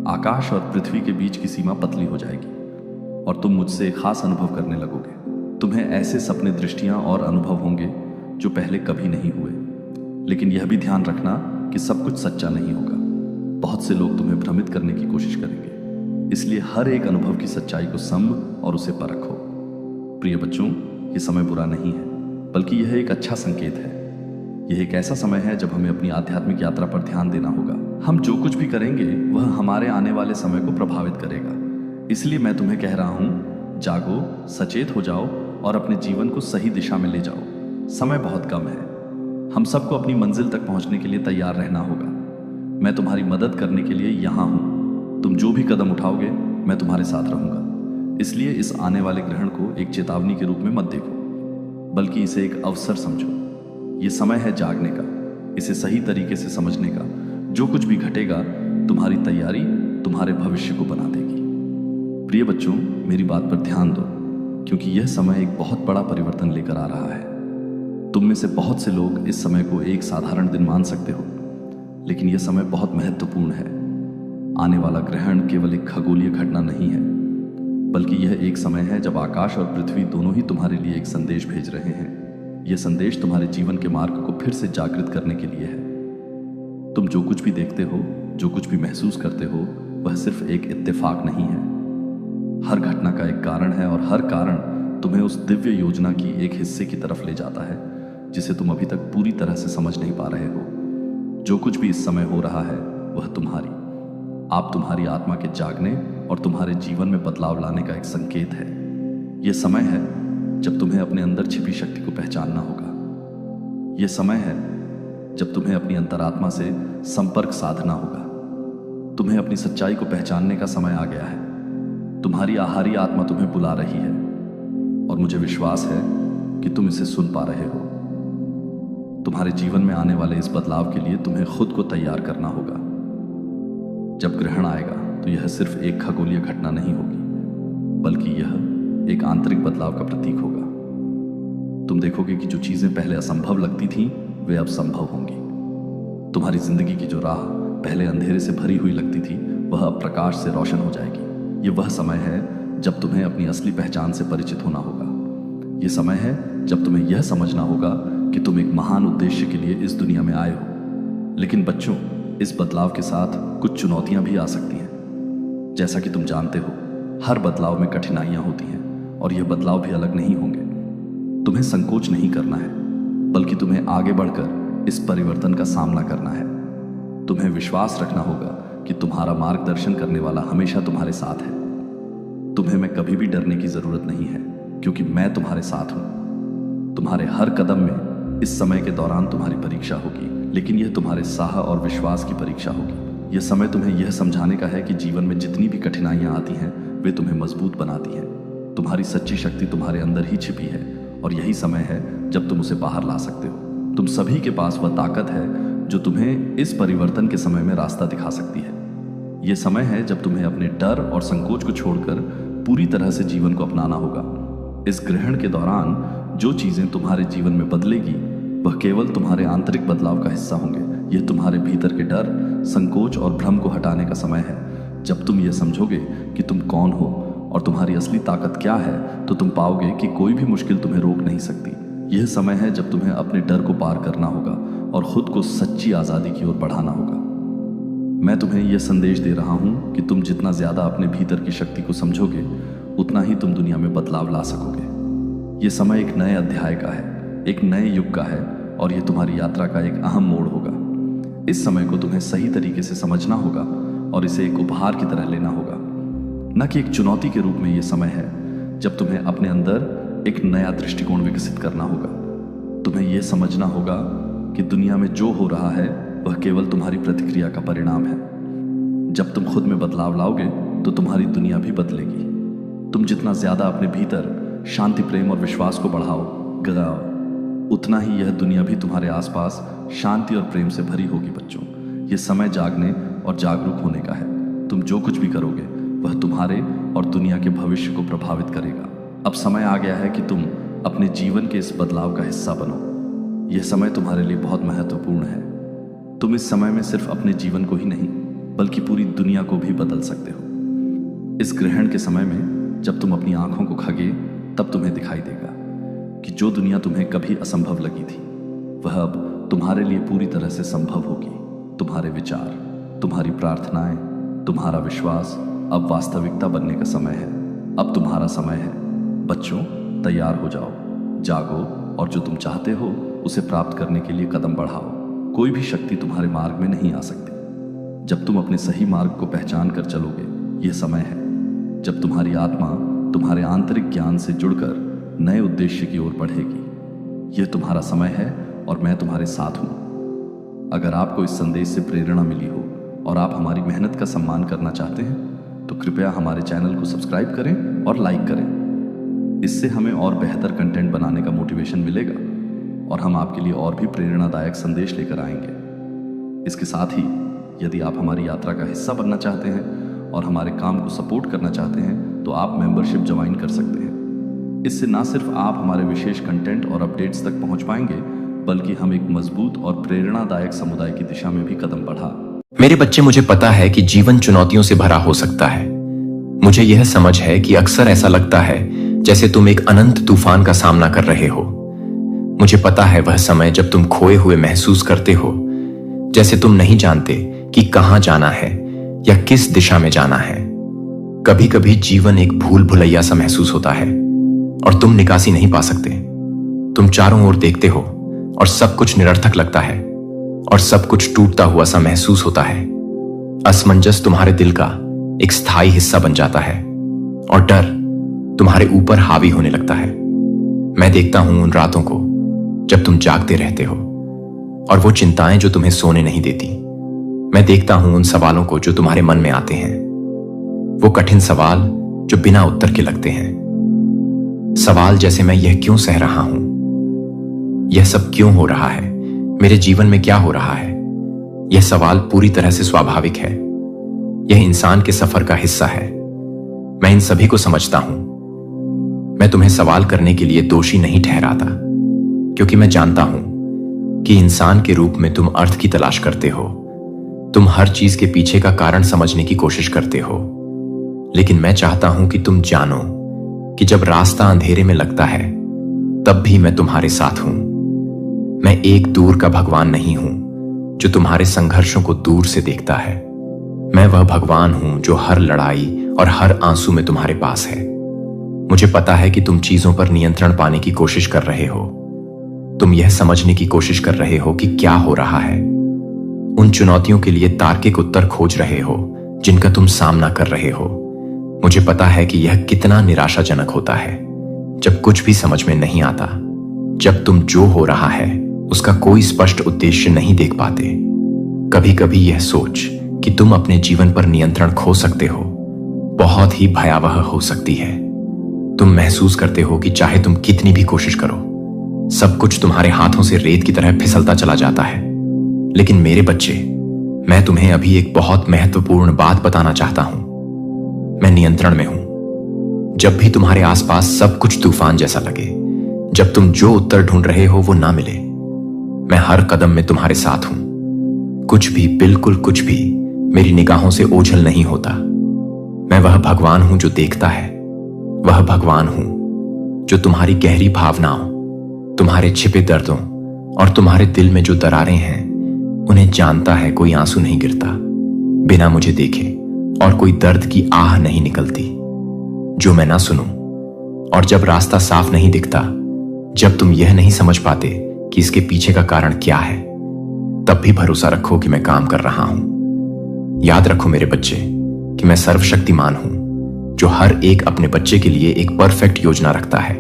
Speaker 1: आकाश और पृथ्वी के बीच की सीमा पतली हो जाएगी और तुम मुझसे खास अनुभव करने लगोगे। तुम्हें ऐसे सपने, दृष्टियां और अनुभव होंगे जो पहले कभी नहीं हुए। लेकिन यह भी ध्यान रखना कि सब कुछ सच्चा नहीं होगा। बहुत से लोग तुम्हें भ्रमित करने की कोशिश करेंगे, इसलिए हर एक अनुभव की सच्चाई को समझ और उसे परखो। प्रिय बच्चों, यह समय बुरा नहीं है, बल्कि यह एक अच्छा संकेत है। यह एक ऐसा समय है जब हमें अपनी आध्यात्मिक यात्रा पर ध्यान देना होगा। हम जो कुछ भी करेंगे वह हमारे आने वाले समय को प्रभावित करेगा। इसलिए मैं तुम्हें कह रहा हूं, जागो, सचेत हो जाओ और अपने जीवन को सही दिशा में ले जाओ। समय बहुत कम है, हम सबको अपनी मंजिल तक पहुंचने के लिए तैयार रहना होगा। मैं तुम्हारी मदद करने के लिए यहां हूं। तुम जो भी कदम उठाओगे मैं तुम्हारे साथ रहूंगा। इसलिए इस आने वाले ग्रहण को एक चेतावनी के रूप में मत देखो, बल्कि इसे एक अवसर समझो। ये समय है जागने का, इसे सही तरीके से समझने का। जो कुछ भी घटेगा, तुम्हारी तैयारी तुम्हारे भविष्य को बना देगी। प्रिय बच्चों, मेरी बात पर ध्यान दो, क्योंकि यह समय एक बहुत बड़ा परिवर्तन लेकर आ रहा है। तुम में से बहुत से लोग इस समय को एक साधारण दिन मान सकते हो, लेकिन यह समय बहुत महत्वपूर्ण है। आने वाला ग्रहण केवल एक खगोलीय घटना नहीं है, बल्कि यह एक समय है जब आकाश और पृथ्वी दोनों ही तुम्हारे लिए एक संदेश भेज रहे हैं। यह संदेश तुम्हारे जीवन के मार्ग को फिर से जागृत करने के लिए है। तुम जो कुछ भी देखते हो, जो कुछ भी महसूस करते हो, वह सिर्फ एक इत्तेफाक नहीं है। हर घटना का एक कारण है और हर कारण तुम्हें उस दिव्य योजना की एक हिस्से की तरफ ले जाता है जिसे तुम अभी तक पूरी तरह से समझ नहीं पा रहे हो। जो कुछ भी इस समय हो रहा है वह तुम्हारी आत्मा के जागने और तुम्हारे जीवन में बदलाव लाने का एक संकेत है। यह समय है जब तुम्हें अपने अंदर छिपी शक्ति को पहचानना होगा। यह समय है जब तुम्हें अपनी अंतरात्मा से संपर्क साधना होगा। तुम्हें अपनी सच्चाई को पहचानने का समय आ गया है। तुम्हारी आहारी आत्मा तुम्हें बुला रही है और मुझे विश्वास है कि तुम इसे सुन पा रहे हो। तुम्हारे जीवन में आने वाले इस बदलाव के लिए तुम्हें खुद को तैयार करना होगा। जब ग्रहण आएगा तो यह सिर्फ एक खगोलीय घटना नहीं होगी, बल्कि यह एक आंतरिक बदलाव का प्रतीक होगा। तुम देखोगे कि जो चीजें पहले असंभव लगती थीं, वे अब संभव होंगी। तुम्हारी जिंदगी की जो राह पहले अंधेरे से भरी हुई लगती थी, वह अब प्रकाश से रोशन हो जाएगी। यह वह समय है जब तुम्हें अपनी असली पहचान से परिचित होना होगा। यह समय है जब तुम्हें यह समझना होगा कि तुम एक महान उद्देश्य के लिए इस दुनिया में आए हो। लेकिन बच्चों, इस बदलाव के साथ कुछ चुनौतियां भी आ सकती हैं। जैसा कि तुम जानते हो, हर बदलाव में कठिनाइयां होती हैं और यह बदलाव भी अलग नहीं होंगे। तुम्हें संकोच नहीं करना है, बल्कि तुम्हें आगे बढ़कर इस परिवर्तन का सामना करना है। तुम्हें विश्वास रखना होगा कि तुम्हारा मार्गदर्शन करने वाला हमेशा तुम्हारे साथ है। तुम्हें मैं कभी भी डरने की जरूरत नहीं है, क्योंकि मैं तुम्हारे साथ हूं। तुम्हारे हर कदम में इस समय के दौरान तुम्हारी परीक्षा होगी, लेकिन यह तुम्हारे साह और विश्वास की परीक्षा होगी। यह समय तुम्हें यह समझाने का है कि जीवन में जितनी भी कठिनाइयां आती हैं, वे तुम्हें मजबूत बनाती हैं। तुम्हारी सच्ची शक्ति तुम्हारे अंदर ही छिपी है और यही समय है जब तुम उसे बाहर ला सकते हो। तुम सभी के पास वह ताकत है जो तुम्हें इस परिवर्तन के समय में रास्ता दिखा सकती है। यह समय है जब तुम्हें अपने डर और संकोच को छोड़कर पूरी तरह से जीवन को अपनाना होगा। इस ग्रहण के दौरान जो चीजें तुम्हारे जीवन में बदलेगी, वह केवल तुम्हारे आंतरिक बदलाव का हिस्सा होंगे। यह तुम्हारे भीतर के डर, संकोच और भ्रम को हटाने का समय है। जब तुम यह समझोगे कि तुम कौन हो और तुम्हारी असली ताकत क्या है, तो तुम पाओगे कि कोई भी मुश्किल तुम्हें रोक नहीं सकती। यह समय है जब तुम्हें अपने डर को पार करना होगा और खुद को सच्ची आज़ादी की ओर बढ़ाना होगा। मैं तुम्हें यह संदेश दे रहा हूं कि तुम जितना ज्यादा अपने भीतर की शक्ति को समझोगे, उतना ही तुम दुनिया में बदलाव ला सकोगे। यह समय एक नए अध्याय का है, एक नए युग का है और यह तुम्हारी यात्रा का एक अहम मोड़ होगा। इस समय को तुम्हें सही तरीके से समझना होगा और इसे एक उपहार की तरह लेना होगा, न कि एक चुनौती के रूप में। यह समय है जब तुम्हें अपने अंदर एक नया दृष्टिकोण विकसित करना होगा। तुम्हें यह समझना होगा कि दुनिया में जो हो रहा है वह केवल तुम्हारी प्रतिक्रिया का परिणाम है। जब तुम खुद में बदलाव लाओगे तो तुम्हारी दुनिया भी बदलेगी। तुम जितना ज्यादा अपने भीतर शांति, प्रेम और विश्वास को बढ़ाओगे, उतना ही यह दुनिया भी तुम्हारे आसपास शांति और प्रेम से भरी होगी। बच्चों, ये समय जागने और जागरूक होने का है। तुम जो कुछ भी करोगे वह तुम्हारे और दुनिया के भविष्य को प्रभावित करेगा। अब समय आ गया है कि तुम अपने जीवन के इस बदलाव का हिस्सा बनो। यह समय तुम्हारे लिए बहुत महत्वपूर्ण है। तुम इस समय में सिर्फ अपने जीवन को ही नहीं बल्कि पूरी दुनिया को भी बदल सकते हो। इस ग्रहण के समय में जब तुम अपनी आंखों को खोगे तब तुम्हें दिखाई देगा कि जो दुनिया तुम्हें कभी असंभव लगी थी वह अब तुम्हारे लिए पूरी तरह से संभव होगी। तुम्हारे विचार, तुम्हारी प्रार्थनाएं, तुम्हारा विश्वास अब वास्तविकता बनने का समय है। अब तुम्हारा समय है। बच्चों, तैयार हो जाओ, जागो और जो तुम चाहते हो उसे प्राप्त करने के लिए कदम बढ़ाओ। कोई भी शक्ति तुम्हारे मार्ग में नहीं आ सकती जब तुम अपने सही मार्ग को पहचान कर चलोगे। यह समय है जब तुम्हारी आत्मा तुम्हारे आंतरिक ज्ञान से जुड़कर नए उद्देश्य की ओर बढ़ेगी। यह तुम्हारा समय है और मैं तुम्हारे साथ हूं। अगर आपको इस संदेश से प्रेरणा मिली हो और आप हमारी मेहनत का सम्मान करना चाहते हैं तो कृपया हमारे चैनल को सब्सक्राइब करें और लाइक करें। इससे हमें और बेहतर कंटेंट बनाने का मोटिवेशन मिलेगा और हम आपके लिए और भी प्रेरणादायक संदेश लेकर आएंगे। इसके साथ ही यदि आप हमारी यात्रा का हिस्सा बनना चाहते हैं और हमारे काम को सपोर्ट करना चाहते हैं तो आप मेंबरशिप ज्वाइन कर सकते हैं। इससे ना सिर्फ आप हमारे विशेष कंटेंट और अपडेट्स तक पहुंच पाएंगे बल्कि हम एक मजबूत और प्रेरणादायक समुदाय की दिशा में भी कदम बढ़ा।
Speaker 2: मेरे बच्चे, मुझे पता है कि जीवन चुनौतियों से भरा हो सकता है। मुझे यह समझ है कि अक्सर ऐसा लगता है जैसे तुम एक अनंत तूफान का सामना कर रहे हो। मुझे पता है वह समय जब तुम खोए हुए महसूस करते हो, जैसे तुम नहीं जानते कि कहां जाना है या किस दिशा में जाना है। कभी कभी जीवन एक भूल भुलैया सा महसूस होता है और तुम निकासी नहीं पा सकते। तुम चारों ओर देखते हो और सब कुछ निरर्थक लगता है और सब कुछ टूटता हुआ सा महसूस होता है। असमंजस तुम्हारे दिल का एक स्थायी हिस्सा बन जाता है और डर तुम्हारे ऊपर हावी होने लगता है। मैं देखता हूं उन रातों को जब तुम जागते रहते हो और वो चिंताएं जो तुम्हें सोने नहीं देती। मैं देखता हूं उन सवालों को जो तुम्हारे मन में आते हैं, वो कठिन सवाल जो बिना उत्तर के लगते हैं। सवाल जैसे मैं यह क्यों सह रहा हूं, यह सब क्यों हो रहा है, मेरे जीवन में क्या हो रहा है। यह सवाल पूरी तरह से स्वाभाविक है। यह इंसान के सफर का हिस्सा है। मैं इन सभी को समझता हूं। मैं तुम्हें सवाल करने के लिए दोषी नहीं ठहराता, क्योंकि मैं जानता हूं कि इंसान के रूप में तुम अर्थ की तलाश करते हो। तुम हर चीज के पीछे का कारण समझने की कोशिश करते हो। लेकिन मैं चाहता हूं कि तुम जानो कि जब रास्ता अंधेरे में लगता है तब भी मैं तुम्हारे साथ हूं। मैं एक दूर का भगवान नहीं हूं जो तुम्हारे संघर्षों को दूर से देखता है। मैं वह भगवान हूं जो हर लड़ाई और हर आंसू में तुम्हारे पास है। मुझे पता है कि तुम चीजों पर नियंत्रण पाने की कोशिश कर रहे हो। तुम यह समझने की कोशिश कर रहे हो कि क्या हो रहा है। उन चुनौतियों के लिए तार्किक उत्तर खोज रहे हो जिनका तुम सामना कर रहे हो। मुझे पता है कि यह कितना निराशाजनक होता है जब कुछ भी समझ में नहीं आता, जब तुम जो हो रहा है उसका कोई स्पष्ट उद्देश्य नहीं देख पाते। कभी कभी यह सोच कि तुम अपने जीवन पर नियंत्रण खो सकते हो बहुत ही भयावह हो सकती है। तुम महसूस करते हो कि चाहे तुम कितनी भी कोशिश करो, सब कुछ तुम्हारे हाथों से रेत की तरह फिसलता चला जाता है। लेकिन मेरे बच्चे, मैं तुम्हें अभी एक बहुत महत्वपूर्ण बात बताना चाहता हूं। मैं नियंत्रण में हूं। जब भी तुम्हारे आसपास सब कुछ तूफान जैसा लगे, जब तुम जो उत्तर ढूंढ रहे हो वो ना मिले, मैं हर कदम में तुम्हारे साथ हूं। कुछ भी, बिल्कुल कुछ भी मेरी निगाहों से ओझल नहीं होता। मैं वह भगवान हूं जो देखता है। वह भगवान हूं जो तुम्हारी गहरी भावनाओं, तुम्हारे छिपे दर्दों और तुम्हारे दिल में जो दरारें हैं उन्हें जानता है। कोई आंसू नहीं गिरता बिना मुझे देखे और कोई दर्द की आह नहीं निकलती जो मैं ना सुनूं। और जब रास्ता साफ नहीं दिखता, जब तुम यह नहीं समझ पाते कि इसके पीछे का कारण क्या है, तब भी भरोसा रखो कि मैं काम कर रहा हूं। याद रखो मेरे बच्चे कि मैं सर्वशक्तिमान हूं जो हर एक अपने बच्चे के लिए एक परफेक्ट योजना रखता है।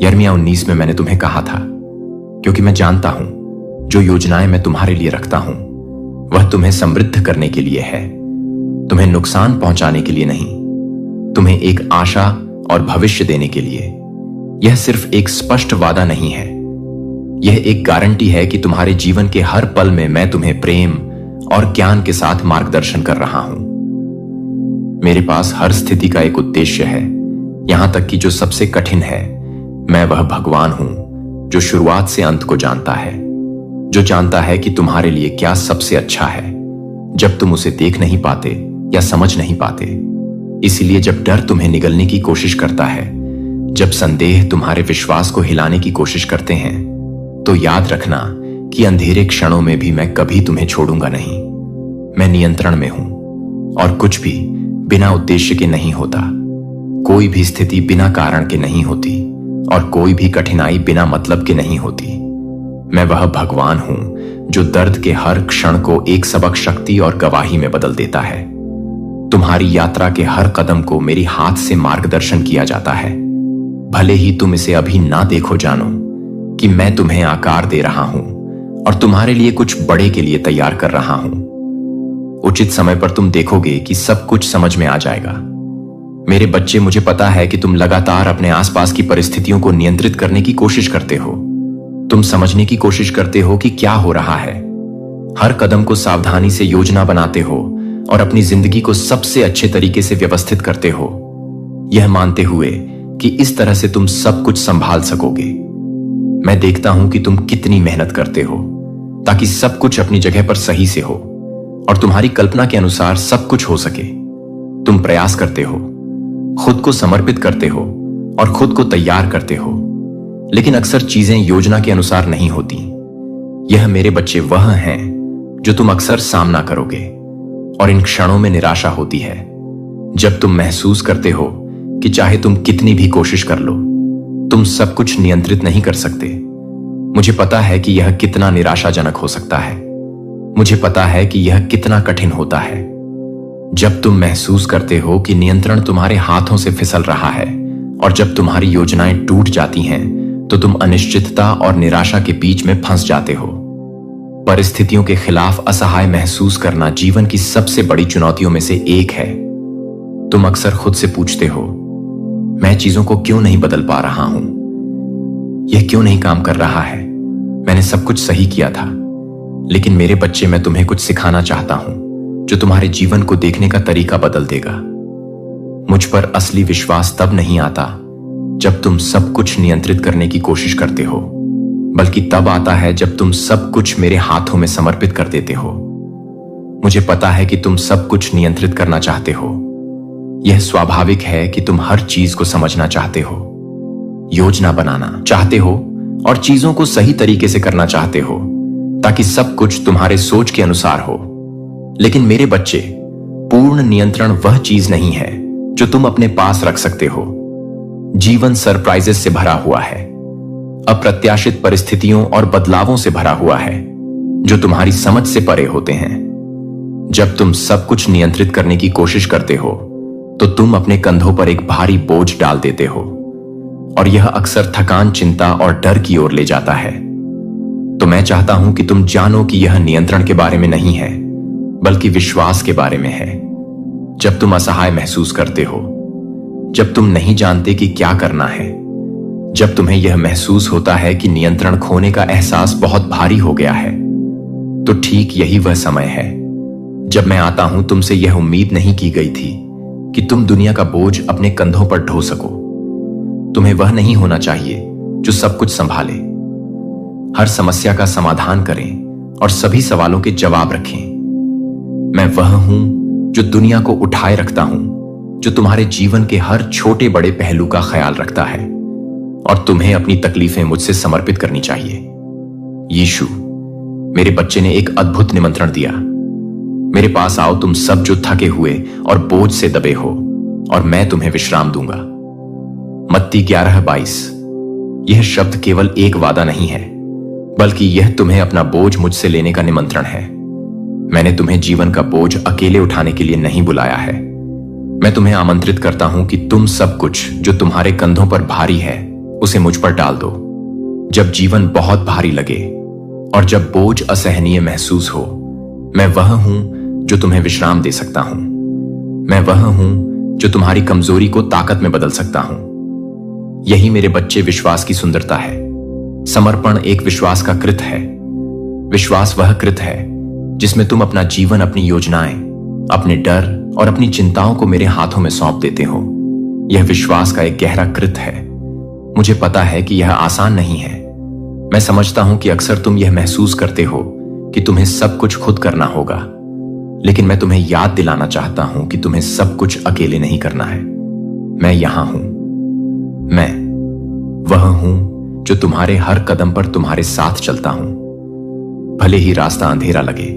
Speaker 2: यिर्मयाह 19 में मैंने तुम्हें कहा था, क्योंकि मैं जानता हूं जो योजनाएं मैं तुम्हारे लिए रखता हूं वह तुम्हें समृद्ध करने के लिए है, तुम्हें नुकसान पहुंचाने के लिए नहीं, तुम्हें एक आशा और भविष्य देने के लिए। यह सिर्फ एक स्पष्ट वादा नहीं है, यह एक गारंटी है कि तुम्हारे जीवन के हर पल में मैं तुम्हें प्रेम और ज्ञान के साथ मार्गदर्शन कर रहा हूं। मेरे पास हर स्थिति का एक उद्देश्य है, यहां तक कि जो सबसे कठिन है। मैं वह भगवान हूं जो शुरुआत से अंत को जानता है, जो जानता है कि तुम्हारे लिए क्या सबसे अच्छा है, जब तुम उसे देख नहीं पाते या समझ नहीं पाते। इसीलिए जब डर तुम्हें निगलने की कोशिश करता है, जब संदेह तुम्हारे विश्वास को हिलाने की कोशिश करते हैं, तो याद रखना कि अंधेरे क्षणों में भी मैं कभी तुम्हें छोड़ूंगा नहीं। मैं नियंत्रण में हूं और कुछ भी बिना उद्देश्य के नहीं होता। कोई भी स्थिति बिना कारण के नहीं होती और कोई भी कठिनाई बिना मतलब के नहीं होती। मैं वह भगवान हूं जो दर्द के हर क्षण को एक सबक शक्ति और गवाही में बदल देता है। तुम्हारी यात्रा के हर कदम को मेरी हाथ से मार्गदर्शन किया जाता है। भले ही तुम इसे अभी ना देखो, जानो कि मैं तुम्हें आकार दे रहा हूं और तुम्हारे लिए कुछ बड़े के लिए तैयार कर रहा हूं। उचित समय पर तुम देखोगे कि सब कुछ समझ में आ जाएगा। मेरे बच्चे, मुझे पता है कि तुम लगातार अपने आसपास की परिस्थितियों को नियंत्रित करने की कोशिश करते हो। तुम समझने की कोशिश करते हो कि क्या हो रहा है। हर कदम को सावधानी से योजना बनाते हो और अपनी जिंदगी को सबसे अच्छे तरीके से व्यवस्थित करते हो, यह मानते हुए कि इस तरह से तुम सब कुछ संभाल सकोगे। मैं देखता हूं कि तुम कितनी मेहनत करते हो ताकि सब कुछ अपनी जगह पर सही से हो और तुम्हारी कल्पना के अनुसार सब कुछ हो सके। तुम प्रयास करते हो, खुद को समर्पित करते हो और खुद को तैयार करते हो, लेकिन अक्सर चीजें योजना के अनुसार नहीं होती। यह मेरे बच्चे वह हैं जो तुम अक्सर सामना करोगे और इन क्षणों में निराशा होती है, जब तुम महसूस करते हो कि चाहे तुम कितनी भी कोशिश कर लो, तुम सब कुछ नियंत्रित नहीं कर सकते। मुझे पता है कि यह कितना निराशाजनक हो सकता है। मुझे पता है कि यह कितना कठिन होता है। जब तुम महसूस करते हो कि नियंत्रण तुम्हारे हाथों से फिसल रहा है और जब तुम्हारी योजनाएं टूट जाती हैं, तो तुम अनिश्चितता और निराशा के बीच में फंस जाते हो। परिस्थितियों के खिलाफ असहाय महसूस करना जीवन की सबसे बड़ी चुनौतियों में से एक है। तुम अक्सर खुद से पूछते हो, मैं चीजों को क्यों नहीं बदल पा रहा हूं? यह क्यों नहीं काम कर रहा है? मैंने सब कुछ सही किया था। लेकिन मेरे बच्चे, मैं तुम्हें कुछ सिखाना चाहता हूं जो तुम्हारे जीवन को देखने का तरीका बदल देगा। मुझ पर असली विश्वास तब नहीं आता जब तुम सब कुछ नियंत्रित करने की कोशिश करते हो, बल्कि तब आता है जब तुम सब कुछ मेरे हाथों में समर्पित कर देते हो। मुझे पता है कि तुम सब कुछ नियंत्रित करना चाहते हो। यह स्वाभाविक है कि तुम हर चीज को समझना चाहते हो, योजना बनाना चाहते हो और चीजों को सही तरीके से करना चाहते हो ताकि सब कुछ तुम्हारे सोच के अनुसार हो। लेकिन मेरे बच्चे, पूर्ण नियंत्रण वह चीज नहीं है जो तुम अपने पास रख सकते हो। जीवन सरप्राइजेस से भरा हुआ है, अप्रत्याशित परिस्थितियों और बदलावों से भरा हुआ है जो तुम्हारी समझ से परे होते हैं। जब तुम सब कुछ नियंत्रित करने की कोशिश करते हो, तो तुम अपने कंधों पर एक भारी बोझ डाल देते हो और यह अक्सर थकान, चिंता और डर की ओर ले जाता है। तो मैं चाहता हूं कि तुम जानो कि यह नियंत्रण के बारे में नहीं है, बल्कि विश्वास के बारे में है। जब तुम असहाय महसूस करते हो, जब तुम नहीं जानते कि क्या करना है, जब तुम्हें यह महसूस होता है कि नियंत्रण खोने का एहसास बहुत भारी हो गया है, तो ठीक यही वह समय है जब मैं आता हूं। तुमसे यह उम्मीद नहीं की गई थी कि तुम दुनिया का बोझ अपने कंधों पर ढो सको। तुम्हें वह नहीं होना चाहिए जो सब कुछ संभाले, हर समस्या का समाधान करें और सभी सवालों के जवाब रखें। मैं वह हूं जो दुनिया को उठाए रखता हूं, जो तुम्हारे जीवन के हर छोटे बड़े पहलू का ख्याल रखता है और तुम्हें अपनी तकलीफें मुझसे समर्पित करनी चाहिए। यीशु, मेरे बच्चे ने एक अद्भुत निमंत्रण दिया। मेरे पास आओ तुम सब जो थके हुए और बोझ से दबे हो, और मैं तुम्हें विश्राम दूंगा। मत्ती 11:22। यह शब्द केवल एक वादा नहीं है, बल्कि यह तुम्हें अपना बोझ मुझसे लेने का निमंत्रण है। मैंने तुम्हें जीवन का बोझ अकेले उठाने के लिए नहीं बुलाया है, मैं तुम्हें आमंत्रित करता हूं कि तुम सब कुछ जो तुम्हारे कंधों पर भारी है उसे मुझ पर डाल दो। जब जीवन बहुत भारी लगे और जब बोझ असहनीय महसूस हो, मैं वह हूं जो तुम्हें विश्राम दे सकता हूं। मैं वह हूं जो तुम्हारी कमजोरी को ताकत में बदल सकता हूं। यही मेरे बच्चे विश्वास की सुंदरता है। समर्पण एक विश्वास का कृत है। विश्वास वह कृत है जिसमें तुम अपना जीवन, अपनी योजनाएं, अपने डर और अपनी चिंताओं को मेरे हाथों में सौंप देते हो। यह विश्वास का एक गहरा कृत है। मुझे पता है कि यह आसान नहीं है। मैं समझता हूं कि अक्सर तुम यह महसूस करते हो कि तुम्हें सब कुछ खुद करना होगा, लेकिन मैं तुम्हें याद दिलाना चाहता हूं कि तुम्हें सब कुछ अकेले नहीं करना है। मैं यहां हूं। मैं वह हूं जो तुम्हारे हर कदम पर तुम्हारे साथ चलता हूं। भले ही रास्ता अंधेरा लगे,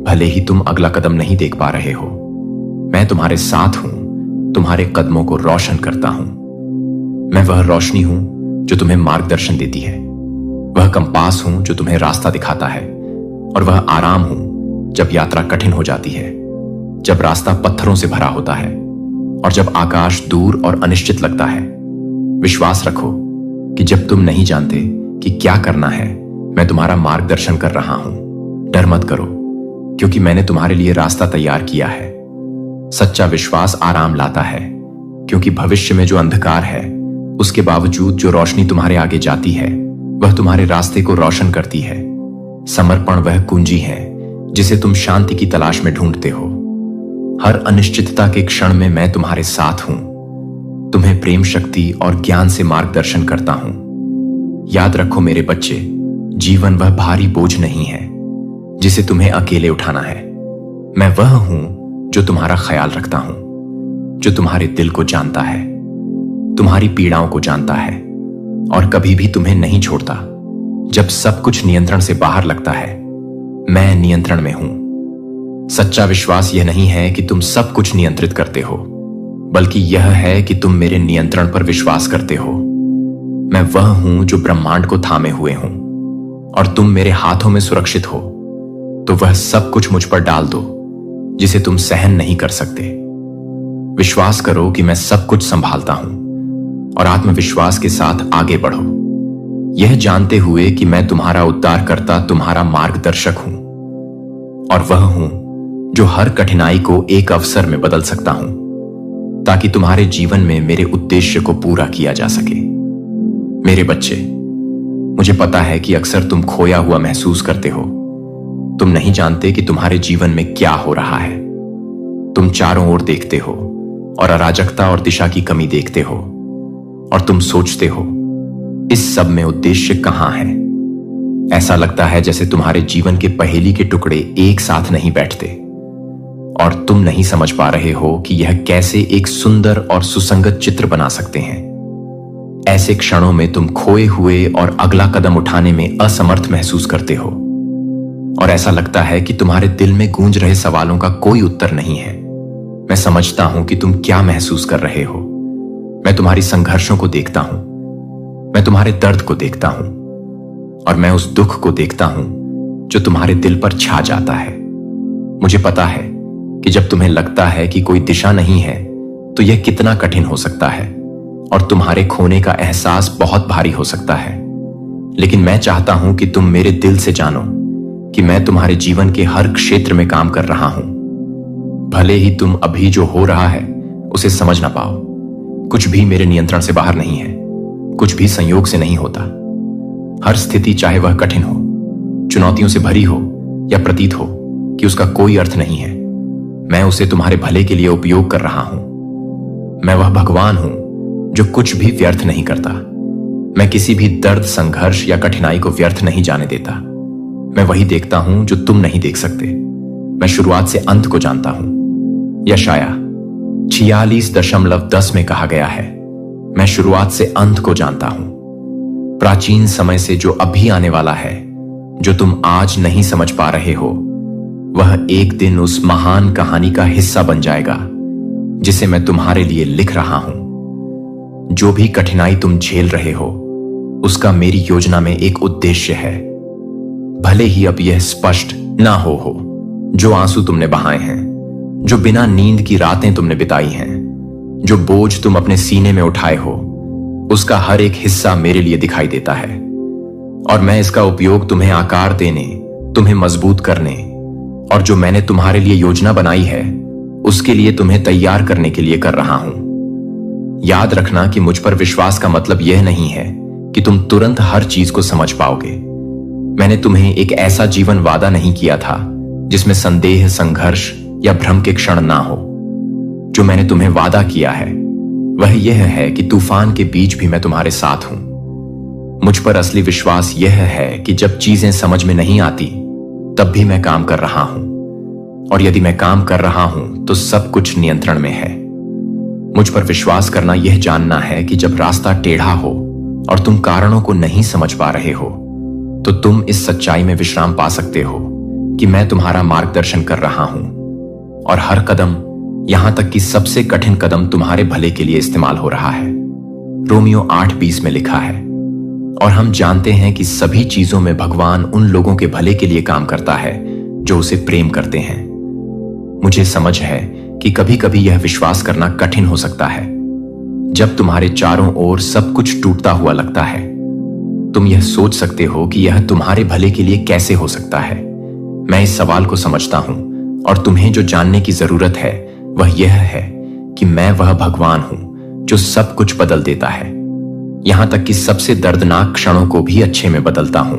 Speaker 2: भले ही तुम अगला कदम नहीं देख पा रहे हो, मैं तुम्हारे साथ हूं, तुम्हारे कदमों को रोशन करता हूं। मैं वह रोशनी हूं जो तुम्हें मार्गदर्शन देती है, वह कंपास हूं जो तुम्हें रास्ता दिखाता है, और वह आराम हूं जब यात्रा कठिन हो जाती है, जब रास्ता पत्थरों से भरा होता है और जब आकाश दूर और अनिश्चित लगता है। विश्वास रखो कि जब तुम नहीं जानते कि क्या करना है, मैं तुम्हारा मार्गदर्शन कर रहा हूं। डर मत करो, क्योंकि मैंने तुम्हारे लिए रास्ता तैयार किया है। सच्चा विश्वास आराम लाता है, क्योंकि भविष्य में जो अंधकार है, उसके बावजूद जो रोशनी तुम्हारे आगे जाती है, वह तुम्हारे रास्ते को रोशन करती है। समर्पण वह कुंजी है जिसे तुम शांति की तलाश में ढूंढते हो। हर अनिश्चितता के क्षण में मैं तुम्हारे साथ हूं, तुम्हें प्रेम, शक्ति और ज्ञान से मार्गदर्शन करता हूं। याद रखो मेरे बच्चे, जीवन वह भारी बोझ नहीं है जिसे तुम्हें अकेले उठाना है। मैं वह हूं जो तुम्हारा ख्याल रखता हूं, जो तुम्हारे दिल को जानता है, तुम्हारी पीड़ाओं को जानता है और कभी भी तुम्हें नहीं छोड़ता। जब सब कुछ नियंत्रण से बाहर लगता है, मैं नियंत्रण में हूं। सच्चा विश्वास यह नहीं है कि तुम सब कुछ नियंत्रित करते हो, बल्कि यह है कि तुम मेरे नियंत्रण पर विश्वास करते हो। मैं वह हूं जो ब्रह्मांड को थामे हुए हूं, और तुम मेरे हाथों में सुरक्षित हो। तो वह सब कुछ मुझ पर डाल दो जिसे तुम सहन नहीं कर सकते। विश्वास करो कि मैं सब कुछ संभालता हूं, और आत्मविश्वास के साथ आगे बढ़ो, यह जानते हुए कि मैं तुम्हारा उद्धारकर्ता, तुम्हारा मार्गदर्शक हूं, और वह हूं जो हर कठिनाई को एक अवसर में बदल सकता हूं, ताकि तुम्हारे जीवन में मेरे उद्देश्य को पूरा किया जा सके। मेरे बच्चे, मुझे पता है कि अक्सर तुम खोया हुआ महसूस करते हो। तुम नहीं जानते कि तुम्हारे जीवन में क्या हो रहा है। तुम चारों ओर देखते हो और अराजकता और दिशा की कमी देखते हो, और तुम सोचते हो, इस सब में उद्देश्य कहां है। ऐसा लगता है जैसे तुम्हारे जीवन के पहेली के टुकड़े एक साथ नहीं बैठते, और तुम नहीं समझ पा रहे हो कि यह कैसे एक सुंदर और सुसंगत चित्र बना सकते हैं। ऐसे क्षणों में तुम खोए हुए और अगला कदम उठाने में असमर्थ महसूस करते हो, और ऐसा लगता है कि तुम्हारे दिल में गूंज रहे सवालों का कोई उत्तर नहीं है। मैं समझता हूं कि तुम क्या महसूस कर रहे हो। मैं तुम्हारी संघर्षों को देखता हूं, मैं तुम्हारे दर्द को देखता हूं, और मैं उस दुख को देखता हूं जो तुम्हारे दिल पर छा जाता है। मुझे पता है कि जब तुम्हें लगता है कि कोई दिशा नहीं है, तो यह कितना कठिन हो सकता है, और तुम्हारे खोने का एहसास बहुत भारी हो सकता है। लेकिन मैं चाहता हूं कि तुम मेरे दिल से जानो कि मैं तुम्हारे जीवन के हर क्षेत्र में काम कर रहा हूं। भले ही तुम अभी जो हो रहा है उसे समझ ना पाओ, कुछ भी मेरे नियंत्रण से बाहर नहीं है, कुछ भी संयोग से नहीं होता। हर स्थिति, चाहे वह कठिन हो, चुनौतियों से भरी हो, या प्रतीत हो कि उसका कोई अर्थ नहीं है, मैं उसे तुम्हारे भले के लिए उपयोग कर रहा हूं। मैं वह भगवान हूं जो कुछ भी व्यर्थ नहीं करता। मैं किसी भी दर्द, संघर्ष या कठिनाई को व्यर्थ नहीं जाने देता। मैं वही देखता हूं जो तुम नहीं देख सकते। मैं शुरुआत से अंत को जानता हूं। यशाया 46:10 में कहा गया है, मैं शुरुआत से अंत को जानता हूं। प्राचीन समय से जो अभी आने वाला है, जो तुम आज नहीं समझ पा रहे हो, वह एक दिन उस महान कहानी का हिस्सा बन जाएगा जिसे मैं तुम्हारे लिए लिख रहा हूं। जो भी कठिनाई तुम झेल रहे हो, उसका मेरी योजना में एक उद्देश्य है। भले ही अब यह स्पष्ट ना हो जो आंसू तुमने बहाए हैं, जो बिना नींद की रातें तुमने बिताई हैं, जो बोझ तुम अपने सीने में उठाए हो, उसका हर एक हिस्सा मेरे लिए दिखाई देता है। और मैं इसका उपयोग तुम्हें आकार देने, तुम्हें मजबूत करने, और जो मैंने तुम्हारे लिए योजना बनाई है उसके लिए तुम्हें तैयार करने के लिए कर रहा हूं। याद रखना कि मुझ पर विश्वास का मतलब यह नहीं है कि तुम तुरंत हर चीज को समझ पाओगे। मैंने तुम्हें एक ऐसा जीवन वादा नहीं किया था जिसमें संदेह, संघर्ष या भ्रम के क्षण ना हो। जो मैंने तुम्हें वादा किया है वह यह है कि तूफान के बीच भी मैं तुम्हारे साथ हूं। मुझ पर असली विश्वास यह है कि जब चीजें समझ में नहीं आती तब भी मैं काम कर रहा हूं, और यदि मैं काम कर रहा हूं तो सब कुछ नियंत्रण में है। मुझ पर विश्वास करना यह जानना है कि जब रास्ता टेढ़ा हो और तुम कारणों को नहीं समझ पा रहे हो तो तुम इस सच्चाई में विश्राम पा सकते हो कि मैं तुम्हारा मार्गदर्शन कर रहा हूं, और हर कदम, यहां तक कि सबसे कठिन कदम, तुम्हारे भले के लिए इस्तेमाल हो रहा है। रोमियो 8:20 में लिखा है, और हम जानते हैं कि सभी चीजों में भगवान उन लोगों के भले के लिए काम करता है जो उसे प्रेम करते हैं। मुझे समझ है कि कभी कभी यह विश्वास करना कठिन हो सकता है। जब तुम्हारे चारों ओर सब कुछ टूटता हुआ लगता है, तुम यह सोच सकते हो कि यह तुम्हारे भले के लिए कैसे हो सकता है। मैं इस सवाल को समझता हूं, और तुम्हें जो जानने की जरूरत है वह यह है कि मैं वह भगवान हूं जो सब कुछ बदल देता है, यहां तक कि सबसे दर्दनाक क्षणों को भी अच्छे में बदलता हूं।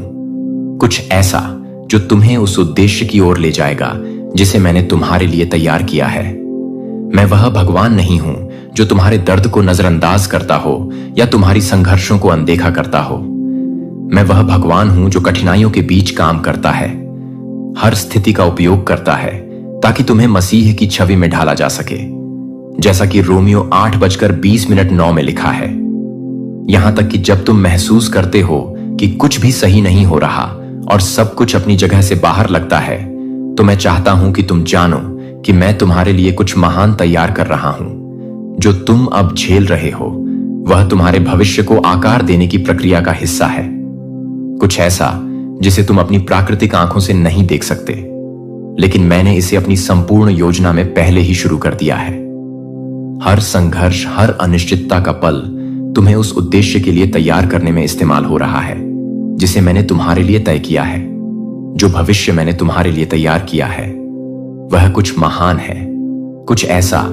Speaker 2: कुछ ऐसा जो तुम्हें उस उद्देश्य की ओर ले जाएगा जिसे मैंने तुम्हारे लिए तैयार किया है। मैं वह भगवान नहीं हूं जो तुम्हारे दर्द को नजरअंदाज करता हो या तुम्हारी संघर्षों को अनदेखा करता हो। मैं वह भगवान हूं जो कठिनाइयों के बीच काम करता है, हर स्थिति का उपयोग करता है ताकि तुम्हें मसीह की छवि में ढाला जा सके, जैसा कि रोमियो 8:20 में लिखा है। यहां तक कि जब तुम महसूस करते हो कि कुछ भी सही नहीं हो रहा और सब कुछ अपनी जगह से बाहर लगता है, तो मैं चाहता हूं कि तुम जानो कि मैं तुम्हारे लिए कुछ महान तैयार कर रहा हूं। जो तुम अब झेल रहे हो वह तुम्हारे भविष्य को आकार देने की प्रक्रिया का हिस्सा है, कुछ ऐसा जिसे तुम अपनी प्राकृतिक आंखों से नहीं देख सकते, लेकिन मैंने इसे अपनी संपूर्ण योजना में पहले ही शुरू कर दिया है। हर संघर्ष, हर अनिश्चितता का पल तुम्हें उस उद्देश्य के लिए तैयार करने में इस्तेमाल हो रहा है जिसे मैंने तुम्हारे लिए तय किया है। जो भविष्य मैंने तुम्हारे लिए तैयार किया है वह कुछ महान है, कुछ ऐसा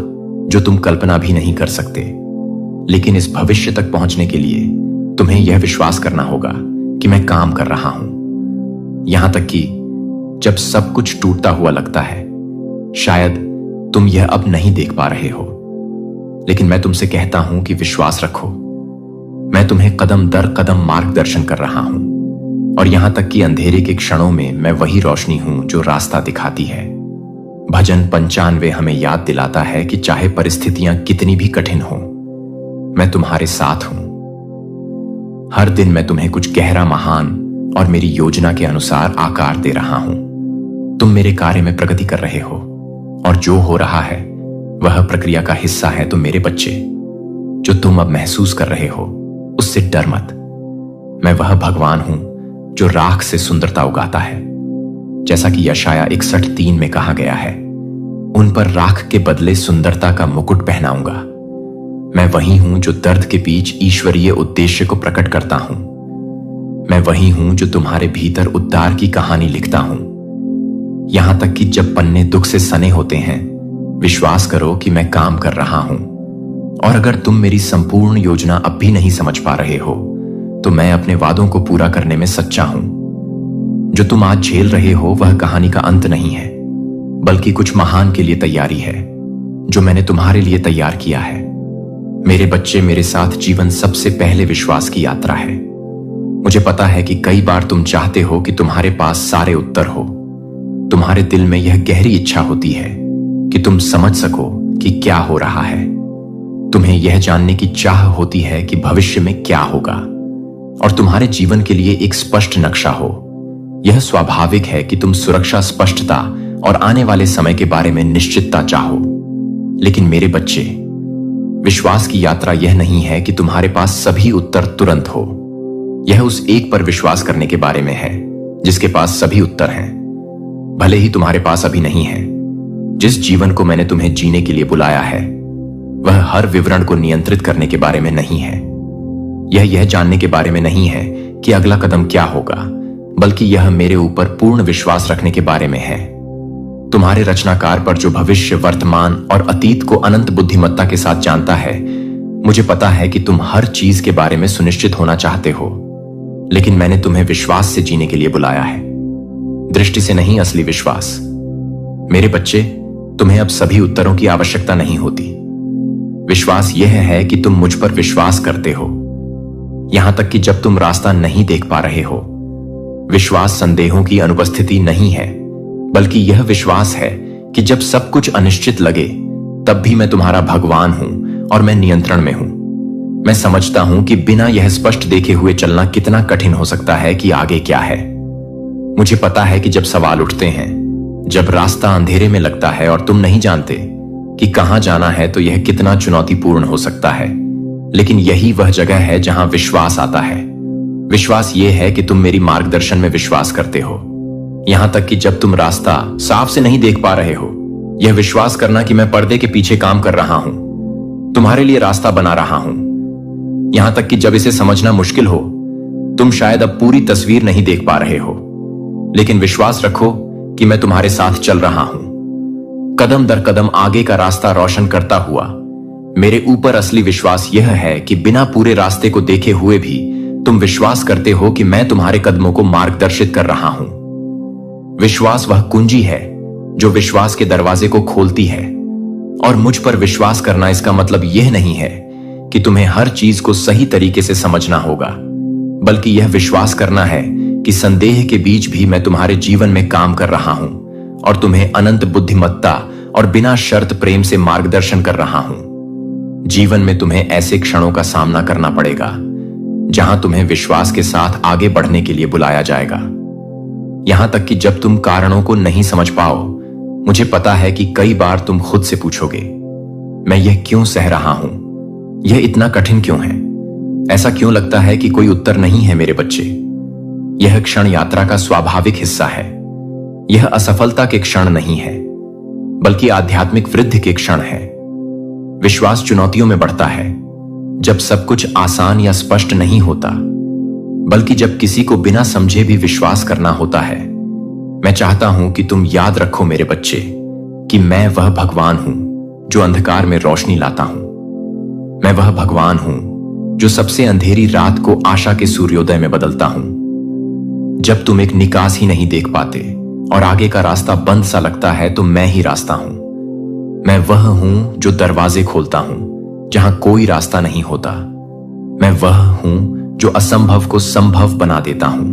Speaker 2: जो तुम कल्पना भी नहीं कर सकते। लेकिन इस भविष्य तक पहुंचने के लिए तुम्हें यह विश्वास करना होगा कि मैं काम कर रहा हूं, यहां तक कि जब सब कुछ टूटता हुआ लगता है। शायद तुम यह अब नहीं देख पा रहे हो, लेकिन मैं तुमसे कहता हूं कि विश्वास रखो। मैं तुम्हें कदम दर कदम मार्गदर्शन कर रहा हूं, और यहां तक कि अंधेरे के क्षणों में मैं वही रोशनी हूं जो रास्ता दिखाती है। भजन 95 हमें याद दिलाता है कि चाहे परिस्थितियां कितनी भी कठिन हो, मैं तुम्हारे साथ हूं। हर दिन मैं तुम्हें कुछ गहरा, महान और मेरी योजना के अनुसार आकार दे रहा हूं। तुम मेरे कार्य में प्रगति कर रहे हो, और जो हो रहा है वह प्रक्रिया का हिस्सा है। तो मेरे बच्चे, जो तुम अब महसूस कर रहे हो उससे डर मत। मैं वह भगवान हूं जो राख से सुंदरता उगाता है, जैसा कि यशाया 61:3 में कहा गया है, उन पर राख के बदले सुंदरता का मुकुट पहनाऊंगा। मैं वही हूं जो दर्द के बीच ईश्वरीय उद्देश्य को प्रकट करता हूं। मैं वही हूं जो तुम्हारे भीतर उद्धार की कहानी लिखता हूं। यहां तक कि जब पन्ने दुख से सने होते हैं, विश्वास करो कि मैं काम कर रहा हूं। और अगर तुम मेरी संपूर्ण योजना अब भी नहीं समझ पा रहे हो, तो मैं अपने वादों को पूरा करने में सच्चा हूं। जो तुम आज झेल रहे हो वह कहानी का अंत नहीं है, बल्कि कुछ महान के लिए तैयारी है जो मैंने तुम्हारे लिए तैयार किया है। मेरे बच्चे, मेरे साथ जीवन सबसे पहले विश्वास की यात्रा है। मुझे पता है कि कई बार तुम चाहते हो कि तुम्हारे पास सारे उत्तर हो। तुम्हारे दिल में यह गहरी इच्छा होती है कि तुम समझ सको कि क्या हो रहा है। तुम्हें यह जानने की चाह होती है कि भविष्य में क्या होगा, और तुम्हारे जीवन के लिए एक स्पष्ट नक्शा हो। यह स्वाभाविक है कि तुम सुरक्षा, स्पष्टता और आने वाले समय के बारे में निश्चितता चाहो। लेकिन मेरे बच्चे, विश्वास की यात्रा यह नहीं है कि तुम्हारे पास सभी उत्तर तुरंत हो। यह उस एक पर विश्वास करने के बारे में है जिसके पास सभी उत्तर हैं, भले ही तुम्हारे पास अभी नहीं है। जिस जीवन को मैंने तुम्हें जीने के लिए बुलाया है वह हर विवरण को नियंत्रित करने के बारे में नहीं है। यह जानने के बारे में नहीं है कि अगला कदम क्या होगा, बल्कि यह मेरे ऊपर पूर्ण विश्वास रखने के बारे में है। तुम्हारे रचनाकार पर जो भविष्य, वर्तमान और अतीत को अनंत बुद्धिमत्ता के साथ जानता है, मुझे पता है कि तुम हर चीज के बारे में सुनिश्चित होना चाहते हो, लेकिन मैंने तुम्हें विश्वास से जीने के लिए बुलाया है, दृष्टि से नहीं, असली विश्वास। मेरे बच्चे, तुम्हें अब सभी उत्तरों की आवश्यकता नहीं होती। विश्वास यह है कि तुम मुझ पर विश्वास करते हो, यहां तक कि जब तुम रास्ता नहीं देख पा रहे हो। विश्वास संदेहों की अनुपस्थिति नहीं है, बल्कि यह विश्वास है कि जब सब कुछ अनिश्चित लगे तब भी मैं तुम्हारा भगवान हूं और मैं नियंत्रण में हूं। मैं समझता हूं कि बिना यह स्पष्ट देखे हुए चलना कितना कठिन हो सकता है कि आगे क्या है। मुझे पता है कि जब सवाल उठते हैं, जब रास्ता अंधेरे में लगता है और तुम नहीं जानते कि कहां जाना है, तो यह कितना चुनौतीपूर्ण हो सकता है। लेकिन यही वह जगह है जहां विश्वास आता है। विश्वास यह है कि तुम मेरी मार्गदर्शन में विश्वास करते हो, यहां तक कि जब तुम रास्ता साफ से नहीं देख पा रहे हो। यह विश्वास करना कि मैं पर्दे के पीछे काम कर रहा हूं, तुम्हारे लिए रास्ता बना रहा हूं, यहां तक कि जब इसे समझना मुश्किल हो। तुम शायद अब पूरी तस्वीर नहीं देख पा रहे हो, लेकिन विश्वास रखो कि मैं तुम्हारे साथ चल रहा हूं, कदम दर कदम आगे का रास्ता रोशन करता हुआ। मेरे ऊपर असली विश्वास यह है कि बिना पूरे रास्ते को देखे हुए भी तुम विश्वास करते हो कि मैं तुम्हारे कदमों को मार्गदर्शित कर रहा हूं। विश्वास वह कुंजी है जो विश्वास के दरवाजे को खोलती है, और मुझ पर विश्वास करना इसका मतलब यह नहीं है कि तुम्हें हर चीज को सही तरीके से समझना होगा, बल्कि यह विश्वास करना है कि संदेह के बीच भी मैं तुम्हारे जीवन में काम कर रहा हूं और तुम्हें अनंत बुद्धिमत्ता और बिना शर्त प्रेम से मार्गदर्शन कर रहा हूं। जीवन में तुम्हें ऐसे क्षणों का सामना करना पड़ेगा जहां तुम्हें विश्वास के साथ आगे बढ़ने के लिए बुलाया जाएगा, यहां तक कि जब तुम कारणों को नहीं समझ पाओ। मुझे पता है कि कई बार तुम खुद से पूछोगे, मैं यह क्यों सह रहा हूं, यह इतना कठिन क्यों है, ऐसा क्यों लगता है कि कोई उत्तर नहीं है। मेरे बच्चे, यह क्षण यात्रा का स्वाभाविक हिस्सा है। यह असफलता के क्षण नहीं है, बल्कि आध्यात्मिक वृद्धि के क्षण है। विश्वास चुनौतियों में बढ़ता है, जब सब कुछ आसान या स्पष्ट नहीं होता, बल्कि जब किसी को बिना समझे भी विश्वास करना होता है। मैं चाहता हूं कि तुम याद रखो मेरे बच्चे, कि मैं वह भगवान हूं जो अंधकार में रोशनी लाता हूं। मैं वह भगवान हूं जो सबसे अंधेरी रात को आशा के सूर्योदय में बदलता हूं। जब तुम एक निकास ही नहीं देख पाते और आगे का रास्ता बंद सा लगता है, तो मैं ही रास्ता हूं। मैं वह हूं जो दरवाजे खोलता हूं जहां कोई रास्ता नहीं होता। मैं वह हूं जो असंभव को संभव बना देता हूं।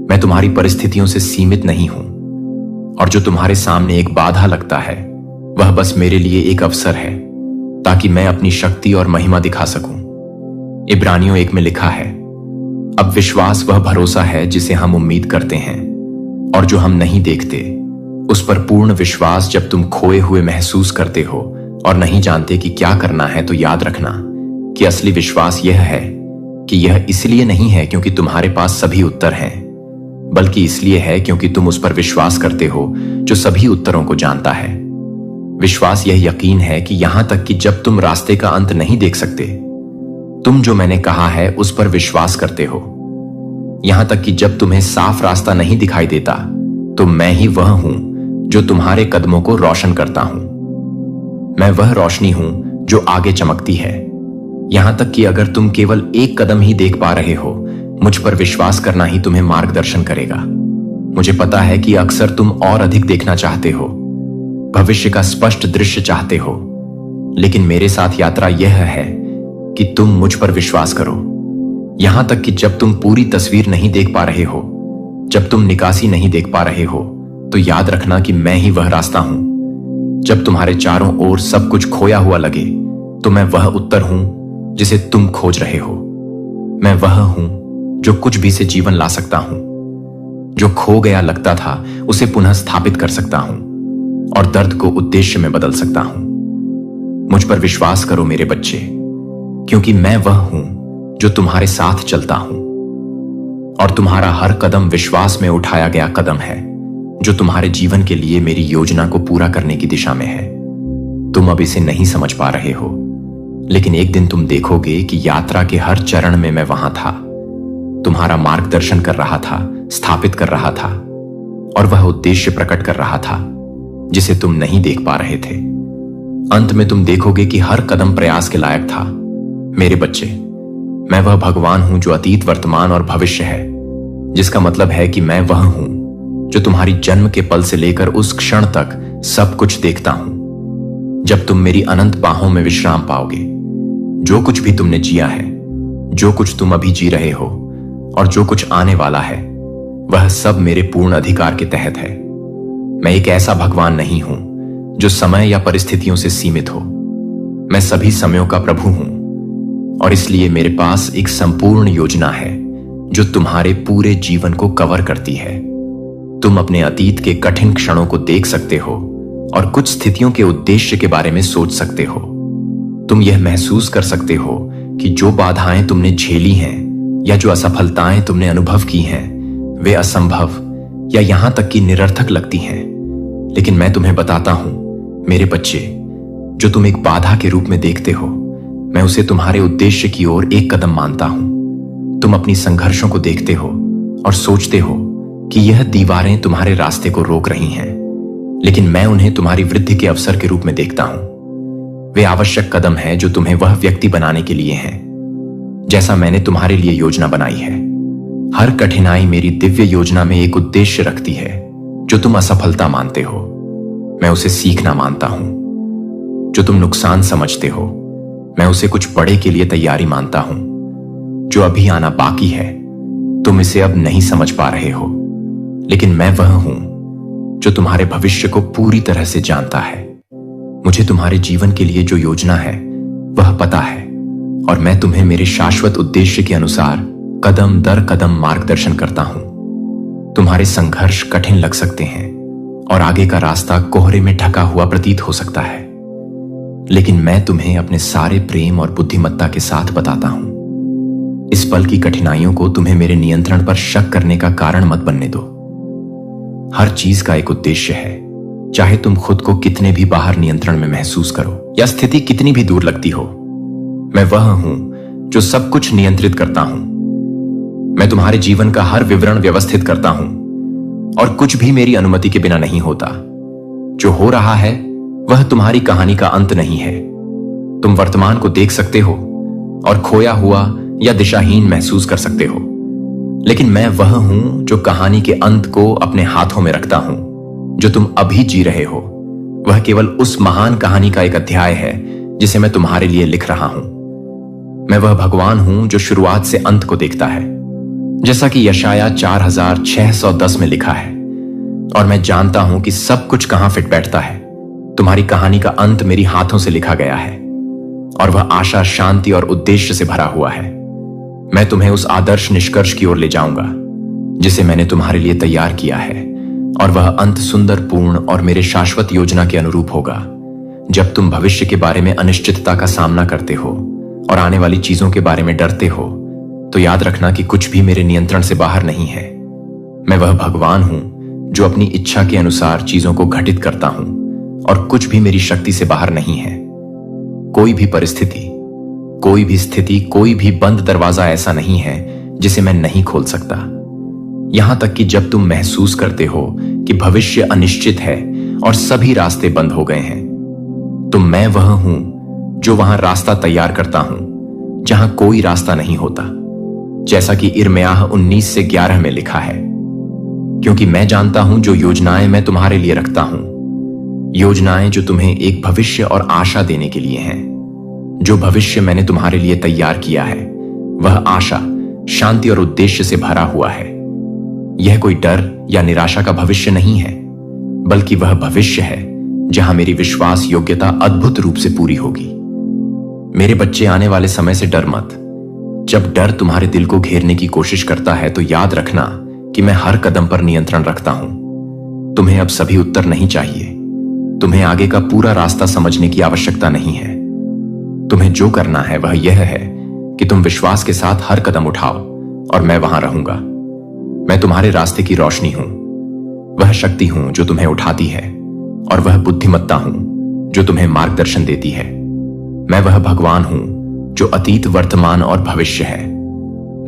Speaker 2: मैं तुम्हारी परिस्थितियों से सीमित नहीं हूं, और जो तुम्हारे सामने एक बाधा लगता है, वह बस मेरे लिए एक अवसर है ताकि मैं अपनी शक्ति और महिमा दिखा सकूं। इब्रानियों 1 में लिखा है, अब विश्वास वह भरोसा है जिसे हम उम्मीद करते हैं और जो हम नहीं देखते। उस पर पूर्ण विश्वास जब तुम खोए हुए महसूस करते हो और नहीं जानते कि क्या करना है, तो याद रखना कि असली विश्वास यह है कि यह इसलिए नहीं है क्योंकि तुम्हारे पास सभी उत्तर हैं, बल्कि इसलिए है क्योंकि तुम उस पर विश्वास करते हो जो सभी उत्तरों को जानता है। विश्वास यह यकीन है कि यहां तक कि जब तुम रास्ते का अंत नहीं देख सकते, तुम जो मैंने कहा है उस पर विश्वास करते हो। यहां तक कि जब तुम्हें साफ रास्ता नहीं दिखाई देता, तो मैं ही वह हूं जो तुम्हारे कदमों को रोशन करता हूं। मैं वह रोशनी हूं जो आगे चमकती है। यहां तक कि अगर तुम केवल एक कदम ही देख पा रहे हो, मुझ पर विश्वास करना ही तुम्हें मार्गदर्शन करेगा। मुझे पता है कि अक्सर तुम और अधिक देखना चाहते हो, भविष्य का स्पष्ट दृश्य चाहते हो, लेकिन मेरे साथ यात्रा यह है कि तुम मुझ पर विश्वास करो। यहां तक कि जब तुम पूरी तस्वीर नहीं देख पा रहे हो, जब तुम निकासी नहीं देख पा रहे हो, तो याद रखना कि मैं ही वह रास्ता हूं। जब तुम्हारे चारों ओर सब कुछ खोया हुआ लगे, तो मैं वह उत्तर हूं जिसे तुम खोज रहे हो। मैं वह हूं जो कुछ भी से जीवन ला सकता हूं। जो खो गया लगता था, उसे पुनः स्थापित कर सकता हूं और दर्द को उद्देश्य में बदल सकता हूं। मुझ पर विश्वास करो मेरे बच्चे, क्योंकि मैं वह हूं जो तुम्हारे साथ चलता हूं, और तुम्हारा हर कदम विश्वास में उठाया गया कदम है जो तुम्हारे जीवन के लिए मेरी योजना को पूरा करने की दिशा में है। तुम अब इसे नहीं समझ पा रहे हो, लेकिन एक दिन तुम देखोगे कि यात्रा के हर चरण में मैं वहां था, तुम्हारा मार्गदर्शन कर रहा था, स्थापित कर रहा था, और वह उद्देश्य प्रकट कर रहा था जिसे तुम नहीं देख पा रहे थे। अंत में तुम देखोगे कि हर कदम प्रयास के लायक था। मेरे बच्चे, मैं वह भगवान हूं जो अतीत, वर्तमान और भविष्य है, जिसका मतलब है कि मैं वह हूं जो तुम्हारी जन्म के पल से लेकर उस क्षण तक सब कुछ देखता हूं, जब तुम मेरी अनंत बाहों में विश्राम पाओगे। जो कुछ भी तुमने जिया है, जो कुछ तुम अभी जी रहे हो, और जो कुछ आने वाला है, वह सब मेरे पूर्ण अधिकार के तहत है। मैं एक ऐसा भगवान नहीं हूं जो समय या परिस्थितियों से सीमित हो। मैं सभी समयों का प्रभु हूं, और इसलिए मेरे पास एक संपूर्ण योजना है जो तुम्हारे पूरे जीवन को कवर करती है। तुम अपने अतीत के कठिन क्षणों को देख सकते हो और कुछ स्थितियों के उद्देश्य के बारे में सोच सकते हो। तुम यह महसूस कर सकते हो कि जो बाधाएं तुमने झेली हैं या जो असफलताएं तुमने अनुभव की हैं, वे असंभव या यहां तक कि निरर्थक लगती हैं। लेकिन मैं तुम्हें बताता हूं, मेरे बच्चे, जो तुम एक बाधा के रूप में देखते हो, मैं उसे तुम्हारे उद्देश्य की ओर एक कदम मानता हूं। तुम अपनी संघर्षों को देखते हो और सोचते हो कि यह दीवारें तुम्हारे रास्ते को रोक रही हैं, लेकिन मैं उन्हें तुम्हारी वृद्धि के अवसर के रूप में देखता हूं। वे आवश्यक कदम हैं जो तुम्हें वह व्यक्ति बनाने के लिए हैं जैसा मैंने तुम्हारे लिए योजना बनाई है। हर कठिनाई मेरी दिव्य योजना में एक उद्देश्य रखती है। जो तुम असफलता मानते हो, मैं उसे सीखना मानता हूं। जो तुम नुकसान समझते हो, मैं उसे कुछ बड़े के लिए तैयारी मानता हूं। जो अभी आना बाकी है, तुम इसे अब नहीं समझ पा रहे हो, लेकिन मैं वह हूं जो तुम्हारे भविष्य को पूरी तरह से जानता है। मुझे तुम्हारे जीवन के लिए जो योजना है वह पता है, और मैं तुम्हें मेरे शाश्वत उद्देश्य के अनुसार कदम दर कदम मार्गदर्शन करता हूं। तुम्हारे संघर्ष कठिन लग सकते हैं और आगे का रास्ता कोहरे में ढका हुआ प्रतीत हो सकता है, लेकिन मैं तुम्हें अपने सारे प्रेम और बुद्धिमत्ता के साथ बताता हूं। इस पल की कठिनाइयों को तुम्हें मेरे नियंत्रण पर शक करने का कारण मत बनने दो। हर चीज का एक उद्देश्य है, चाहे तुम खुद को कितने भी बाहर नियंत्रण में महसूस करो या स्थिति कितनी भी दूर लगती हो। मैं वह हूं जो सब कुछ नियंत्रित करता हूं। मैं तुम्हारे जीवन का हर विवरण व्यवस्थित करता हूं, और कुछ भी मेरी अनुमति के बिना नहीं होता। जो हो रहा है वह तुम्हारी कहानी का अंत नहीं है। तुम वर्तमान को देख सकते हो और खोया हुआ या दिशाहीन महसूस कर सकते हो, लेकिन मैं वह हूं जो कहानी के अंत को अपने हाथों में रखता हूं। जो तुम अभी जी रहे हो, वह केवल उस महान कहानी का एक अध्याय है जिसे मैं तुम्हारे लिए लिख रहा हूं। मैं वह भगवान हूं जो शुरुआत से अंत को देखता है, जैसा कि यशाया 4610 में लिखा है, और मैं जानता हूं कि सब कुछ कहां फिट बैठता है। तुम्हारी कहानी का अंत मेरी हाथों से लिखा गया है, और वह आशा, शांति और उद्देश्य से भरा हुआ है। मैं तुम्हें उस आदर्श निष्कर्ष की ओर ले जाऊंगा जिसे मैंने तुम्हारे लिए तैयार किया है, और वह अंत सुंदर, पूर्ण और मेरे शाश्वत योजना के अनुरूप होगा। जब तुम भविष्य के बारे में अनिश्चितता का सामना करते हो और आने वाली चीजों के बारे में डरते हो, तो याद रखना कि कुछ भी मेरे नियंत्रण से बाहर नहीं है। मैं वह भगवान हूं जो अपनी इच्छा के अनुसार चीजों को घटित करता हूं, और कुछ भी मेरी शक्ति से बाहर नहीं है। कोई भी परिस्थिति, कोई भी स्थिति, कोई भी बंद दरवाजा ऐसा नहीं है जिसे मैं नहीं खोल सकता। यहां तक कि जब तुम महसूस करते हो कि भविष्य अनिश्चित है और सभी रास्ते बंद हो गए हैं, तो मैं वह हूं जो वहां रास्ता तैयार करता हूं जहां कोई रास्ता नहीं होता, जैसा कि इर्मियाह 19:11 में लिखा है। क्योंकि मैं जानता हूं जो योजनाएं मैं तुम्हारे लिए रखता हूं, योजनाएं जो तुम्हें एक भविष्य और आशा देने के लिए हैं। जो भविष्य मैंने तुम्हारे लिए तैयार किया है वह आशा, शांति और उद्देश्य से भरा हुआ है। यह कोई डर या निराशा का भविष्य नहीं है, बल्कि वह भविष्य है जहां मेरी विश्वास योग्यता अद्भुत रूप से पूरी होगी। मेरे बच्चे, आने वाले समय से डर मत। जब डर तुम्हारे दिल को घेरने की कोशिश करता है, तो याद रखना कि मैं हर कदम पर नियंत्रण रखता हूं। तुम्हें अब सभी उत्तर नहीं चाहिए। तुम्हें आगे का पूरा रास्ता समझने की आवश्यकता नहीं है। तुम्हें जो करना है वह यह है कि तुम विश्वास के साथ हर कदम उठाओ, और मैं वहां रहूंगा। मैं तुम्हारे रास्ते की रोशनी हूं। वह शक्ति हूं जो तुम्हें उठाती है, और वह बुद्धिमत्ता हूं जो तुम्हें मार्गदर्शन देती है। मैं वह भगवान हूं जो अतीत, वर्तमान और भविष्य है।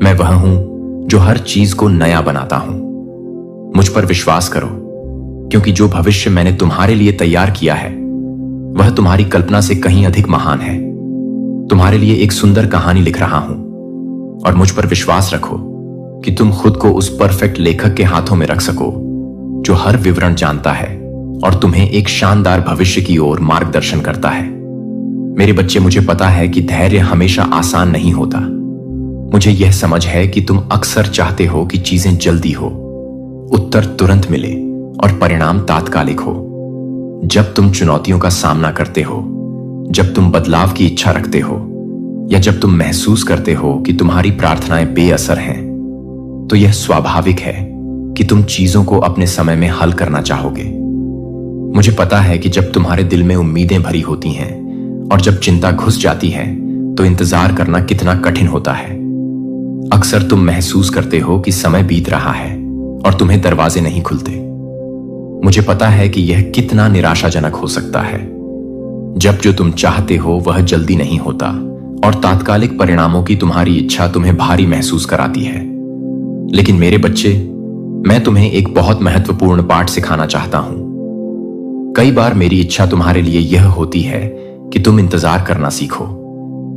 Speaker 2: मैं वह हूं जो हर चीज को नया बनाता हूं। मुझ पर विश्वास करो, क्योंकि जो भविष्य मैंने तुम्हारे लिए तैयार किया है वह तुम्हारी कल्पना से कहीं अधिक महान है। तुम्हारे लिए एक सुंदर कहानी लिख रहा हूं, और मुझ पर विश्वास रखो कि तुम खुद को उस परफेक्ट लेखक के हाथों में रख सको जो हर विवरण जानता है और तुम्हें एक शानदार भविष्य की ओर मार्गदर्शन करता है। मेरे बच्चे, मुझे पता है कि धैर्य हमेशा आसान नहीं होता। मुझे यह समझ है कि तुम अक्सर चाहते हो कि चीजें जल्दी हो, उत्तर तुरंत मिले और परिणाम तात्कालिक हो। जब तुम चुनौतियों का सामना करते हो, जब तुम बदलाव की इच्छा रखते हो, या जब तुम महसूस करते हो कि तुम्हारी प्रार्थनाएं बेअसर हैं, तो यह स्वाभाविक है कि तुम चीजों को अपने समय में हल करना चाहोगे। मुझे पता है कि जब तुम्हारे दिल में उम्मीदें भरी होती हैं और जब चिंता घुस जाती है तो इंतजार करना कितना कठिन होता है। अक्सर तुम महसूस करते हो कि समय बीत रहा है और तुम्हें दरवाजे नहीं खुलते। मुझे पता है कि यह कितना निराशाजनक हो सकता है जब जो तुम चाहते हो वह जल्दी नहीं होता और तात्कालिक परिणामों की तुम्हारी इच्छा तुम्हें भारी महसूस कराती है। लेकिन मेरे बच्चे, मैं तुम्हें एक बहुत महत्वपूर्ण पाठ सिखाना चाहता हूं। कई बार मेरी इच्छा तुम्हारे लिए यह होती है कि तुम इंतजार करना सीखो।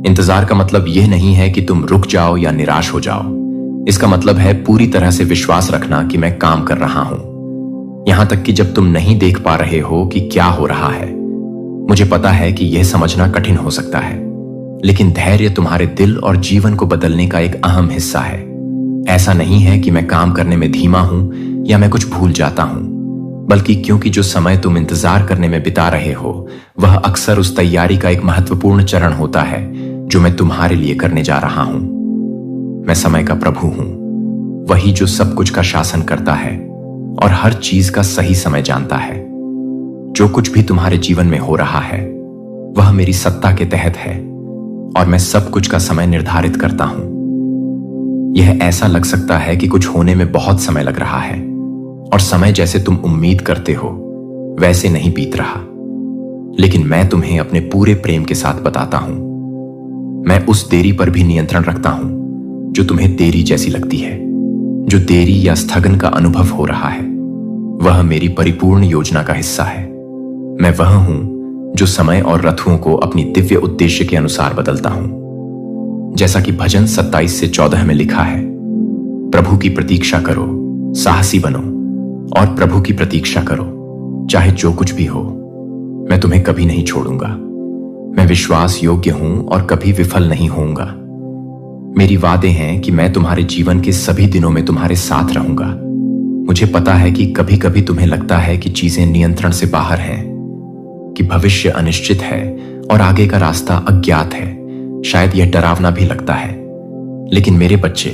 Speaker 2: इंतजार का मतलब यह नहीं है कि तुम रुक जाओ या निराश हो जाओ। इसका मतलब है पूरी तरह से विश्वास रखना कि मैं काम कर रहा हूं, यहां तक कि जब तुम नहीं देख पा रहे हो कि क्या हो रहा है। मुझे पता है कि यह समझना कठिन हो सकता है, लेकिन धैर्य तुम्हारे दिल और जीवन को बदलने का एक अहम हिस्सा है। ऐसा नहीं है कि मैं काम करने में धीमा हूं या मैं कुछ भूल जाता हूं, बल्कि क्योंकि जो समय तुम इंतजार करने में बिता रहे हो वह अक्सर उस तैयारी का एक महत्वपूर्ण चरण होता है जो मैं तुम्हारे लिए करने जा रहा हूं। मैं समय का प्रभु हूं, वही जो सब कुछ का शासन करता है और हर चीज का सही समय जानता है। जो कुछ भी तुम्हारे जीवन में हो रहा है वह मेरी सत्ता के तहत है और मैं सब कुछ का समय निर्धारित करता हूं। यह ऐसा लग सकता है कि कुछ होने में बहुत समय लग रहा है और समय जैसे तुम उम्मीद करते हो वैसे नहीं बीत रहा, लेकिन मैं तुम्हें अपने पूरे प्रेम के साथ बताता हूं, मैं उस देरी पर भी नियंत्रण रखता हूं जो तुम्हें देरी जैसी लगती है। जो देरी या स्थगन का अनुभव हो रहा है वह मेरी परिपूर्ण योजना का हिस्सा है। मैं वह हूं जो समय और ऋतुओं को अपनी दिव्य उद्देश्य के अनुसार बदलता हूं। जैसा कि भजन 27 से 14 में लिखा है, प्रभु की प्रतीक्षा करो, साहसी बनो और प्रभु की प्रतीक्षा करो, चाहे जो कुछ भी हो, मैं तुम्हें कभी नहीं छोड़ूंगा। मैं विश्वास योग्य हूं और कभी विफल नहीं होऊंगा। मेरी वादे हैं कि मैं तुम्हारे जीवन के सभी दिनों में तुम्हारे साथ रहूंगा। मुझे पता है कि कभी कभी तुम्हें लगता है कि चीजें नियंत्रण से बाहर हैं, कि भविष्य अनिश्चित है और आगे का रास्ता अज्ञात है। शायद यह डरावना भी लगता है, लेकिन मेरे बच्चे,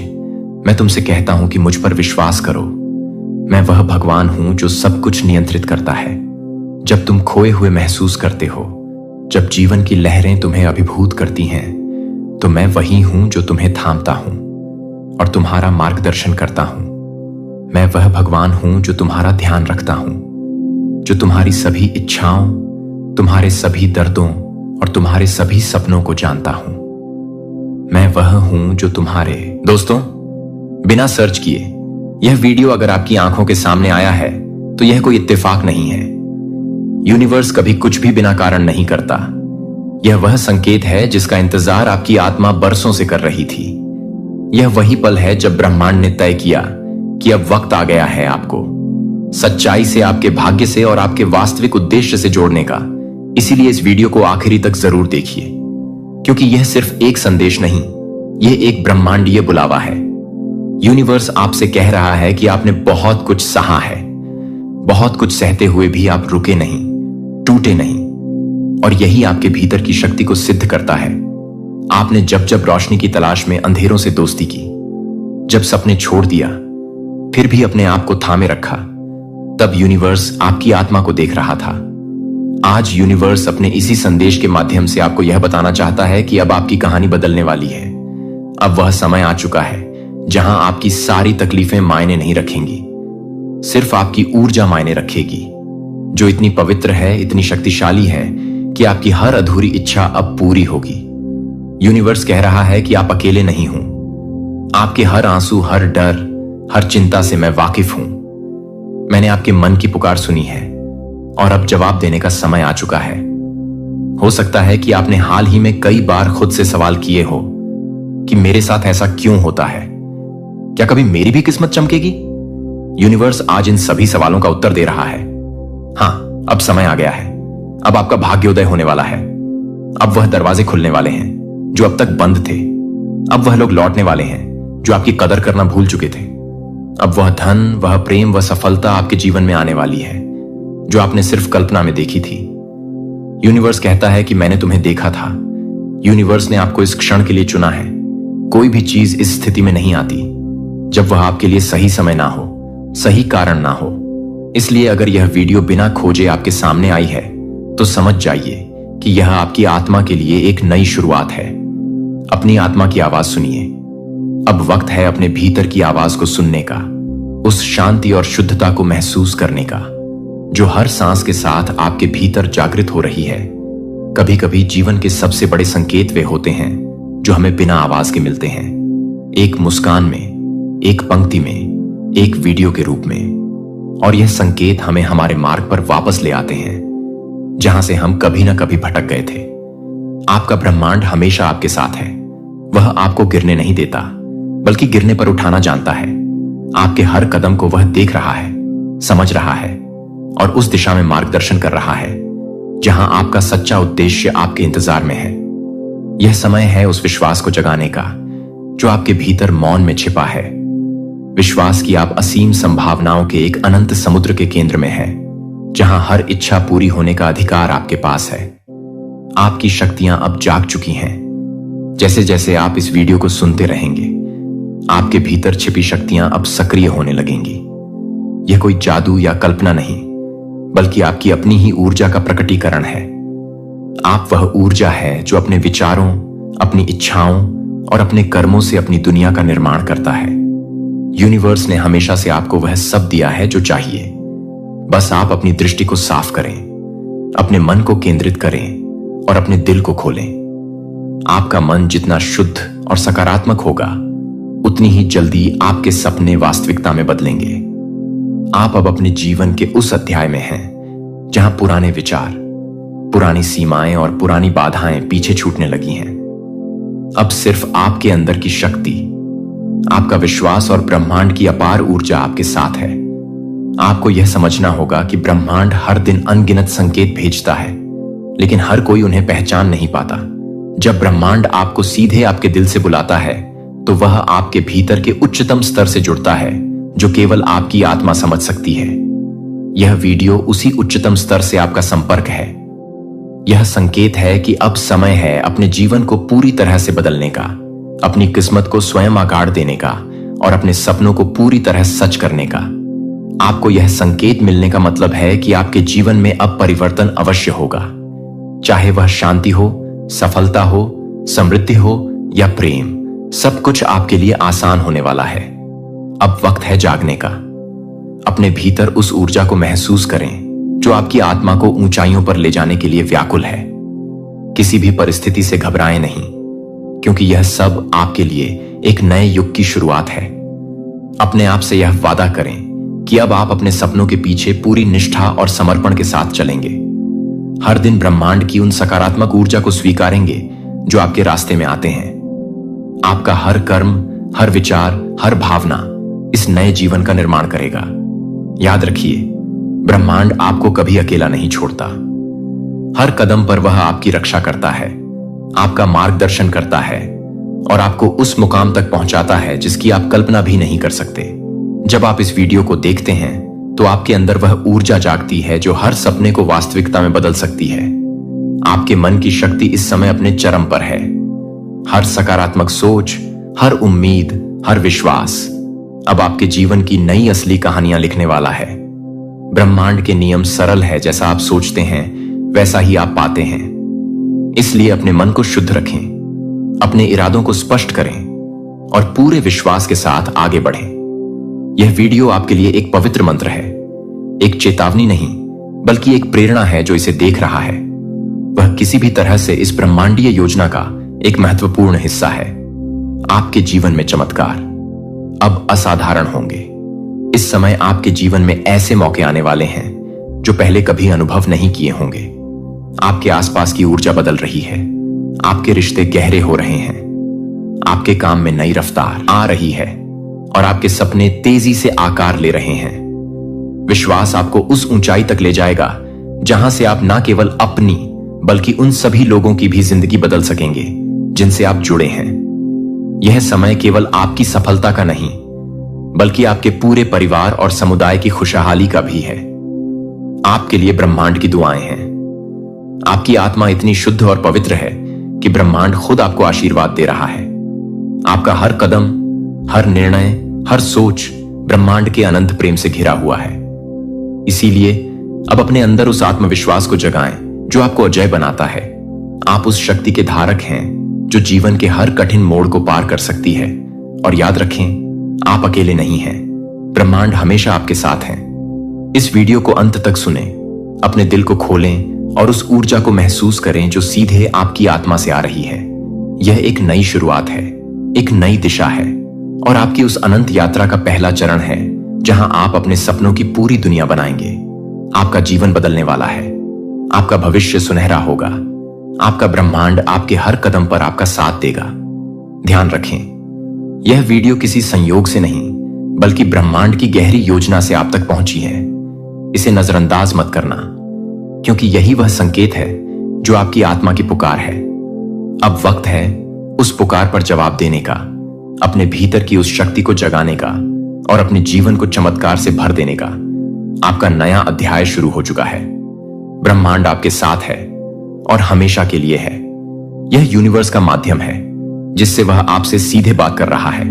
Speaker 2: मैं तुमसे कहता हूं कि मुझ पर विश्वास करो। मैं वह भगवान हूं जो सब कुछ नियंत्रित करता है। जब तुम खोए हुए महसूस करते हो, जब जीवन की लहरें तुम्हें अभिभूत करती हैं, तो मैं वही हूं जो तुम्हें थामता हूं और तुम्हारा मार्गदर्शन करता हूं। मैं वह भगवान हूं जो तुम्हारा ध्यान रखता हूं, जो तुम्हारी सभी इच्छाओं, तुम्हारे सभी दर्दों और तुम्हारे सभी सपनों को जानता हूं। मैं वह हूं जो तुम्हारे दोस्तों, बिना सर्च किए यह वीडियो अगर आपकी आंखों के सामने आया है तो यह कोई इत्तेफाक नहीं है। यूनिवर्स कभी कुछ भी बिना कारण नहीं करता। यह वह संकेत है जिसका इंतजार आपकी आत्मा बरसों से कर रही थी। यह वही पल है जब ब्रह्मांड ने तय किया कि अब वक्त आ गया है आपको सच्चाई से, आपके भाग्य से और आपके वास्तविक उद्देश्य से जोड़ने का। इसीलिए इस वीडियो को आखिरी तक जरूर देखिए, क्योंकि यह सिर्फ एक संदेश नहीं, यह एक ब्रह्मांडीय बुलावा है। यूनिवर्स आपसे कह रहा है कि आपने बहुत कुछ सहा है, बहुत कुछ सहते हुए भी आप रुके नहीं, टूटे नहीं, और यही आपके भीतर की शक्ति को सिद्ध करता है। आपने जब जब रोशनी की तलाश में अंधेरों से दोस्ती की, जब सपने छोड़ दिया, फिर भी अपने आप को थामे रखा, तब यूनिवर्स आपकी आत्मा को देख रहा था। आज यूनिवर्स अपने इसी संदेश के माध्यम से आपको यह बताना चाहता है कि अब आपकी कहानी बदलने वाली है। अब वह समय आ चुका है जहां आपकी सारी तकलीफें मायने नहीं रखेंगी। सिर्फ आपकी ऊर्जा मायने रखेगी, जो इतनी पवित्र है, इतनी शक्तिशाली है कि आपकी हर अधूरी इच्छा अब पूरी होगी। यूनिवर्स कह रहा है कि आप अकेले नहीं हो। आपके हर आंसू, हर डर, हर चिंता से मैं वाकिफ हूं। मैंने आपके मन की पुकार सुनी है और अब जवाब देने का समय आ चुका है। हो सकता है कि आपने हाल ही में कई बार खुद से सवाल किए हो कि मेरे साथ ऐसा क्यों होता है, क्या कभी मेरी भी किस्मत चमकेगी? यूनिवर्स आज इन सभी सवालों का उत्तर दे रहा है। हां, अब समय आ गया है। अब आपका भाग्योदय होने वाला है। अब वह दरवाजे खुलने वाले हैं जो अब तक बंद थे। अब वह लोग लौटने वाले हैं जो आपकी कदर करना भूल चुके थे। अब वह धन, वह प्रेम, वह सफलता आपके जीवन में आने वाली है जो आपने सिर्फ कल्पना में देखी थी। यूनिवर्स कहता है कि मैंने तुम्हें देखा था। यूनिवर्स ने आपको इस क्षण के लिए चुना है। कोई भी चीज इस स्थिति में नहीं आती जब वह आपके लिए सही समय ना हो, सही कारण ना हो। इसलिए अगर यह वीडियो बिना खोजे आपके सामने आई है तो समझ जाइए कि यह आपकी आत्मा के लिए एक नई शुरुआत है। अपनी आत्मा की आवाज सुनिए। अब वक्त है अपने भीतर की आवाज को सुनने का, उस शांति और शुद्धता को महसूस करने का जो हर सांस के साथ आपके भीतर जागृत हो रही है। कभी कभी जीवन के सबसे बड़े संकेत वे होते हैं जो हमें बिना आवाज के मिलते हैं, एक मुस्कान में, एक पंक्ति में, एक वीडियो के रूप में। और यह संकेत हमें हमारे मार्ग पर वापस ले आते हैं जहां से हम कभी ना कभी भटक गए थे। आपका ब्रह्मांड हमेशा आपके साथ है। वह आपको गिरने नहीं देता, बल्कि गिरने पर उठाना जानता है। आपके हर कदम को वह देख रहा है, समझ रहा है और उस दिशा में मार्गदर्शन कर रहा है जहां आपका सच्चा उद्देश्य आपके इंतजार में है। यह समय है उस विश्वास को जगाने का जो आपके भीतर मौन में छिपा है। विश्वास की आप असीम संभावनाओं के एक अनंत समुद्र के केंद्र में है जहां हर इच्छा पूरी होने का अधिकार आपके पास है। आपकी शक्तियां अब जाग चुकी हैं। जैसे जैसे आप इस वीडियो को सुनते रहेंगे, आपके भीतर छिपी शक्तियां अब सक्रिय होने लगेंगी। यह कोई जादू या कल्पना नहीं, बल्कि आपकी अपनी ही ऊर्जा का प्रकटीकरण है। आप वह ऊर्जा है जो अपने विचारों, अपनी इच्छाओं और अपने कर्मों से अपनी दुनिया का निर्माण करता है। यूनिवर्स ने हमेशा से आपको वह सब दिया है जो चाहिए। बस आप अपनी दृष्टि को साफ करें, अपने मन को केंद्रित करें और अपने दिल को खोलें। आपका मन जितना शुद्ध और सकारात्मक होगा, उतनी ही जल्दी आपके सपने वास्तविकता में बदलेंगे। आप अब अपने जीवन के उस अध्याय में हैं जहां पुराने विचार, पुरानी सीमाएं और पुरानी बाधाएं पीछे छूटने लगी हैं। अब सिर्फ आपके अंदर की शक्ति, आपका विश्वास और ब्रह्मांड की अपार ऊर्जा आपके साथ है। आपको यह समझना होगा कि ब्रह्मांड हर दिन अनगिनत संकेत भेजता है, लेकिन हर कोई उन्हें पहचान नहीं पाता। जब ब्रह्मांड आपको सीधे आपके दिल से बुलाता है तो वह आपके भीतर के उच्चतम स्तर से जुड़ता है जो केवल आपकी आत्मा समझ सकती है। यह वीडियो उसी उच्चतम स्तर से आपका संपर्क है। यह संकेत है कि अब समय है अपने जीवन को पूरी तरह से बदलने का, अपनी किस्मत को स्वयं आकार देने का और अपने सपनों को पूरी तरह सच करने का। आपको यह संकेत मिलने का मतलब है कि आपके जीवन में अब परिवर्तन अवश्य होगा, चाहे वह शांति हो, सफलता हो, समृद्धि हो या प्रेम। सब कुछ आपके लिए आसान होने वाला है। अब वक्त है जागने का। अपने भीतर उस ऊर्जा को महसूस करें जो आपकी आत्मा को ऊंचाइयों पर ले जाने के लिए व्याकुल है। किसी भी परिस्थिति से घबराएं नहीं, क्योंकि यह सब आपके लिए एक नए युग की शुरुआत है। अपने आप से यह वादा करें कि अब आप अपने सपनों के पीछे पूरी निष्ठा और समर्पण के साथ चलेंगे। हर दिन ब्रह्मांड की उन सकारात्मक ऊर्जा को स्वीकारेंगे जो आपके रास्ते में आते हैं। आपका हर कर्म, हर विचार, हर भावना इस नए जीवन का निर्माण करेगा। याद रखिए, ब्रह्मांड आपको कभी अकेला नहीं छोड़ता। हर कदम पर वह आपकी रक्षा करता है, आपका मार्गदर्शन करता है और आपको उस मुकाम तक पहुंचाता है जिसकी आप कल्पना भी नहीं कर सकते। जब आप इस वीडियो को देखते हैं तो आपके अंदर वह ऊर्जा जागती है जो हर सपने को वास्तविकता में बदल सकती है। आपके मन की शक्ति इस समय अपने चरम पर है। हर सकारात्मक सोच, हर उम्मीद, हर विश्वास अब आपके जीवन की नई असली कहानियां लिखने वाला है। ब्रह्मांड के नियम सरल है, जैसा आप सोचते हैं वैसा ही आप पाते हैं। इसलिए अपने मन को शुद्ध रखें, अपने इरादों को स्पष्ट करें और पूरे विश्वास के साथ आगे बढ़ें। यह वीडियो आपके लिए एक पवित्र मंत्र है, एक चेतावनी नहीं बल्कि एक प्रेरणा है। जो इसे देख रहा है वह किसी भी तरह से इस ब्रह्मांडीय योजना का एक महत्वपूर्ण हिस्सा है। आपके जीवन में चमत्कार अब असाधारण होंगे। इस समय आपके जीवन में ऐसे मौके आने वाले हैं जो पहले कभी अनुभव नहीं किए होंगे। आपके आसपास की ऊर्जा बदल रही है, आपके रिश्ते गहरे हो रहे हैं, आपके काम में नई रफ्तार आ रही है और आपके सपने तेजी से आकार ले रहे हैं। विश्वास आपको उस ऊंचाई तक ले जाएगा जहां से आप ना केवल अपनी बल्कि उन सभी लोगों की भी जिंदगी बदल सकेंगे जिनसे आप जुड़े हैं। यह समय केवल आपकी सफलता का नहीं बल्कि आपके पूरे परिवार और समुदाय की खुशहाली का भी है। आपके लिए ब्रह्मांड की दुआएं हैं। आपकी आत्मा इतनी शुद्ध और पवित्र है कि ब्रह्मांड खुद आपको आशीर्वाद दे रहा है। आपका हर कदम, हर निर्णय, हर सोच ब्रह्मांड के अनंत प्रेम से घिरा हुआ है। इसीलिए अब अपने अंदर उस आत्मविश्वास को जगाएं जो आपको अजय बनाता है। आप उस शक्ति के धारक हैं जो जीवन के हर कठिन मोड़ को पार कर सकती है। और याद रखें, आप अकेले नहीं हैं, ब्रह्मांड हमेशा आपके साथ है। इस वीडियो को अंत तक सुने, अपने दिल को खोलें और उस ऊर्जा को महसूस करें जो सीधे आपकी आत्मा से आ रही है। यह एक नई शुरुआत है, एक नई दिशा है और आपकी उस अनंत यात्रा का पहला चरण है जहां आप अपने सपनों की पूरी दुनिया बनाएंगे। आपका जीवन बदलने वाला है, आपका भविष्य सुनहरा होगा, आपका ब्रह्मांड आपके हर कदम पर आपका साथ देगा। ध्यान रखें, यह वीडियो किसी संयोग से नहीं बल्कि ब्रह्मांड की गहरी योजना से आप तक पहुंची है। इसे नजरअंदाज मत करना, क्योंकि यही वह संकेत है जो आपकी आत्मा की पुकार है। अब वक्त है उस पुकार पर जवाब देने का, अपने भीतर की उस शक्ति को जगाने का और अपने जीवन को चमत्कार से भर देने का। आपका नया अध्याय शुरू हो चुका है। ब्रह्मांड आपके साथ है और हमेशा के लिए है। यह यूनिवर्स का माध्यम है जिससे वह आपसे सीधे बात कर रहा है।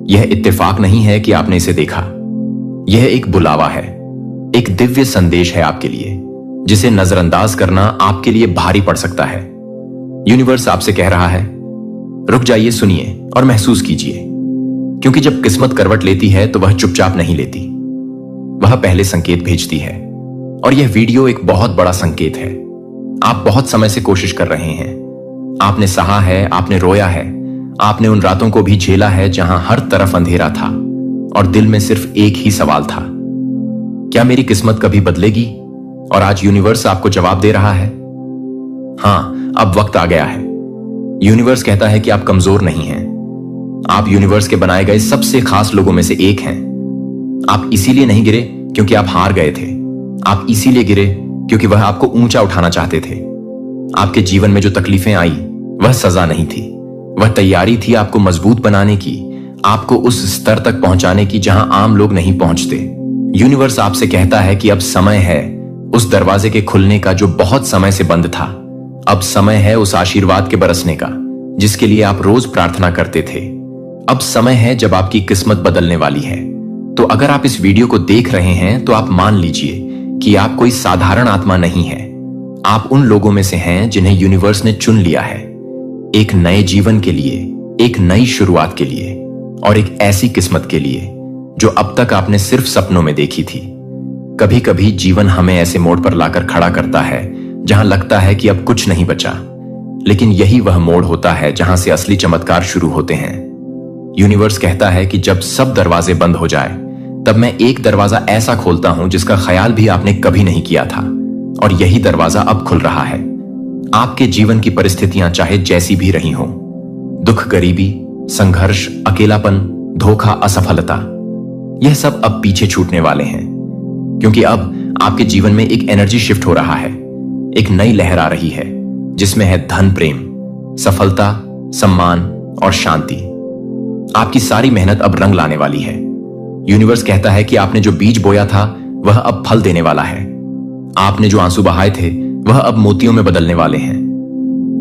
Speaker 2: यह इत्तेफाक नहीं है कि आपने इसे देखा, यह एक बुलावा है, एक दिव्य संदेश है आपके लिए जिसे नजरअंदाज करना आपके लिए भारी पड़ सकता है। यूनिवर्स आपसे कह रहा है, रुक जाइए, सुनिए और महसूस कीजिए, क्योंकि जब किस्मत करवट लेती है तो वह चुपचाप नहीं लेती, वह पहले संकेत भेजती है। और यह वीडियो एक बहुत बड़ा संकेत है। आप बहुत समय से कोशिश कर रहे हैं, आपने सहा है, आपने रोया है, आपने उन रातों को भी झेला है जहां हर तरफ अंधेरा था और दिल में सिर्फ एक ही सवाल था, क्या मेरी किस्मत कभी बदलेगी? और आज यूनिवर्स आपको जवाब दे रहा है, हां, अब वक्त आ गया है। यूनिवर्स कहता है कि आप कमजोर नहीं हैं, आप यूनिवर्स के बनाए गए सबसे खास लोगों में से एक हैं। आप इसीलिए नहीं गिरे क्योंकि आप हार गए थे, आप इसीलिए गिरे क्योंकि वह आपको ऊंचा उठाना चाहते थे। आपके जीवन में जो तकलीफें आई वह सजा नहीं थी, वह तैयारी थी आपको मजबूत बनाने की, आपको उस स्तर तक पहुंचाने की जहां आम लोग नहीं पहुंचते। यूनिवर्स आपसे कहता है कि अब समय है उस दरवाजे के खुलने का जो बहुत समय से बंद था। अब समय है उस आशीर्वाद के बरसने का जिसके लिए आप रोज प्रार्थना करते थे। अब समय है जब आपकी किस्मत बदलने वाली है। तो अगर आप इस वीडियो को देख रहे हैं तो आप मान लीजिए कि आप कोई साधारण आत्मा नहीं है। आप उन लोगों में से हैं जिन्हें यूनिवर्स ने चुन लिया है, एक नए जीवन के लिए, एक नई शुरुआत के लिए और एक ऐसी किस्मत के लिए जो अब तक आपने सिर्फ सपनों में देखी थी। कभी कभी जीवन हमें ऐसे मोड़ पर लाकर खड़ा करता है जहां लगता है कि अब कुछ नहीं बचा, लेकिन यही वह मोड़ होता है जहां से असली चमत्कार शुरू होते हैं। यूनिवर्स कहता है कि जब सब दरवाजे बंद हो जाए तब मैं एक दरवाजा ऐसा खोलता हूं जिसका ख्याल भी आपने कभी नहीं किया था, और यही दरवाजा अब खुल रहा है। आपके जीवन की परिस्थितियां चाहे जैसी भी रही हों, दुख, गरीबी, संघर्ष, अकेलापन, धोखा, असफलता, यह सब अब पीछे छूटने वाले हैं, क्योंकि अब आपके जीवन में एक एनर्जी शिफ्ट हो रहा है। एक नई लहर आ रही है जिसमें है धन, प्रेम, सफलता, सम्मान और शांति। आपकी सारी मेहनत अब रंग लाने वाली है। यूनिवर्स कहता है कि आपने जो बीज बोया था वह अब फल देने वाला है। आपने जो आंसू बहाए थे वह अब मोतियों में बदलने वाले हैं।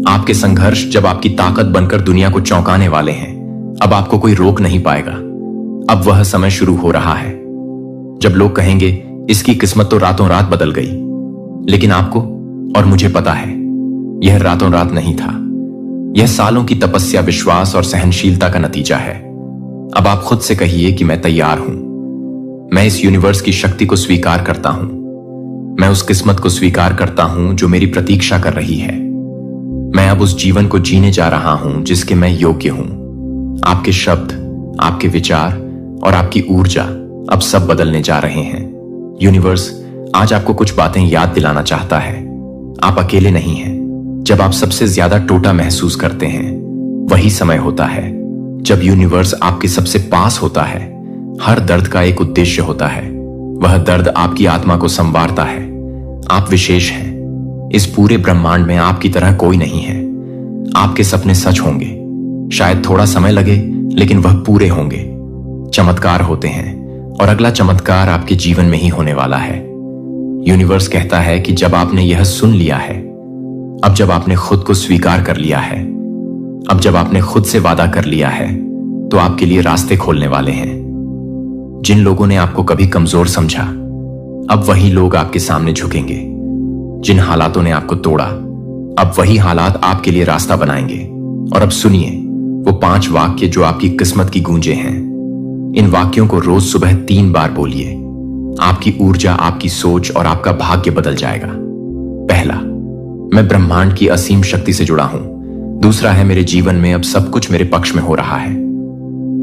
Speaker 2: आपके संघर्ष जब आपकी ताकत बनकर दुनिया को चौंकाने वाले हैं, अब आपको कोई रोक नहीं पाएगा। अब वह समय शुरू हो रहा है जब लोग कहेंगे इसकी किस्मत तो रातों रात बदल गई, लेकिन आपको और मुझे पता है यह रातों रात नहीं था। यह सालों की तपस्या, विश्वास और सहनशीलता का नतीजा है। अब आप खुद से कहिए कि मैं तैयार हूं, मैं इस यूनिवर्स की शक्ति को स्वीकार करता हूं। मैं उस किस्मत को स्वीकार करता हूं जो मेरी प्रतीक्षा कर रही है। मैं अब उस जीवन को जीने जा रहा हूं जिसके मैं योग्य हूं। आपके शब्द, आपके विचार और आपकी ऊर्जा अब सब बदलने जा रहे हैं। यूनिवर्स आज आपको कुछ बातें याद दिलाना चाहता है। आप अकेले नहीं हैं। जब आप सबसे ज्यादा टोटा महसूस करते हैं, वही समय होता है जब यूनिवर्स आपके सबसे पास होता है। हर दर्द का एक उद्देश्य होता है। वह दर्द आपकी आत्मा को संवारता है। आप विशेष हैं। इस पूरे ब्रह्मांड में आपकी तरह कोई नहीं है। आपके सपने सच होंगे। शायद थोड़ा समय लगे, लेकिन वह पूरे होंगे। चमत्कार होते हैं और अगला चमत्कार आपके जीवन में ही होने वाला है। यूनिवर्स कहता है कि जब आपने यह सुन लिया है, अब जब आपने खुद को स्वीकार कर लिया है, अब जब आपने खुद से वादा कर लिया है, तो आपके लिए रास्ते खोलने वाले हैं। जिन लोगों ने आपको कभी कमजोर समझा, अब वही लोग आपके सामने झुकेंगे। जिन हालातों ने आपको तोड़ा, अब वही हालात आपके लिए रास्ता बनाएंगे। और अब सुनिए वो 5 वाक्य जो आपकी किस्मत की गूंजें हैं। इन वाक्यों को रोज सुबह 3 बार बोलिए। आपकी ऊर्जा, आपकी सोच और आपका भाग्य बदल जाएगा। पहला, मैं ब्रह्मांड की असीम शक्ति से जुड़ा हूं। दूसरा है, मेरे जीवन में अब सब कुछ मेरे पक्ष में हो रहा है।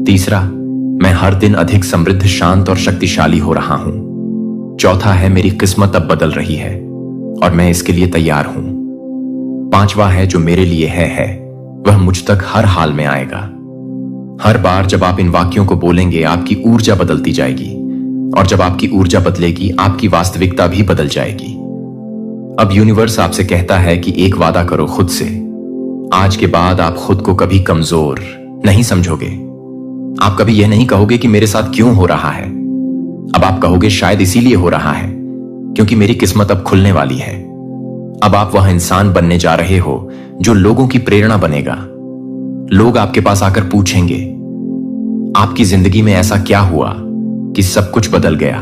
Speaker 2: तीसरा, मैं हर दिन अधिक समृद्ध, शांत और शक्तिशाली हो रहा हूं। चौथा है, मेरी किस्मत अब बदल रही है और मैं इसके लिए तैयार हूं। 5वां है, जो मेरे लिए है वह मुझ तक हर हाल में आएगा। हर बार जब आप इन वाक्यों को बोलेंगे, आपकी ऊर्जा बदलती जाएगी और जब आपकी ऊर्जा बदलेगी, आपकी वास्तविकता भी बदल जाएगी। अब यूनिवर्स आपसे कहता है कि एक वादा करो खुद से। आज के बाद आप खुद को कभी कमजोर नहीं समझोगे। आप कभी यह नहीं कहोगे कि मेरे साथ क्यों हो रहा है। अब आप कहोगे शायद इसीलिए हो रहा है क्योंकि मेरी किस्मत अब खुलने वाली है। अब आप वह इंसान बनने जा रहे हो जो लोगों की प्रेरणा बनेगा। लोग आपके पास आकर पूछेंगे, आपकी जिंदगी में ऐसा क्या हुआ कि सब कुछ बदल गया?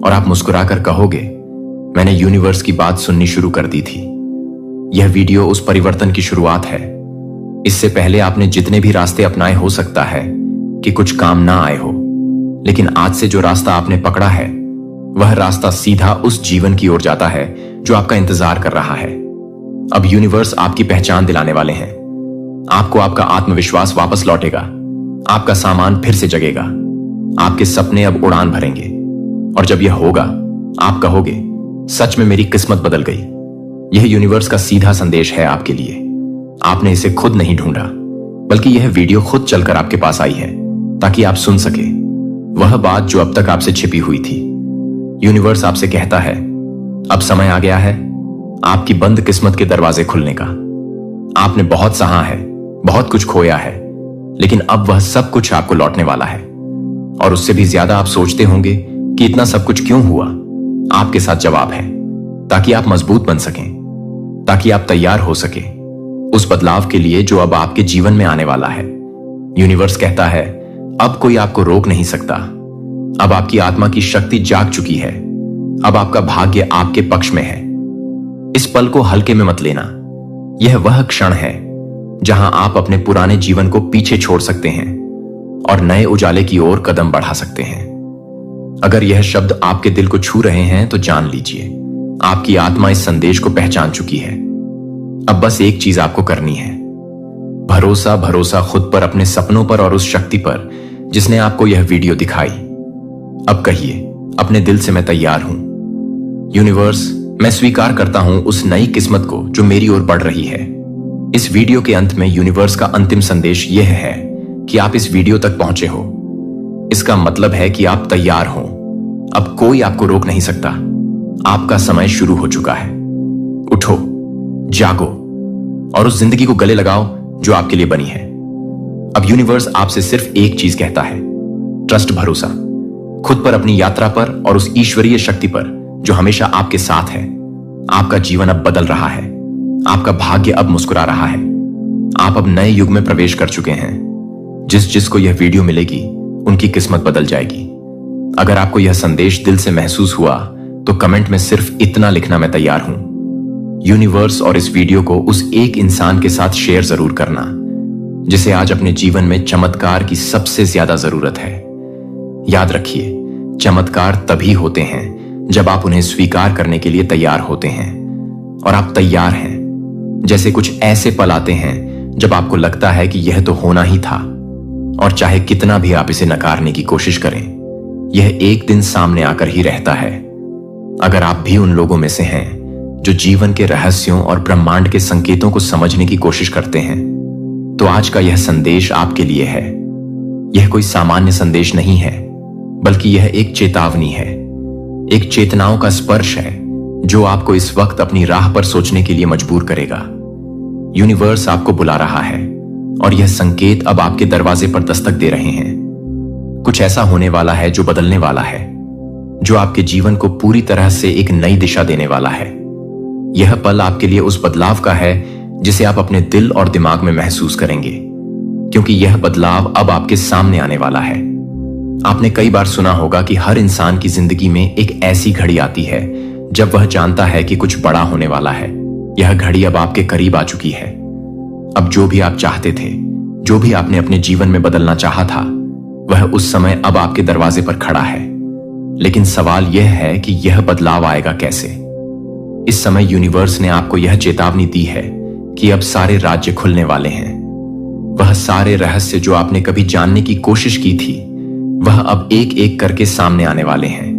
Speaker 2: और आप मुस्कुराकर कहोगे, मैंने यूनिवर्स की बात सुननी शुरू कर दी थी। यह वीडियो उस परिवर्तन की शुरुआत है। इससे पहले आपने जितने भी रास्ते अपनाए, हो सकता है कि कुछ काम ना आए हो, लेकिन आज से जो रास्ता आपने पकड़ा है, वह रास्ता सीधा उस जीवन की ओर जाता है जो आपका इंतजार कर रहा है। अब यूनिवर्स आपकी पहचान दिलाने वाले हैं। आपको आपका आत्मविश्वास वापस लौटेगा। आपका सामान फिर से जगेगा। आपके सपने अब उड़ान भरेंगे और जब यह होगा, आप कहोगे, सच में मेरी किस्मत बदल गई। यह यूनिवर्स का सीधा संदेश है आपके लिए। आपने इसे खुद नहीं ढूंढा, बल्कि यह वीडियो खुद चलकर आपके पास आई है ताकि आप सुन सके वह बात जो अब तक आपसे छिपी हुई थी। यूनिवर्स आपसे कहता है, अब समय आ गया है आपकी बंद किस्मत के दरवाजे खुलने का। आपने बहुत सहा है, बहुत कुछ खोया है, लेकिन अब वह सब कुछ आपको लौटने वाला है। और उससे भी ज्यादा आप सोचते होंगे कि इतना सब कुछ क्यों हुआ। आपके साथ जवाब है, ताकि आप मजबूत बन सकें, ताकि आप तैयार हो सके उस बदलाव के लिए जो अब आपके जीवन में आने वाला है। यूनिवर्स कहता है, अब कोई आपको रोक नहीं सकता। अब आपकी आत्मा की शक्ति जाग चुकी है। अब आपका भाग्य आपके पक्ष में है। इस पल को हल्के में मत लेना। यह वह क्षण है जहां आप अपने पुराने जीवन को पीछे छोड़ सकते हैं और नए उजाले की ओर कदम बढ़ा सकते हैं। अगर यह शब्द आपके दिल को छू रहे हैं तो जान लीजिए, आपकी आत्मा इस संदेश को पहचान चुकी है। अब बस एक चीज आपको करनी है, भरोसा। भरोसा खुद पर, अपने सपनों पर और उस शक्ति पर जिसने आपको यह वीडियो दिखाई। अब कहिए अपने दिल से, मैं तैयार हूं। यूनिवर्स, मैं स्वीकार करता हूं उस नई किस्मत को जो मेरी ओर बढ़ रही है। इस वीडियो के अंत में यूनिवर्स का अंतिम संदेश यह है कि आप इस वीडियो तक पहुंचे हो। इसका मतलब है कि आप तैयार हो। अब कोई आपको रोक नहीं सकता। आपका समय शुरू हो चुका है। उठो, जागो और उस जिंदगी को गले लगाओ जो आपके लिए बनी है। अब यूनिवर्स आपसे सिर्फ एक चीज कहता है, ट्रस्ट, भरोसा खुद पर, अपनी यात्रा पर और उस ईश्वरीय शक्ति पर जो हमेशा आपके साथ है। आपका जीवन अब बदल रहा है। आपका भाग्य अब मुस्कुरा रहा है। आप अब नए युग में प्रवेश कर चुके हैं। जिसको यह वीडियो मिलेगी, उनकी किस्मत बदल जाएगी। अगर आपको यह संदेश दिल से महसूस हुआ तो कमेंट में सिर्फ इतना लिखना, मैं तैयार हूं। यूनिवर्स और इस वीडियो को उस एक इंसान के साथ शेयर जरूर करना जिसे आज अपने जीवन में चमत्कार की सबसे ज्यादा जरूरत है। याद रखिए, चमत्कार तभी होते हैं जब आप उन्हें स्वीकार करने के लिए तैयार होते हैं। और आप तैयार हैं। जैसे कुछ ऐसे पल आते हैं जब आपको लगता है कि यह तो होना ही था, और चाहे कितना भी आप इसे नकारने की कोशिश करें, यह एक दिन सामने आकर ही रहता है। अगर आप भी उन लोगों में से हैं जो जीवन के रहस्यों और ब्रह्मांड के संकेतों को समझने की कोशिश करते हैं, तो आज का यह संदेश आपके लिए है। यह कोई सामान्य संदेश नहीं है, बल्कि यह एक चेतावनी है, एक चेतनाओं का स्पर्श है जो आपको इस वक्त अपनी राह पर सोचने के लिए मजबूर करेगा। यूनिवर्स आपको बुला रहा है और यह संकेत अब आपके दरवाजे पर दस्तक दे रहे हैं। कुछ ऐसा होने वाला है जो बदलने वाला है, जो आपके जीवन को पूरी तरह से एक नई दिशा देने वाला है। यह पल आपके लिए उस बदलाव का है जिसे आप अपने दिल और दिमाग में महसूस करेंगे, क्योंकि यह बदलाव अब आपके सामने आने वाला है। आपने कई बार सुना होगा कि हर इंसान की जिंदगी में एक ऐसी घड़ी आती है जब वह जानता है कि कुछ बड़ा होने वाला है। यह घड़ी अब आपके करीब आ चुकी है। अब जो भी आप चाहते थे, जो भी आपने अपने जीवन में बदलना चाहा था, वह उस समय अब आपके दरवाजे पर खड़ा है। लेकिन सवाल यह है कि यह बदलाव आएगा कैसे। इस समय यूनिवर्स ने आपको यह चेतावनी दी है कि अब सारे राज्य खुलने वाले हैं। वह सारे रहस्य जो आपने कभी जानने की कोशिश की थी, वह अब एक एक करके सामने आने वाले हैं।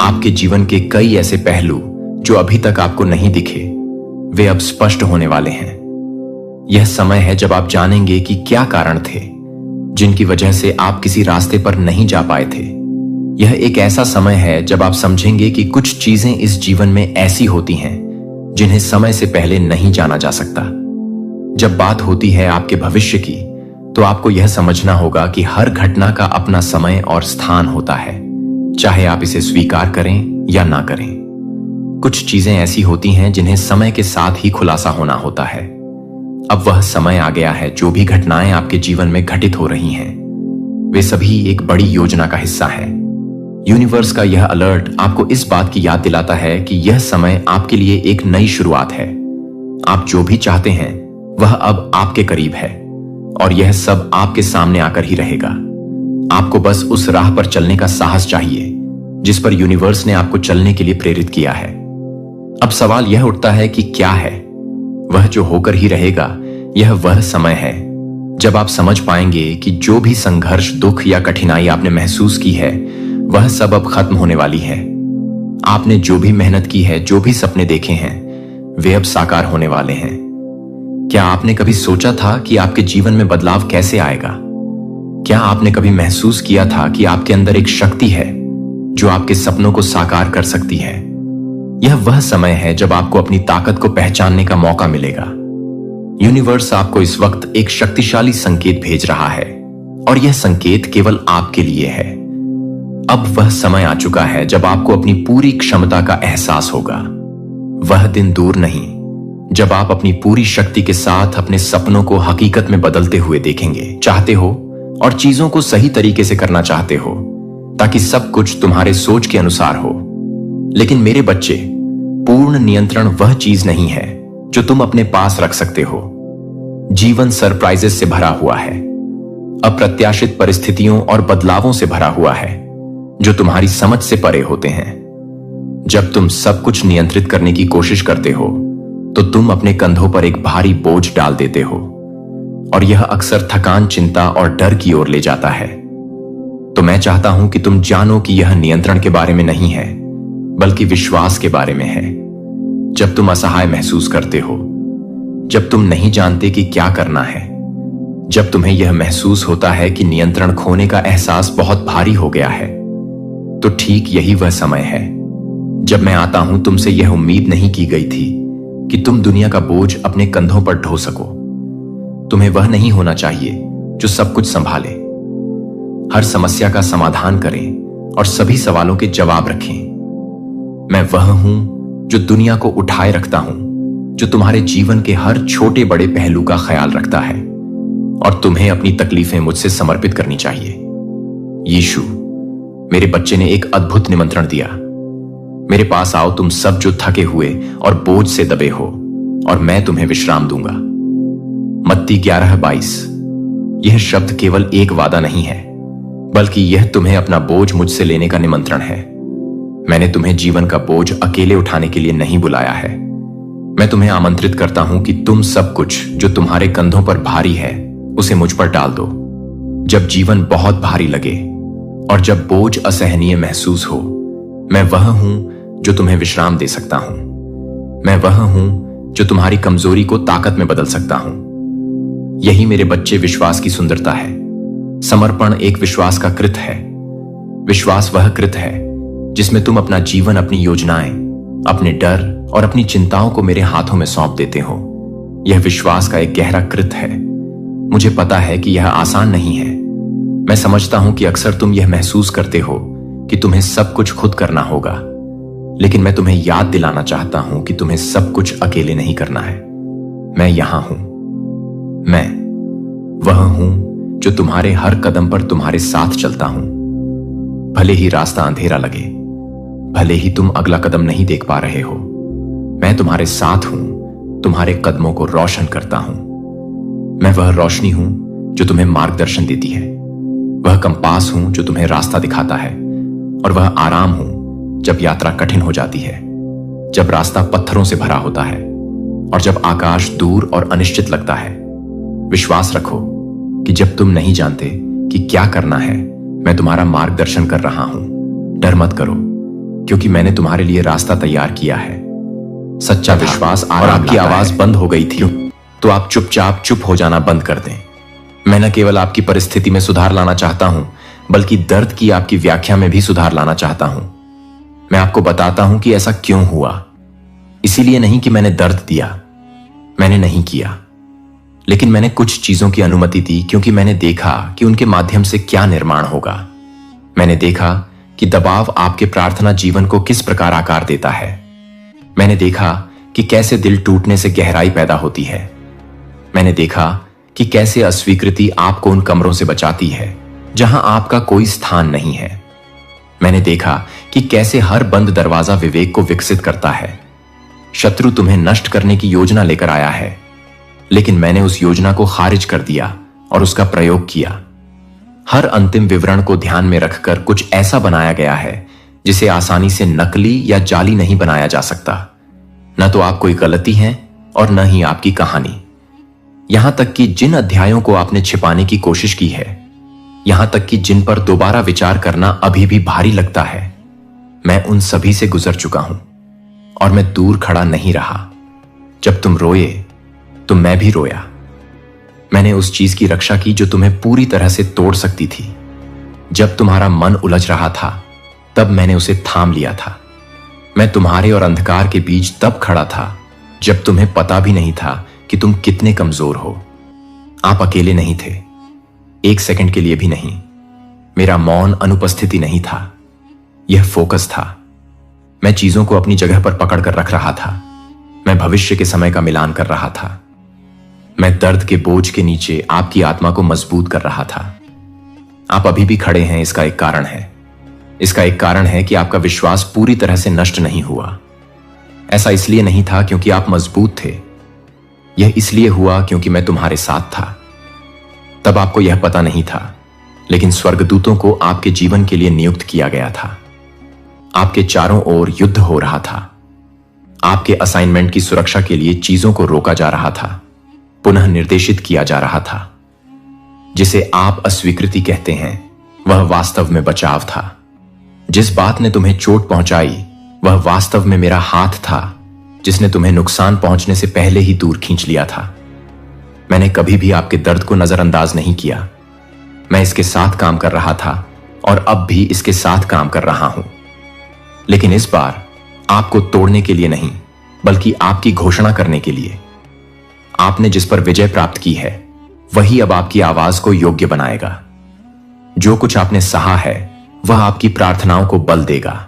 Speaker 2: आपके जीवन के कई ऐसे पहलू जो अभी तक आपको नहीं दिखे, वे अब स्पष्ट होने वाले हैं। यह समय है जब आप जानेंगे कि क्या कारण थे जिनकी वजह से आप किसी रास्ते पर नहीं जा पाए थे। यह एक ऐसा समय है जब आप समझेंगे कि कुछ चीजें इस जीवन में ऐसी होती हैं जिन्हें समय से पहले नहीं जाना जा सकता। जब बात होती है आपके भविष्य की, तो आपको यह समझना होगा कि हर घटना का अपना समय और स्थान होता है, चाहे आप इसे स्वीकार करें या ना करें। कुछ चीजें ऐसी होती हैं जिन्हें समय के साथ ही खुलासा होना होता है। अब वह समय आ गया है। जो भी घटनाएं आपके जीवन में घटित हो रही हैं, वे सभी एक बड़ी योजना का हिस्सा है। यूनिवर्स का यह अलर्ट आपको इस बात की याद दिलाता है कि यह समय आपके लिए एक नई शुरुआत है। आप जो भी चाहते हैं वह अब आपके करीब है, और यह सब आपके सामने आकर ही रहेगा। आपको बस उस राह पर चलने का साहस चाहिए जिस पर यूनिवर्स ने आपको चलने के लिए प्रेरित किया है। अब सवाल यह उठता है कि क्या है वह जो होकर ही रहेगा। यह वह समय है जब आप समझ पाएंगे कि जो भी संघर्ष, दुख या कठिनाई आपने महसूस की है, वह सब अब खत्म होने वाली है। आपने जो भी मेहनत की है, जो भी सपने देखे हैं, वे अब साकार होने वाले हैं। क्या आपने कभी सोचा था कि आपके जीवन में बदलाव कैसे आएगा? क्या आपने कभी महसूस किया था कि आपके अंदर एक शक्ति है जो आपके सपनों को साकार कर सकती है? यह वह समय है जब आपको अपनी ताकत को पहचानने का मौका मिलेगा। यूनिवर्स आपको इस वक्त एक शक्तिशाली संकेत भेज रहा है, और यह संकेत केवल आपके लिए है। अब वह समय आ चुका है जब आपको अपनी पूरी क्षमता का एहसास होगा। वह दिन दूर नहीं जब आप अपनी पूरी शक्ति के साथ अपने सपनों को हकीकत में बदलते हुए देखेंगे। चाहते हो और चीजों को सही तरीके से करना चाहते हो, ताकि सब कुछ तुम्हारे सोच के अनुसार हो। लेकिन मेरे बच्चे, पूर्ण नियंत्रण वह चीज नहीं है जो तुम अपने पास रख सकते हो। जीवन सरप्राइजेस से भरा हुआ है, अप्रत्याशित परिस्थितियों और बदलावों से भरा हुआ है जो तुम्हारी समझ से परे होते हैं। जब तुम सब कुछ नियंत्रित करने की कोशिश करते हो, तो तुम अपने कंधों पर एक भारी बोझ डाल देते हो, और यह अक्सर थकान, चिंता और डर की ओर ले जाता है। तो मैं चाहता हूं कि तुम जानो कि यह नियंत्रण के बारे में नहीं है, बल्कि विश्वास के बारे में है। जब तुम असहाय महसूस करते हो, जब तुम नहीं जानते कि क्या करना है, जब तुम्हें यह महसूस होता है कि नियंत्रण खोने का एहसास बहुत भारी हो गया है, तो ठीक यही वह समय है जब मैं आता हूं। तुमसे यह उम्मीद नहीं की गई थी कि तुम दुनिया का बोझ अपने कंधों पर ढो सको। तुम्हें वह नहीं होना चाहिए जो सब कुछ संभाले, हर समस्या का समाधान करें और सभी सवालों के जवाब रखें। मैं वह हूं जो दुनिया को उठाए रखता हूं, जो तुम्हारे जीवन के हर छोटे बड़े पहलू का ख्याल रखता है, और तुम्हें अपनी तकलीफें मुझसे समर्पित करनी चाहिए। यीशु, मेरे बच्चे ने एक अद्भुत निमंत्रण दिया। मेरे पास आओ तुम सब जो थके हुए और बोझ से दबे हो, और मैं तुम्हें विश्राम दूंगा। मत्ती 11:22। यह शब्द केवल एक वादा नहीं है, बल्कि यह तुम्हें अपना बोझ मुझसे लेने का निमंत्रण है। मैंने तुम्हें जीवन का बोझ अकेले उठाने के लिए नहीं बुलाया है। मैं तुम्हें आमंत्रित करता हूं कि तुम सब कुछ जो तुम्हारे कंधों पर भारी है उसे मुझ पर डाल दो। जब जीवन बहुत भारी लगे और जब बोझ असहनीय महसूस हो, मैं वह हूं जो तुम्हें विश्राम दे सकता हूं। मैं वह हूं जो तुम्हारी कमजोरी को ताकत में बदल सकता हूं। यही मेरे बच्चे विश्वास की सुंदरता है। समर्पण एक विश्वास का कृत है। विश्वास वह कृत है जिसमें तुम अपना जीवन, अपनी योजनाएं, अपने डर और अपनी चिंताओं को मेरे हाथों में सौंप देते हो। यह विश्वास का एक गहरा कृत है। मुझे पता है कि यह आसान नहीं है। मैं समझता हूं कि अक्सर तुम यह महसूस करते हो कि तुम्हें सब कुछ खुद करना होगा, लेकिन मैं तुम्हें याद दिलाना चाहता हूं कि तुम्हें सब कुछ अकेले नहीं करना है। मैं यहां हूं। मैं वह हूं जो तुम्हारे हर कदम पर तुम्हारे साथ चलता हूं। भले ही रास्ता अंधेरा लगे, भले ही तुम अगला कदम नहीं देख पा रहे हो, मैं तुम्हारे साथ हूं, तुम्हारे कदमों को रोशन करता हूं। मैं वह रोशनी हूं जो तुम्हें मार्गदर्शन देती है, वह कंपास हूं जो तुम्हें रास्ता दिखाता है, और वह आराम हूं जब यात्रा कठिन हो जाती है, जब रास्ता पत्थरों से भरा होता है और जब आकाश दूर और अनिश्चित लगता है। विश्वास रखो कि जब तुम नहीं जानते कि क्या करना है, मैं तुम्हारा मार्गदर्शन कर रहा हूं। डर मत करो, क्योंकि मैंने तुम्हारे लिए रास्ता तैयार किया है। सच्चा विश्वास और आपकी आवाज बंद हो गई थी तो आप चुपचाप चुप हो जाना बंद कर दें। मैं न केवल आपकी परिस्थिति में सुधार लाना चाहता हूं, बल्कि दर्द की आपकी व्याख्या में भी सुधार लाना चाहता हूं। मैं आपको बताता हूं कि ऐसा क्यों हुआ। इसीलिए नहीं कि मैंने दर्द दिया, मैंने नहीं किया, लेकिन मैंने कुछ चीजों की अनुमति दी क्योंकि मैंने देखा कि उनके माध्यम से क्या निर्माण होगा। मैंने देखा कि दबाव आपके प्रार्थना जीवन को किस प्रकार आकार देता है। मैंने देखा कि कैसे दिल टूटने से गहराई पैदा होती है। मैंने देखा कि कैसे अस्वीकृति आपको उन कमरों से बचाती है जहां आपका कोई स्थान नहीं है। मैंने देखा कि कैसे हर बंद दरवाजा विवेक को विकसित करता है। शत्रु तुम्हें नष्ट करने की योजना लेकर आया है, लेकिन मैंने उस योजना को खारिज कर दिया और उसका प्रयोग किया। हर अंतिम विवरण को ध्यान में रखकर कुछ ऐसा बनाया गया है जिसे आसानी से नकली या जाली नहीं बनाया जा सकता। न तो आप कोई गलती हैं और न ही आपकी कहानी। यहां तक कि जिन अध्यायों को आपने छिपाने की कोशिश की है, यहां तक कि जिन पर दोबारा विचार करना अभी भी भारी लगता है, मैं उन सभी से गुजर चुका हूं और मैं दूर खड़ा नहीं रहा। जब तुम रोए तो मैं भी रोया। मैंने उस चीज की रक्षा की जो तुम्हें पूरी तरह से तोड़ सकती थी। जब तुम्हारा मन उलझ रहा था, तब मैंने उसे थाम लिया था। मैं तुम्हारे और अंधकार के बीच तब खड़ा था जब तुम्हें पता भी नहीं था कि तुम कितने कमजोर हो। आप अकेले नहीं थे, एक सेकंड के लिए भी नहीं। मेरा मौन अनुपस्थिति नहीं था, यह फोकस था। मैं चीजों को अपनी जगह पर पकड़ कर रख रहा था। मैं भविष्य के समय का मिलान कर रहा था। मैं दर्द के बोझ के नीचे आपकी आत्मा को मजबूत कर रहा था। आप अभी भी खड़े हैं, इसका एक कारण है। इसका एक कारण है कि आपका विश्वास पूरी तरह से नष्ट नहीं हुआ। ऐसा इसलिए नहीं था क्योंकि आप मजबूत थे, यह इसलिए हुआ क्योंकि मैं तुम्हारे साथ था। तब आपको यह पता नहीं था, लेकिन स्वर्गदूतों को आपके जीवन के लिए नियुक्त किया गया था। आपके चारों ओर युद्ध हो रहा था। आपके असाइनमेंट की सुरक्षा के लिए चीजों को रोका जा रहा था, पुनः निर्देशित किया जा रहा था। जिसे आप अस्वीकृति कहते हैं, वह वास्तव में बचाव था। जिस बात ने तुम्हें चोट पहुंचाई, वह वास्तव में मेरा हाथ था जिसने तुम्हें नुकसान पहुंचने से पहले ही दूर खींच लिया था। मैंने कभी भी आपके दर्द को नजरअंदाज नहीं किया। मैं इसके साथ काम कर रहा था और अब भी इसके साथ काम कर रहा हूं, लेकिन इस बार आपको तोड़ने के लिए नहीं, बल्कि आपकी घोषणा करने के लिए। आपने जिस पर विजय प्राप्त की है, वही अब आपकी आवाज को योग्य बनाएगा। जो कुछ आपने सहा है, वह आपकी प्रार्थनाओं को बल देगा।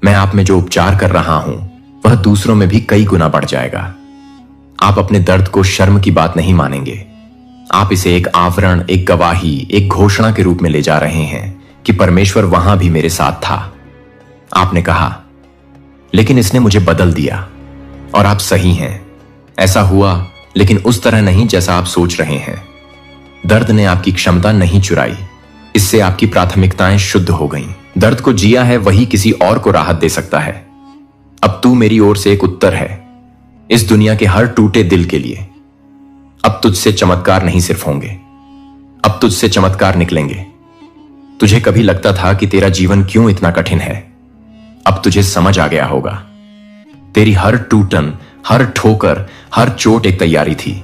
Speaker 2: मैं आप में जो उपचार कर रहा हूं, वह दूसरों में भी कई गुना बढ़ जाएगा। आप अपने दर्द को शर्म की बात नहीं मानेंगे। आप इसे एक आवरण, एक गवाही, एक घोषणा के रूप में ले जा रहे हैं कि परमेश्वर वहां भी मेरे साथ था। आपने कहा, लेकिन इसने मुझे बदल दिया। और आप सही हैं, ऐसा हुआ, लेकिन उस तरह नहीं जैसा आप सोच रहे हैं। दर्द ने आपकी क्षमता नहीं चुराई, इससे आपकी प्राथमिकताएं शुद्ध हो गईं। दर्द को जिया है वही किसी और को राहत दे सकता है। अब तू मेरी ओर से एक उत्तर है इस दुनिया के हर टूटे दिल के लिए। अब तुझसे चमत्कार नहीं सिर्फ होंगे, अब तुझसे चमत्कार निकलेंगे। तुझे कभी लगता था कि तेरा जीवन क्यों इतना कठिन है, अब तुझे समझ आ गया होगा। तेरी हर टूटन, हर ठोकर, हर चोट एक तैयारी थी।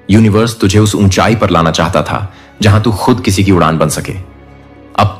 Speaker 2: यूनिवर्स तुझे उस ऊंचाई पर लाना चाहता था जहां तू खुद किसी की उड़ान बन सके। अब तू